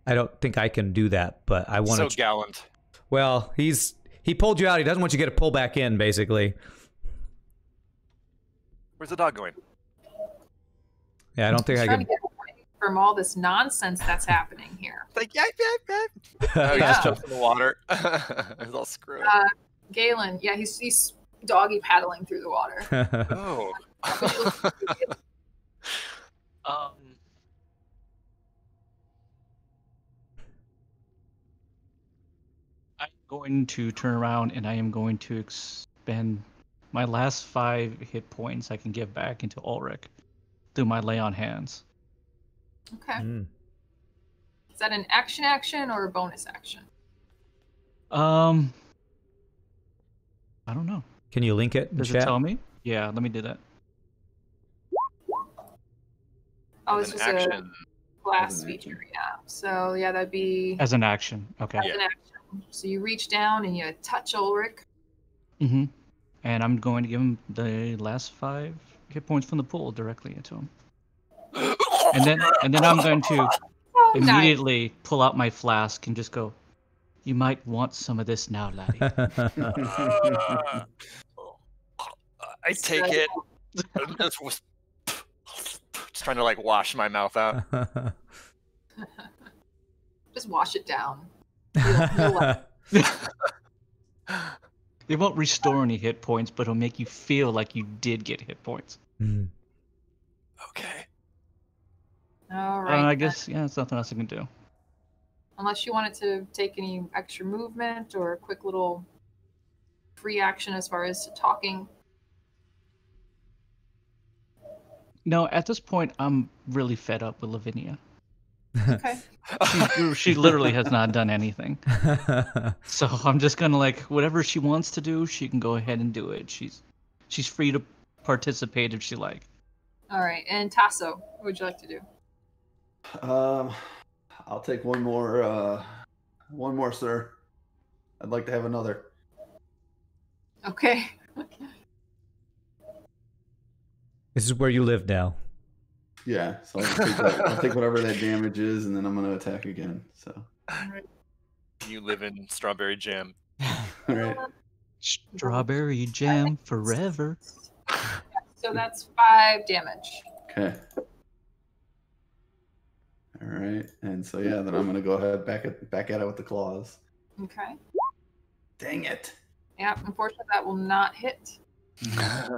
I don't think I can do that, but I want So to... gallant. Well, he pulled you out. He doesn't want you to get to pull back in, basically. Where's the dog going? Yeah, I don't think I trying can... to get away from all this nonsense that's happening here. It's like, yeah. Oh, he Yeah. just jumped in the water. It's all screwed. Galen, yeah, he's doggy paddling through the water. Oh. I'm going to turn around and I am going to expend my last 5 hit points I can give back into Ulrich through my lay on hands. Okay. Mm. Is that an action or a bonus action? I don't know. Can you link it in Does it chat? tell me? Yeah, let me do that. Oh, As it's an just a action. class As an action. feature, yeah. So yeah, that'd be As an action. Okay. as an action. So you reach down and you touch Ulrich. Mm-hmm. And I'm going to give him the last 5 hit points from the pool directly into him. And then I'm going to Oh, nice. immediately pull out my flask and just go, "You might want some of this now, laddie." I take it. I'm just trying to like wash my mouth out. Just wash it down. You'll like It won't restore any hit points, but it'll make you feel like you did get hit points. Mm. Okay. All right. I then. guess, yeah, there's nothing else I can do. Unless you wanted to take any extra movement or a quick little free action as far as talking. No, at this point, I'm really fed up with Lavinia. Okay. She literally has not done anything. So I'm just gonna whatever she wants to do, she can go ahead and do it. She's free to participate if she like. All right. And Tasso, what would you like to do? I'll take one more, sir. I'd like to have another. Okay. This is where you live now. Yeah, so I'll take whatever that damage is, and then I'm going to attack again. So, You live in strawberry jam. all right. Strawberry jam forever. So that's 5 damage. Okay. All right, and so yeah, then I'm gonna go ahead back at it with the claws. Okay. Dang it! Yeah, unfortunately that will not hit. You just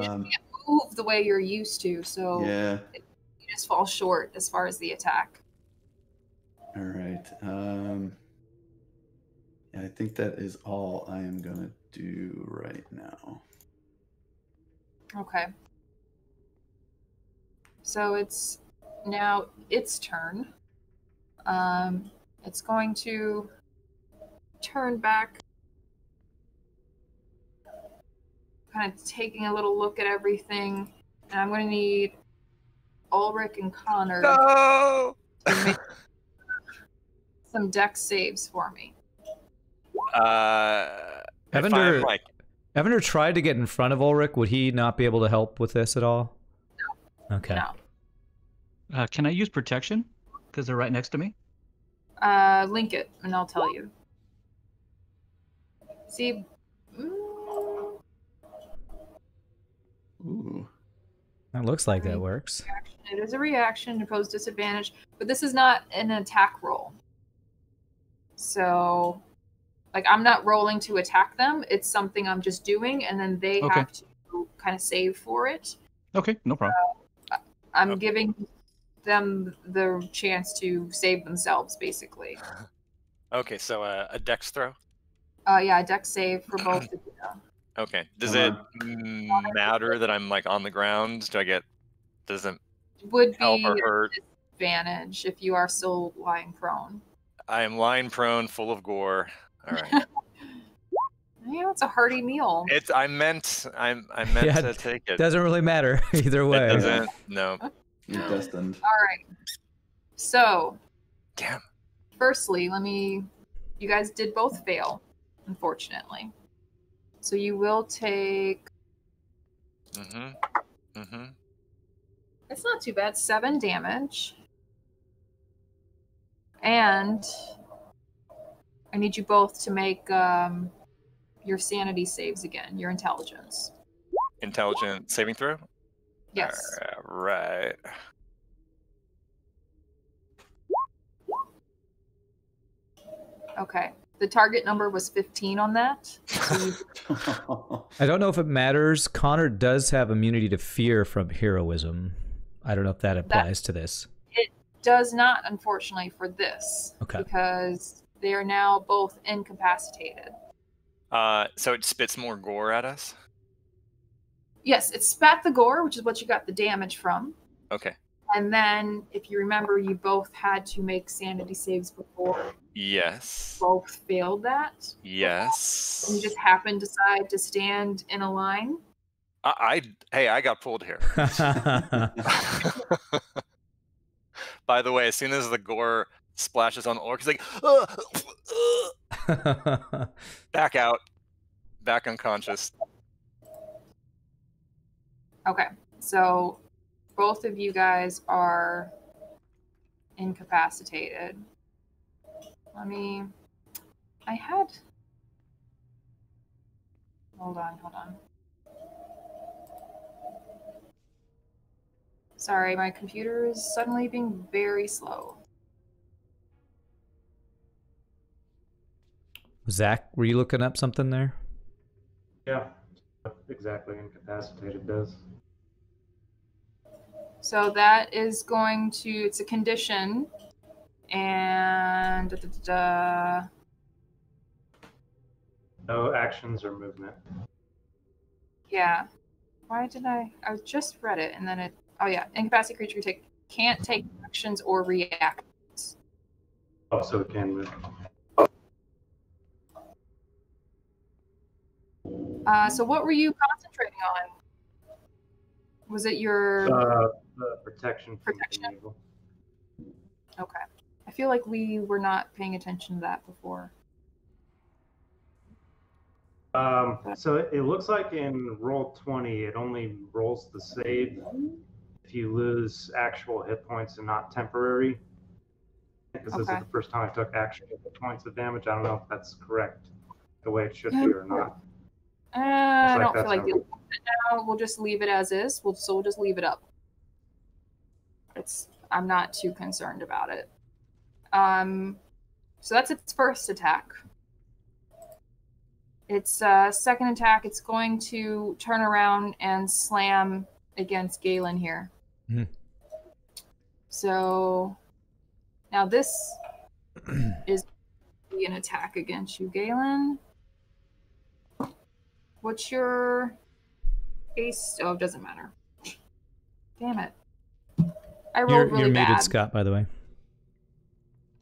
can't move the way you're used to, so Yeah. you just fall short as far as the attack. All right. Yeah, I think that is all I am gonna do right now. Okay. So it's now its turn. It's going to turn back, kind of taking a little look at everything, and I'm going to need Ulrich and Konnard No! to make some dex saves for me. Evendur tried to get in front of Ulrich. Would he not be able to help with this at all? No. Okay. No. Can I use protection? Because they're right next to me? Link it, and I'll tell you. See... Ooh. That looks like that works. It is a reaction to pose disadvantage, but this is not an attack roll. So, like, I'm not rolling to attack them. It's something I'm just doing, and then they have to kind of save for it. Okay, no problem. I'm giving them the chance to save themselves, basically. Okay, so a dex throw? Yeah, a dex save for both of you. Okay. Does it matter that I'm like on the ground? Does it Would help be or hurt? Disadvantage if you are still lying prone. I am lying prone, full of gore. All right. Yeah, it's a hearty meal. I meant to take it. Doesn't really matter either way. It doesn't. No. You're destined. All right. So, Damn. firstly, you guys did both fail, unfortunately. So you will take... It's not too bad. 7 damage. And I need you both to make your sanity saves again, your intelligence. Intelligent saving throw? Yes. Right. Okay. The target number was 15 on that. I don't know if it matters. Konnard does have immunity to fear from heroism. I don't know if that applies to this. It does not, unfortunately, for this. Okay. Because they are now both incapacitated. So it spits more gore at us? Yes, it spat the gore, which is what you got the damage from. Okay. And then, if you remember, you both had to make sanity saves before. Yes. Both failed that. Yes. And you just happened to decide to stand in a line. Hey, I got pulled here. By the way, as soon as the gore splashes on Ulrich, he's like, back out, back unconscious. Okay, so both of you guys are incapacitated. Hold on. Sorry, my computer is suddenly being very slow. Zach, were you looking up something there? Yeah, exactly. Incapacitated does. So that is going to, it's a condition, and No actions or movement. Yeah. Why did I just read it and then it, oh yeah, incapacitated creature can't take actions or reactions. Oh, so it can move. So what were you concentrating on? Was it your The protection from evil. Okay. I feel like we were not paying attention to that before. So it looks like in roll 20, it only rolls the save if you lose actual hit points and not temporary. Because this is the first time I took actual hit points of damage. I don't know if that's correct. the way it should be or not? I don't feel that's like how- dealing with it now. We'll just leave it as is. We'll just leave it up. I'm not too concerned about it. So that's its first attack. Its second attack, it's going to turn around and slam against Galen here. Mhm. So now this is an attack against you, Galen. What's your ace? Oh, it doesn't matter. Damn it. I rolled really you're bad. muted, Scott, by the way.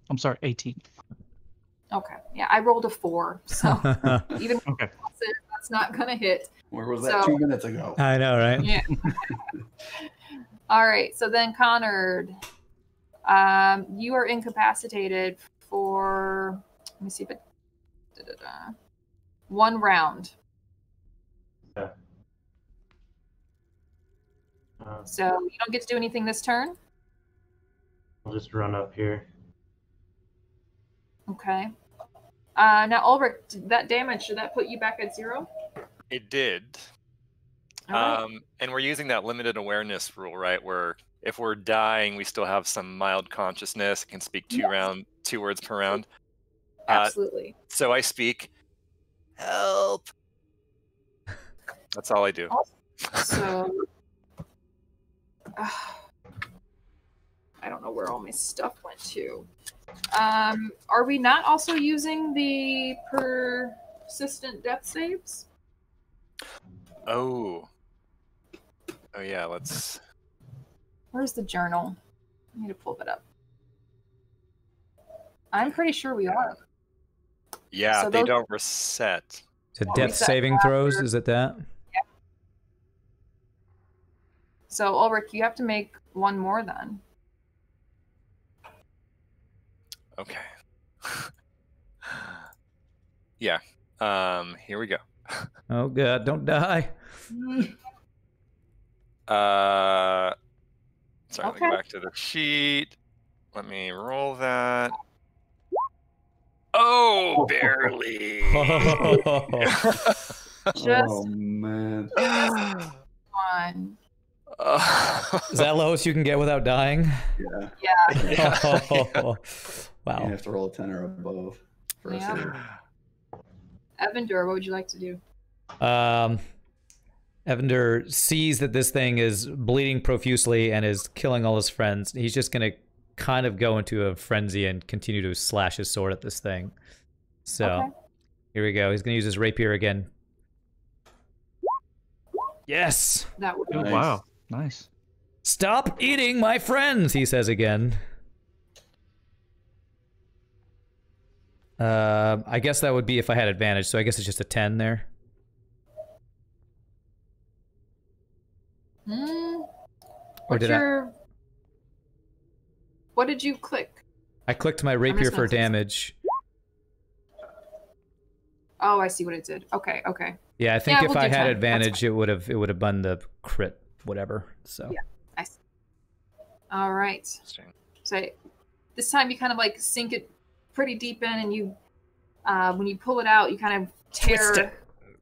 I'm sorry, 18. Okay. Yeah, I rolled a 4. So even Okay. that's not going to hit. Where was that So- 2 minutes ago? I know, right? Yeah. All right. So then, Konnard, you are incapacitated for, let me see if it, 1 round. Yeah. So you don't get to do anything this turn. I'll just run up here. Okay. Now, Ulrich, that damage, should that put you back at 0? It did. All right. And we're using that limited awareness rule, right? Where if we're dying, we still have some mild consciousness. Can speak 2 words per round. Absolutely. So I speak, help. That's all I do. So, I don't know where all my stuff went to. Are we not also using the persistent death saves? Oh yeah, let's. Where's the journal? I need to pull that up. I'm pretty sure we are. Yeah, So they those- don't reset. So death reset saving throws, after- is it that? So, Ulrich, you have to make 1 more then. Okay. Yeah. Here we go. Oh god, don't die. Sorry, let me Okay. go back to the sheet. Let me roll that. Oh, barely. Just Oh man. 1. Is that lowest you can get without dying? Yeah. Yeah. Oh, You wow. have to roll a 10 or above for a Yeah. save. Evendur, what would you like to do? Evendur sees that this thing is bleeding profusely and is killing all his friends. He's just going to kind of go into a frenzy and continue to slash his sword at this thing. So, Okay. here we go. He's going to use his rapier again. Yes! That would Oh, Nice. wow. Nice. Stop eating my friends, he says again. I guess that would be if I had advantage, so I guess it's just a 10 there. Or What's did What did you click? I clicked my rapier just for gonna fix it. damage. Oh, I see what it did. Okay, okay. Yeah, I think Yeah, if we'll I do had 10. That's advantage, it would have done the crit, whatever. So Yeah. I see. All right. So this time you kind of like sink it pretty deep in, and you, when you pull it out, you kind of tear.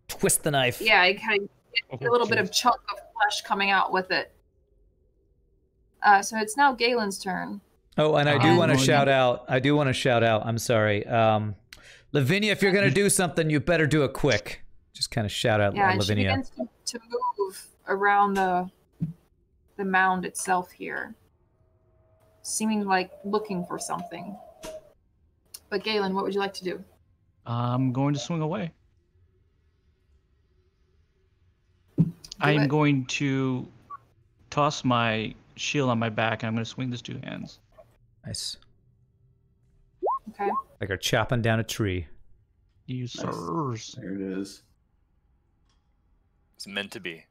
twist the knife. Yeah, you kind of get a little bit of chunk of flesh coming out with it. So it's now Galen's turn. Oh, and I do And- want to shout out. I'm sorry, Lavinia. If you're gonna do something, you better do it quick. Just kind of shout out, Yeah, and she Lavinia. begins to move around the mound itself here, seeming like looking for something. But Galen, what would you like to do? I'm going to swing away. I am it. going to toss my shield on my back, and I'm going to swing this 2 hands. Nice. Okay. Like are chopping down a tree. You sirs. There it is. It's meant to be.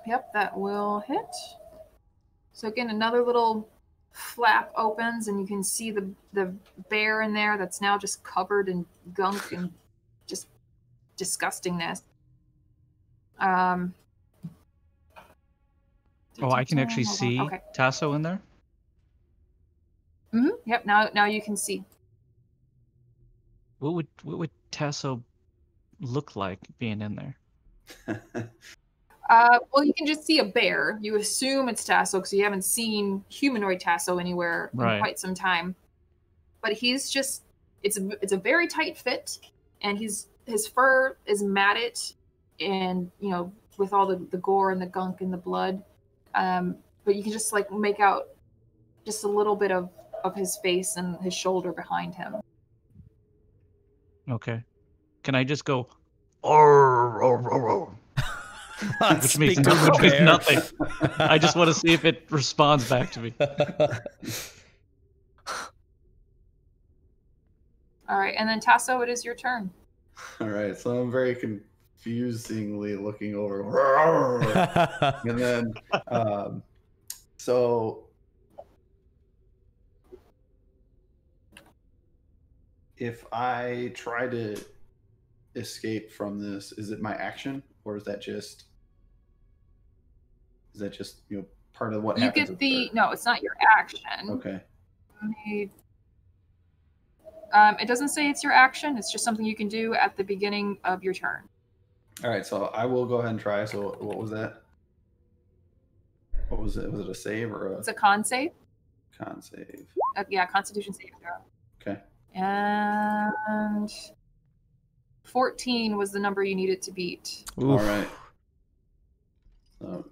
Yep, that will hit. So again, another little flap opens, and you can see the bear in there that's now just covered in gunk and just disgustingness. Oh, I can actually see Okay. Tasso in there. Yep. Now you can see. What would Tasso look like being in there? Well, you can just see a bear. You assume it's Tasso because you haven't seen humanoid Tasso anywhere in quite some time. But he's just, it's a very tight fit, and his fur is matted, and with all the gore and the gunk and the blood. But you can just like make out just a little bit of his face and his shoulder behind him. Okay. Can I just go? Which means nothing. I just want to see if it responds back to me. All right, and then Tasso, it is your turn. All right, so I'm very confusingly looking over, and then so if I try to escape from this, is it my action, or is that just part of what you happens? Get the no, it's not your action. Okay. It doesn't say it's your action. It's just something you can do at the beginning of your turn. All right, so I will go ahead and try. So what was that? What was it? Was it a save or a? It's a con save. Con save. Yeah, Constitution saving throw. Okay. And 14 was the number you needed to beat. Oof. All right. So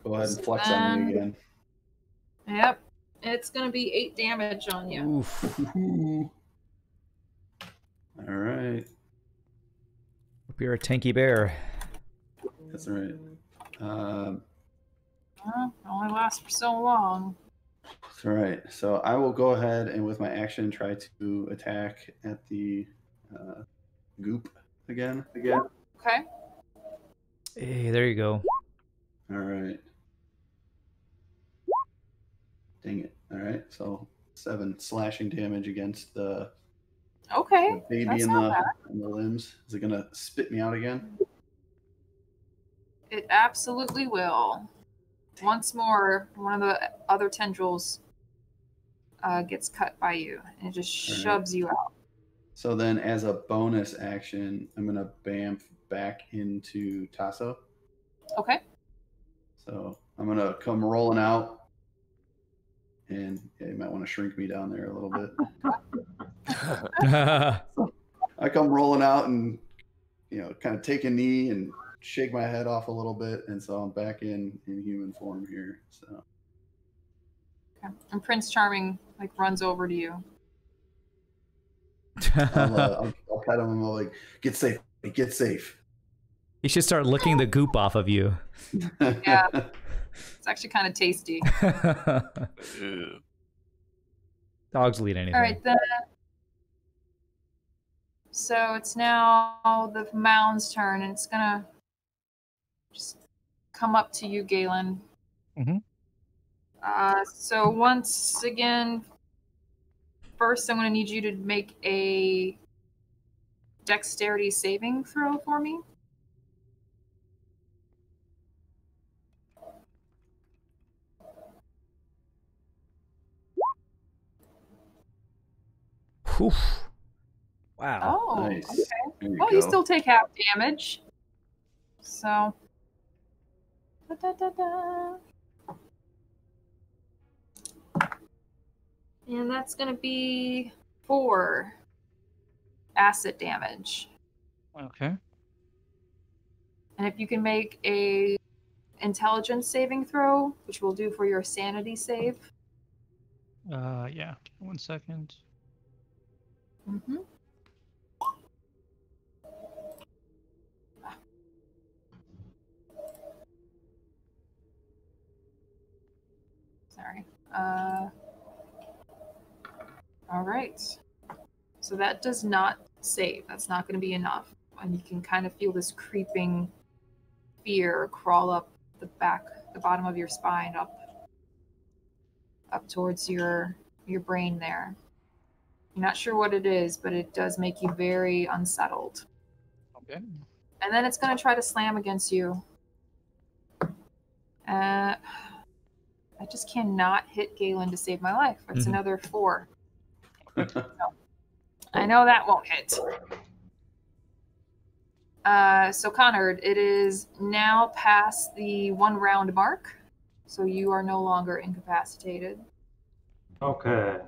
go ahead and flex on me again. Yep. It's going to be 8 damage on you. Oof. All right. Hope you're a tanky bear. That's right. Only lasts for so long. That's right. So I will go ahead and with my action try to attack at the goop again. Okay. Hey, there you go. All right. Dang it. All right. So 7 slashing damage against the baby that's in the limbs. Is it gonna spit me out again? It absolutely will. Once more, one of the other tendrils gets cut by you, and it just shoves you out. So then, as a bonus action, I'm gonna bamf back into Tasso. Okay. So I'm gonna come rolling out, and you might want to shrink me down there a little bit. I come rolling out and kind of take a knee and shake my head off a little bit, and so I'm back in human form here. So. Okay. And Prince Charming runs over to you. I'll pet him and I'll get safe, get safe. You should start licking the goop off of you. Yeah, it's actually kind of tasty. Dogs will eat anything. All right, then. So it's now the mound's turn, and it's gonna just come up to you, Galen. Mm-hmm. So once again, first I'm gonna need you to make a dexterity saving throw for me. Oof. Wow. Oh, nice. Okay. Well, you still take half damage. So. And that's going to be 4 acid damage. Okay. And if you can make a intelligence saving throw, which we'll do for your sanity save. Yeah. 1 second. Mm-hmm. Sorry. All right. So that does not save. That's not going to be enough. And you can kind of feel this creeping fear crawl up the bottom of your spine, up towards your brain there. You're not sure what it is, but it does make you very unsettled. Okay. And then it's going to try to slam against you. And I just cannot hit Galen to save my life. That's another 4. So, I know that won't hit. So Konnard, it is now past the 1 round mark, so you are no longer incapacitated. Okay.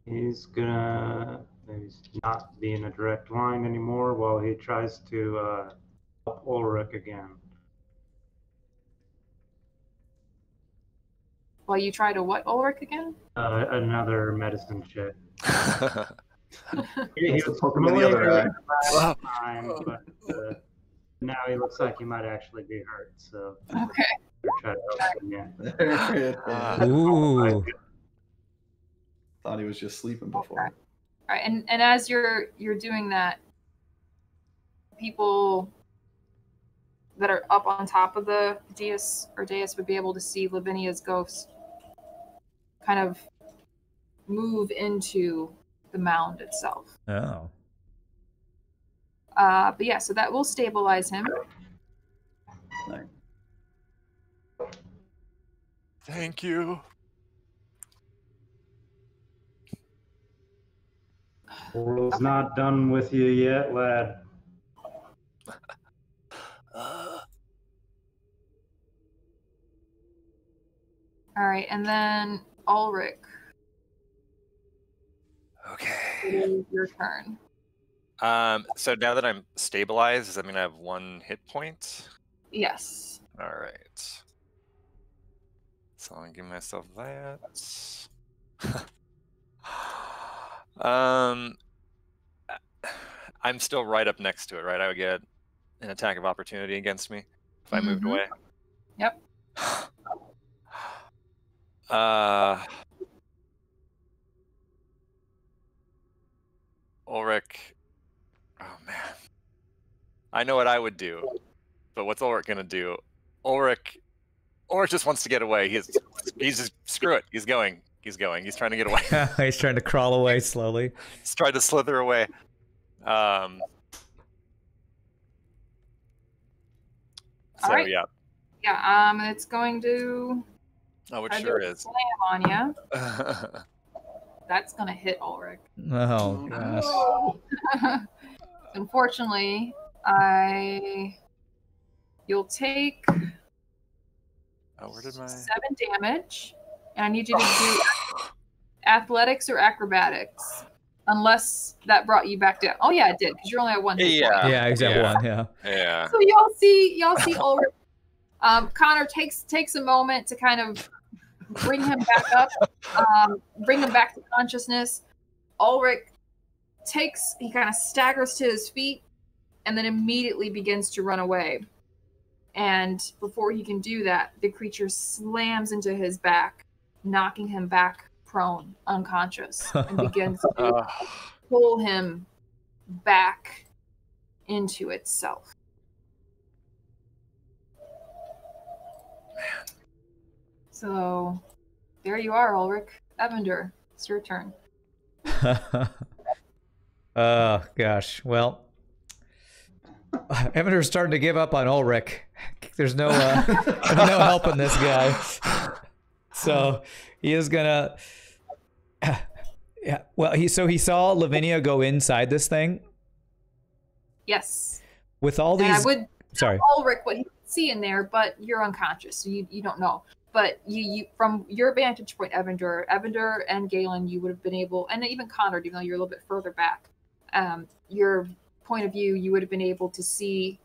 He's gonna maybe not be in a direct line anymore while he tries to help Ulrich again. While you try to what, Ulrich, again? Another medicine check. He Let's was poke him in the other eye. last time, but now he looks like he might actually be hurt. So Okay. try to help him again. There it is. Ooh. Thought he was just sleeping before. All right, and as you're doing that, people that are up on top of the dais would be able to see Lavinia's ghost kind of move into the mound itself. Oh. But yeah, so that will stabilize him. Nice. Thank you. World's not done with you yet, lad. All right, and then Ulrich, Okay. it is your turn. So now that I'm stabilized, does that mean I have 1 hit point? Yes. All right. So I'll give myself that. I'm still right up next to it, right? I would get an attack of opportunity against me if I moved away. Yep. Ulrich. Oh man. I know what I would do, but what's Ulrich gonna do? Ulrich just wants to get away. He's just screw it. He's going. He's trying to get away. He's trying to crawl away slowly. He's trying to slither away. So right. yeah. Yeah. It's going to. Oh, it try to sure do a is. Slam on you. That's gonna hit Ulrich. Oh gosh. Unfortunately, you'll take Where did my 7 damage, and I need you to do athletics or acrobatics, unless that brought you back down. Oh yeah, it did, because you're only at 1 hit point. Yeah, he's at 1. Yeah. Yeah. So y'all see Ulrich. Konnard takes a moment to kind of bring him back up, bring him back to consciousness. Ulrich he kind of staggers to his feet and then immediately begins to run away. And before he can do that, the creature slams into his back, knocking him back prone, unconscious, and begins to pull him back into itself. So, there you are, Ulrich. Evendur, it's your turn. Oh gosh. Well, Evendur's starting to give up on Ulrich. There's no no helping this guy. So he is gonna. Yeah. Well, he saw Lavinia go inside this thing. Yes. With all these. And I would Sorry. tell Ulrich what he could see in there, but you're unconscious, so you don't know. But you from your vantage point, Evendur and Galen, you would have been able, and even Konnard, even though you're a little bit further back, your point of view, you would have been able to see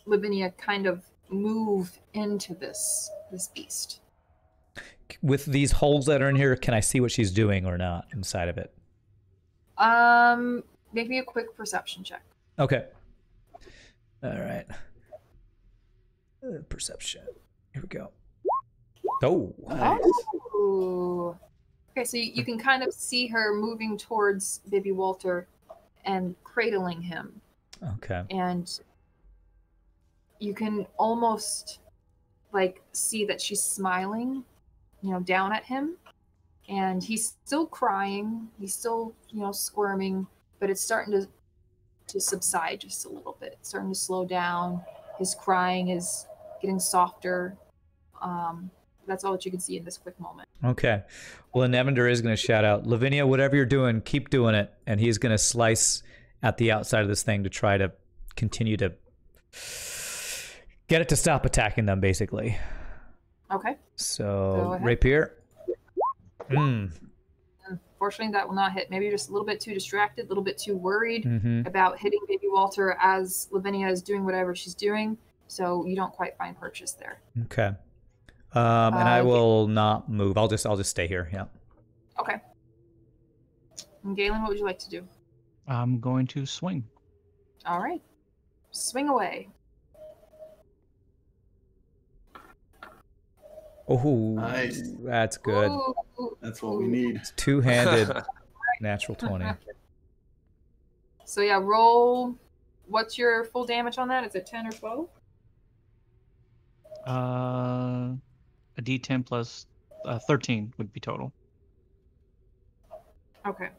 Lavinia kind of move into this beast. With these holes that are in here, can I see what she's doing or not inside of it? Make me a quick perception check. Okay. All right. Perception. Here we go. Oh. Nice. Ooh. Okay, so you can kind of see her moving towards baby Walter and cradling him. Okay. And you can almost see that she's smiling, down at him. And he's still crying. He's still, squirming, but it's starting to subside just a little bit. It's starting to slow down. His crying is getting softer. that's all that you can see in this quick moment. Okay. Well, then Evendur is going to shout out, Lavinia, whatever you're doing, keep doing it. And he's going to slice at the outside of this thing to try to continue to get it to stop attacking them, basically. Okay. So, rapier. Unfortunately, that will not hit. Maybe you're just a little bit too distracted, a little bit too worried about hitting Baby Walter as Lavinia is doing whatever she's doing. So you don't quite find purchase there. Okay. And I will not move. I'll just stay here. Yeah. Okay. And Galen, what would you like to do? I'm going to swing. All right. Swing away. Oh, nice. That's good. Ooh. That's what we need. It's two-handed natural 20. So yeah, roll. What's your full damage on that? Is it 10 or 12? A D10 plus 13 would be total. Okay.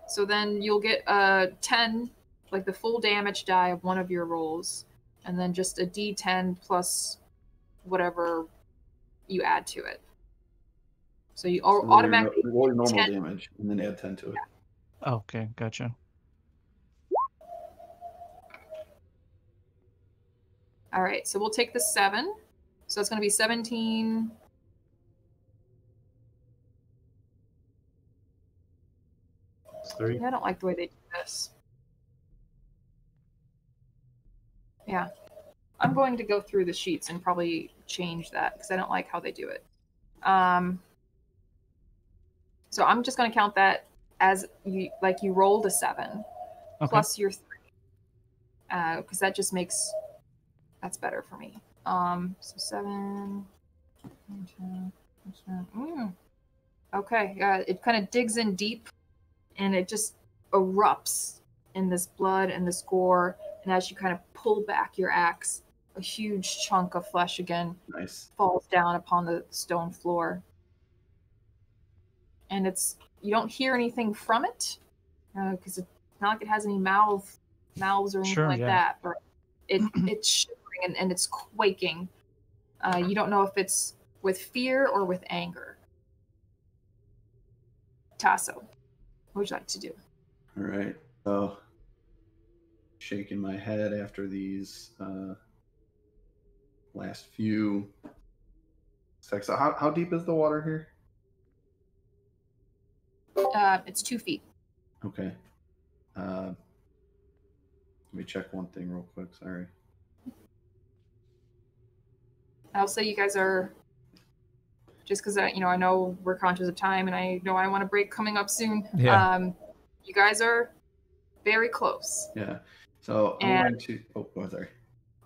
So then you'll get a 10, like the full damage die of one of your rolls, and then just a D10 plus whatever you add to it. So you automatically roll your normal 10. damage and then add 10 to it. Oh, okay, gotcha. All right, so we'll take the 7. So it's going to be 17. Three. I don't like the way they do this. Yeah. I'm going to go through the sheets and probably change that because I don't like how they do it. So I'm just going to count that as you rolled a 7 plus your 3. Because that just makes, that's better for me. So 7. Okay, it kind of digs in deep and it just erupts in this blood and this gore. And as you kind of pull back your axe, a huge chunk of flesh again falls down upon the stone floor. And you don't hear anything from it because it's not like it has any mouths or anything that. But it's shivering and it's quaking. You don't know if it's with fear or with anger. Tasso, what would you like to do? All right. So, shaking my head after these last few seconds. So how deep is the water here? It's 2 feet. Okay. Let me check one thing real quick. Sorry. I'll say you guys are, just because I know we're conscious of time and I know I want a break coming up soon. Yeah. You guys are very close. Yeah. So I'm going to. Oh, sorry.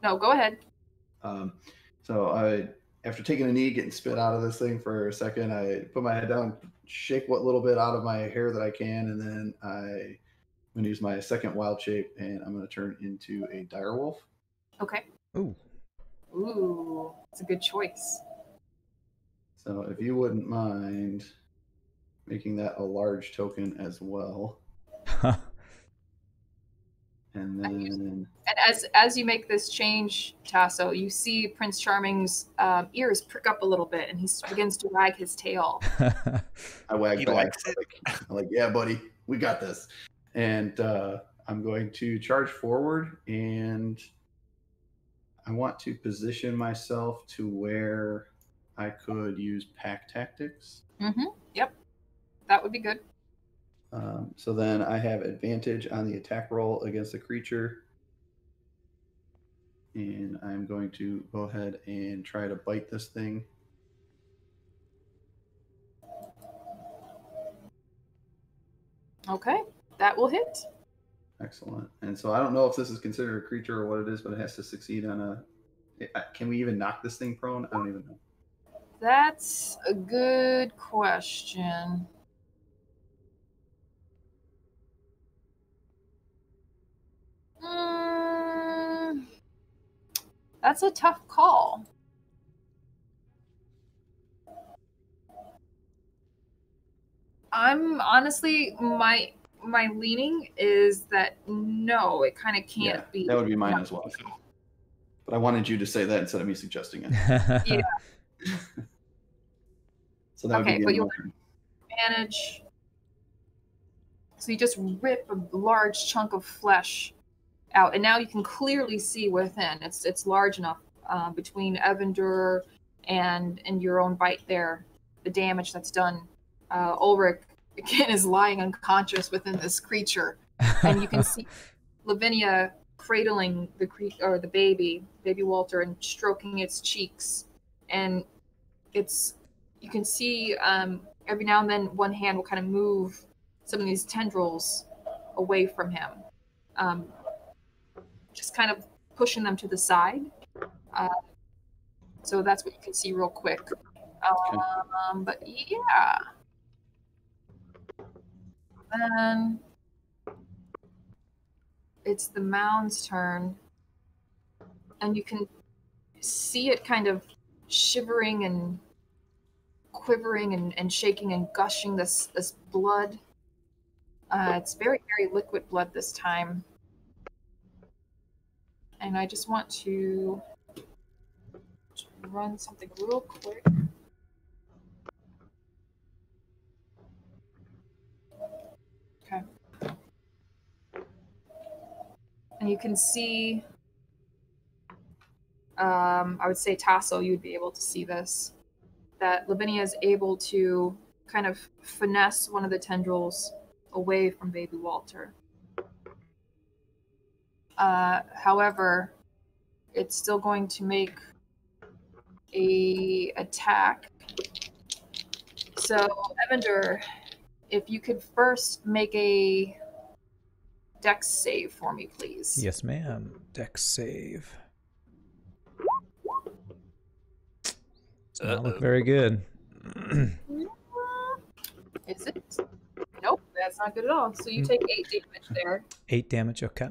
No, go ahead. So after taking a knee, getting spit out of this thing for a second, I put my head down, shake what little bit out of my hair that I can, and then I'm going to use my second wild shape, and I'm going to turn into a direwolf. Okay. Ooh, it's a good choice. So if you wouldn't mind making that a large token as well. And then... And as you make this change, Tasso, you see Prince Charming's ears prick up a little bit, and he begins to wag his tail. I wag He back. likes it. I'm like, yeah, buddy, we got this. And I'm going to charge forward, and I want to position myself to where I could use pack tactics. Yep, that would be good. So then I have advantage on the attack roll against the creature. And I'm going to go ahead and try to bite this thing. Okay, that will hit. Excellent. And so I don't know if this is considered a creature or what it is, but it has to succeed on a... Can we even knock this thing prone? I don't even know. That's a good question. That's a tough call. I'm honestly, my leaning is that no, it kind of can't be. That would be mine as well. But I wanted you to say that instead of me suggesting it. Yeah. So that would Okay, be but the you'll end. manage. So you just rip a large chunk of flesh out, and now you can clearly see within. It's large enough between Evendur and your own bite there. The damage that's done. Ulrich again is lying unconscious within this creature, and you can see Lavinia cradling the baby Walter, and stroking its cheeks, and you can see every now and then one hand will kind of move some of these tendrils away from him, just kind of pushing them to the side. So that's what you can see real quick. But yeah. Then it's the mound's turn, and you can see it kind of shivering and quivering and shaking and gushing this blood. It's very, very liquid blood this time. And I just want to run something real quick. Okay. And you can see, I would say Tasso, you would be able to see this, that Lavinia is able to kind of finesse one of the tendrils away from baby Walter. However, it's still going to make a attack. So, Evendur, if you could first make a Dex save for me, please. Yes, ma'am. Dex save. Does not look very good. Is it? Nope, that's not good at all. So you take 8 damage there. 8 damage, okay.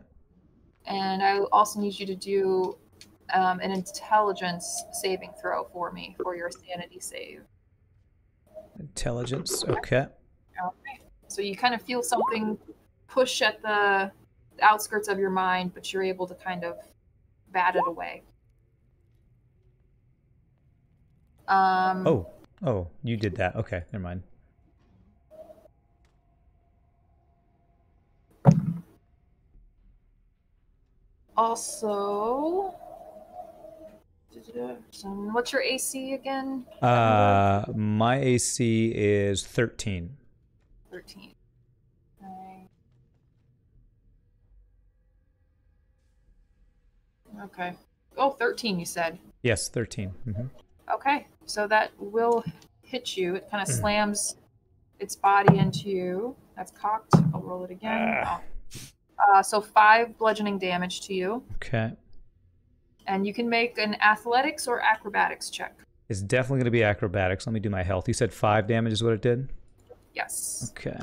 And I also need you to do an intelligence saving throw for me for your sanity save. Intelligence, okay. Okay. So you kind of feel something push at the outskirts of your mind, but you're able to kind of bat it away. Oh, you did that. Okay, never mind. Also, what's your AC again? My AC is 13. 13. Okay. Oh, 13 you said. Yes, 13. Mm-hmm. Okay, so that will hit you. It kind of slams its body into you. That's cocked. I'll roll it again. So 5 bludgeoning damage to you. Okay. And you can make an athletics or acrobatics check. It's definitely going to be acrobatics. Let me do my health. You said 5 damage is what it did? Yes. Okay.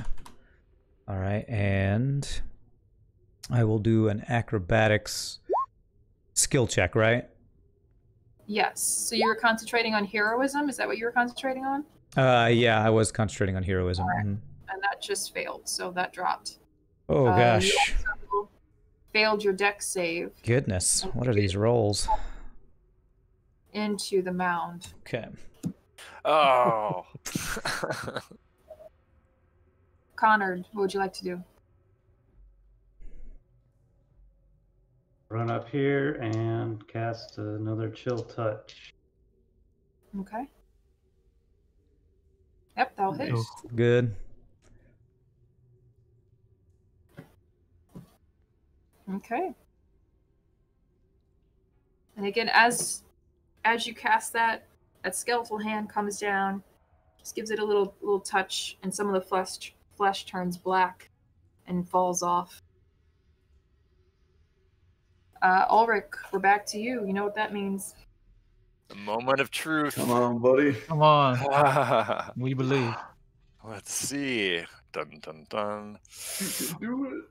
All right, and I will do an acrobatics skill check, right? Yes. So you were concentrating on heroism? Is that what you were concentrating on? Yeah, I was concentrating on heroism. All right. Mm-hmm. And that just failed, so that dropped. Oh, gosh. You also failed your dex save. Goodness, what are these rolls? Into the mound. Okay. Oh. Konnard, what would you like to do? Run up here and cast another chill touch. Okay. Yep, that'll hit. Nice. Good. Okay. And again, as you cast that skeletal hand comes down, just gives it a little touch, and some of the flesh turns black and falls off. Ulrich, we're back to you. You know what that means. The moment of truth. Come on, buddy. Come on. We believe. Let's see. Dun dun dun. You can do it.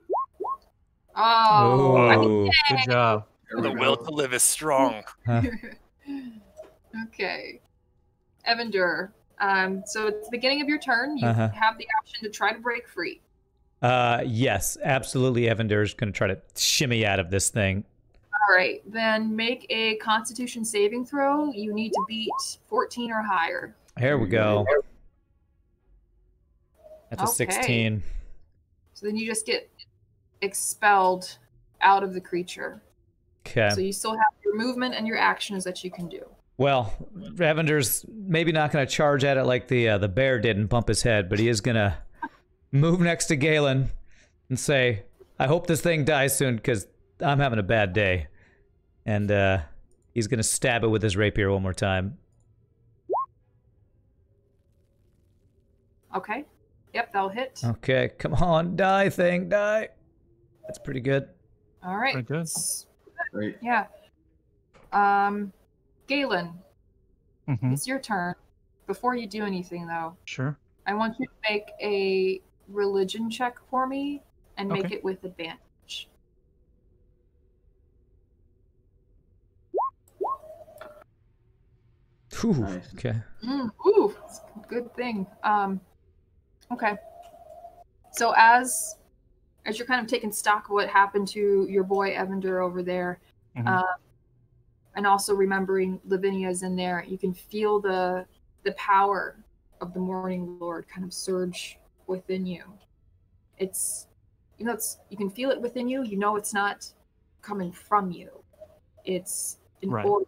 Oh, Good job. The will to live is strong. Okay. Evendur. So at the beginning of your turn, you have the option to try to break free. Yes, absolutely. Evendur is going to try to shimmy out of this thing. All right, then make a Constitution saving throw. You need to beat 14 or higher. Here we go. That's a 16. So then you just get expelled out of the creature. Okay. So you still have your movement and your actions that you can do. Well, Evendur's maybe not going to charge at it like the bear did and bump his head, but he is going to move next to Galen and say, I hope this thing dies soon because I'm having a bad day. And he's going to stab it with his rapier one more time. Okay. Yep, that'll hit. Okay, come on, die thing, die. That's pretty good. All right. Pretty good. Great. Yeah. Galen, Mm-hmm. it's your turn. Before you do anything, though, Sure. I want you to make a religion check for me and make Okay. it with advantage. Ooh, Nice. okay. Ooh, it's a good thing. Okay. So as you're kind of taking stock of what happened to your boy Evendur over there, Mhm. and also remembering Lavinia's in there, you can feel the power of the Morning Lord kind of surge within you. It's, you know, you can feel it within you. You know it's not coming from you. It's an Right. aura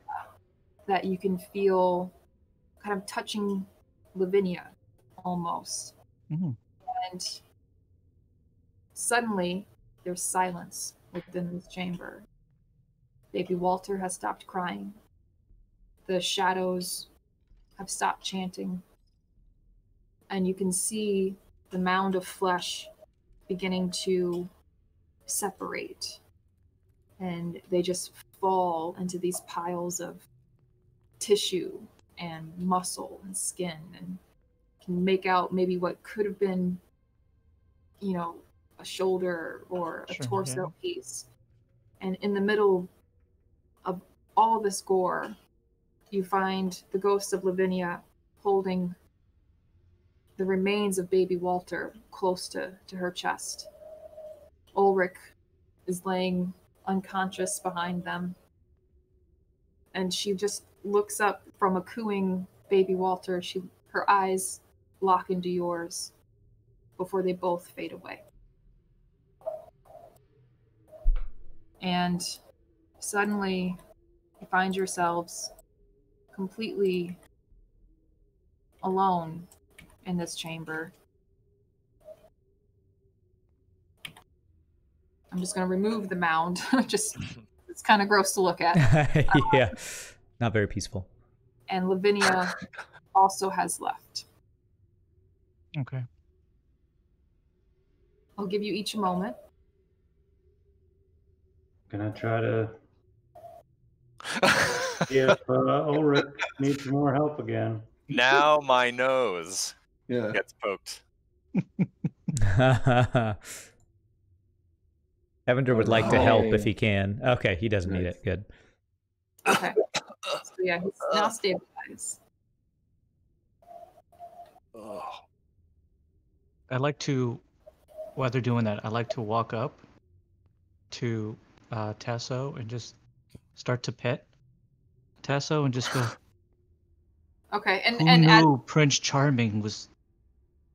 that you can feel kind of touching Lavinia almost. Mhm. And suddenly there's silence within this chamber. Baby Walter has stopped crying. The shadows have stopped chanting. And you can see the mound of flesh beginning to separate. And they just fall into these piles of tissue and muscle and skin, and can make out maybe what could have been, you know, a shoulder or a Sure, torso piece. And in the middle of all of this gore, you find the ghost of Lavinia holding the remains of baby Walter close to her chest. Ulrich is laying unconscious behind them. And she just looks up from a cooing baby Walter. Her eyes lock into yours before they both fade away. And suddenly you find yourselves completely alone in this chamber. I'm just going to remove the mound. It's kind of gross to look at. Yeah, not very peaceful. And Lavinia also has left. Okay. I'll give you each a moment. Gonna try to see if Ulrich needs more help again. Now my nose Yeah. gets poked. Evendur would like to no. help if he can. Okay, he doesn't need Nice. it. Good. Okay. So yeah, he's now stabilized. Oh. I'd like to, while they're doing that, I'd like to walk up to Tasso and just start to pet Tasso and just go, Okay, who and knew Prince Charming was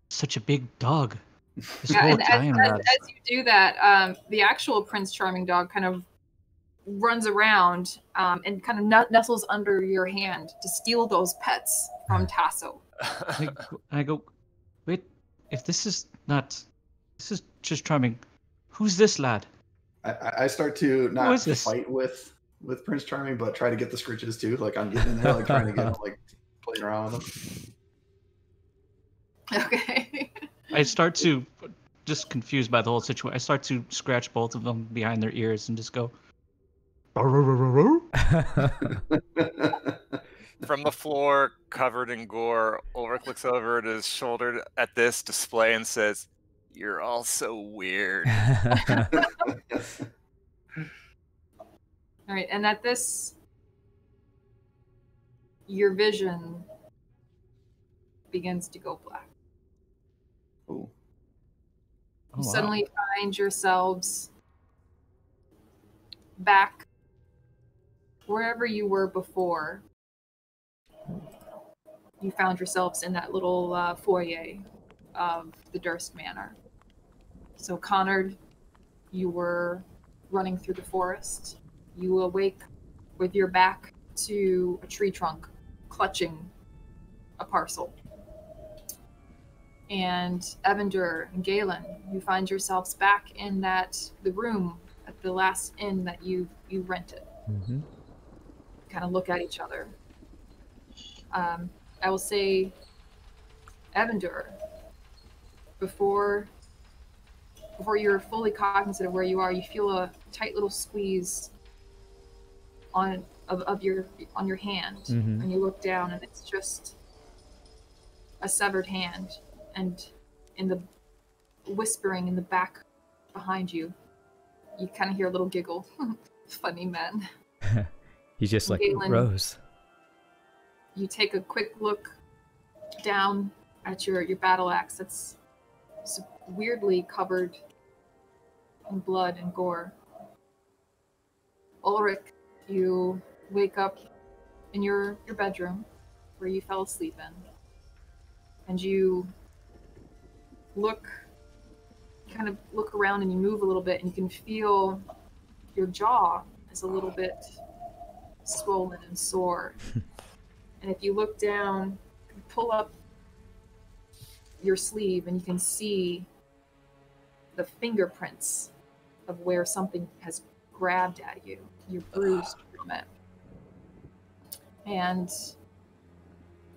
such a big dog this yeah, whole and time? as you do that, the actual Prince Charming dog kind of runs around and kind of nestles under your hand to steal those pets from Tasso. I go, wait, if this is just Charming, who's this lad? I start to Who not is this? fight with Prince Charming, but try to get the scritches too. Like I'm getting in there, like trying to get him, like playing around with him. Okay. I start to, just confused by the whole situation, I start to scratch both of them behind their ears and just go, From the floor, covered in gore, Ulrich looks over at his shoulder at this display and says, "You're all so weird." All right, and at this, your vision begins to go black. Ooh. Oh, You wow. suddenly find yourselves back wherever you were before. You found yourselves in that little foyer of the Durst Manor. So Konnard, you were running through the forest. You awake with your back to a tree trunk, clutching a parcel. And Evendur and Galen, you find yourselves back in the room at the last inn that you rented. Mm-hmm. Kind of look at each other. I will say, Evendur, before you're fully cognizant of where you are, you feel a tight little squeeze on your hand, Mm-hmm. and you look down, and it's just a severed hand. And in the whispering in the back behind you, you kind of hear a little giggle. Funny men. He's just like, Galen, Rose. You take a quick look down at your battle axe that's weirdly covered in blood and gore. Ulrich, you wake up in your bedroom where you fell asleep in, and you kind of look around, and you move a little bit, and you can feel your jaw is a little bit swollen and sore. And if you look down, you pull up your sleeve, and you can see the fingerprints of where something has grabbed at you. You're bruised from it. And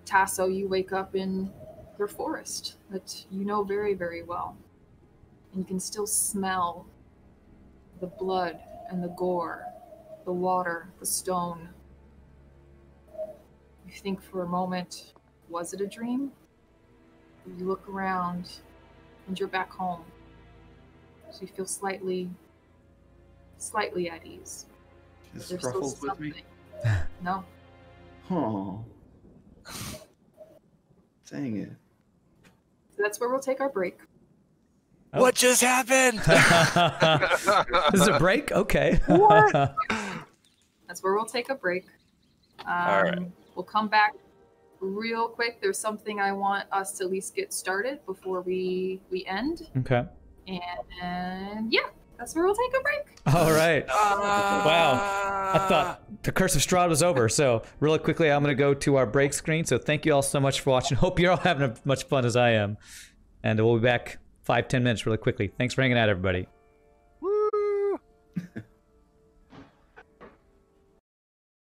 Tasso, you wake up in your forest that you know very, very well. And you can still smell the blood and the gore, the water, the stone. You think for a moment, was it a dream? You look around, and you're back home. So you feel slightly at ease. Is There's still Ruffles with me? something. No. Oh. Dang it. So that's where we'll take our break. Oh. What just happened? This is a break? Okay. That's where we'll take a break. All right. We'll come back real quick. There's something I want us to at least get started before we end. Okay. And yeah, that's where we'll take a break. All right. Wow. I thought the Curse of Strahd was over. So really quickly, I'm going to go to our break screen. So thank you all so much for watching. Hope you're all having as much fun as I am. And we'll be back 5-10 minutes really quickly. Thanks for hanging out, everybody. Woo!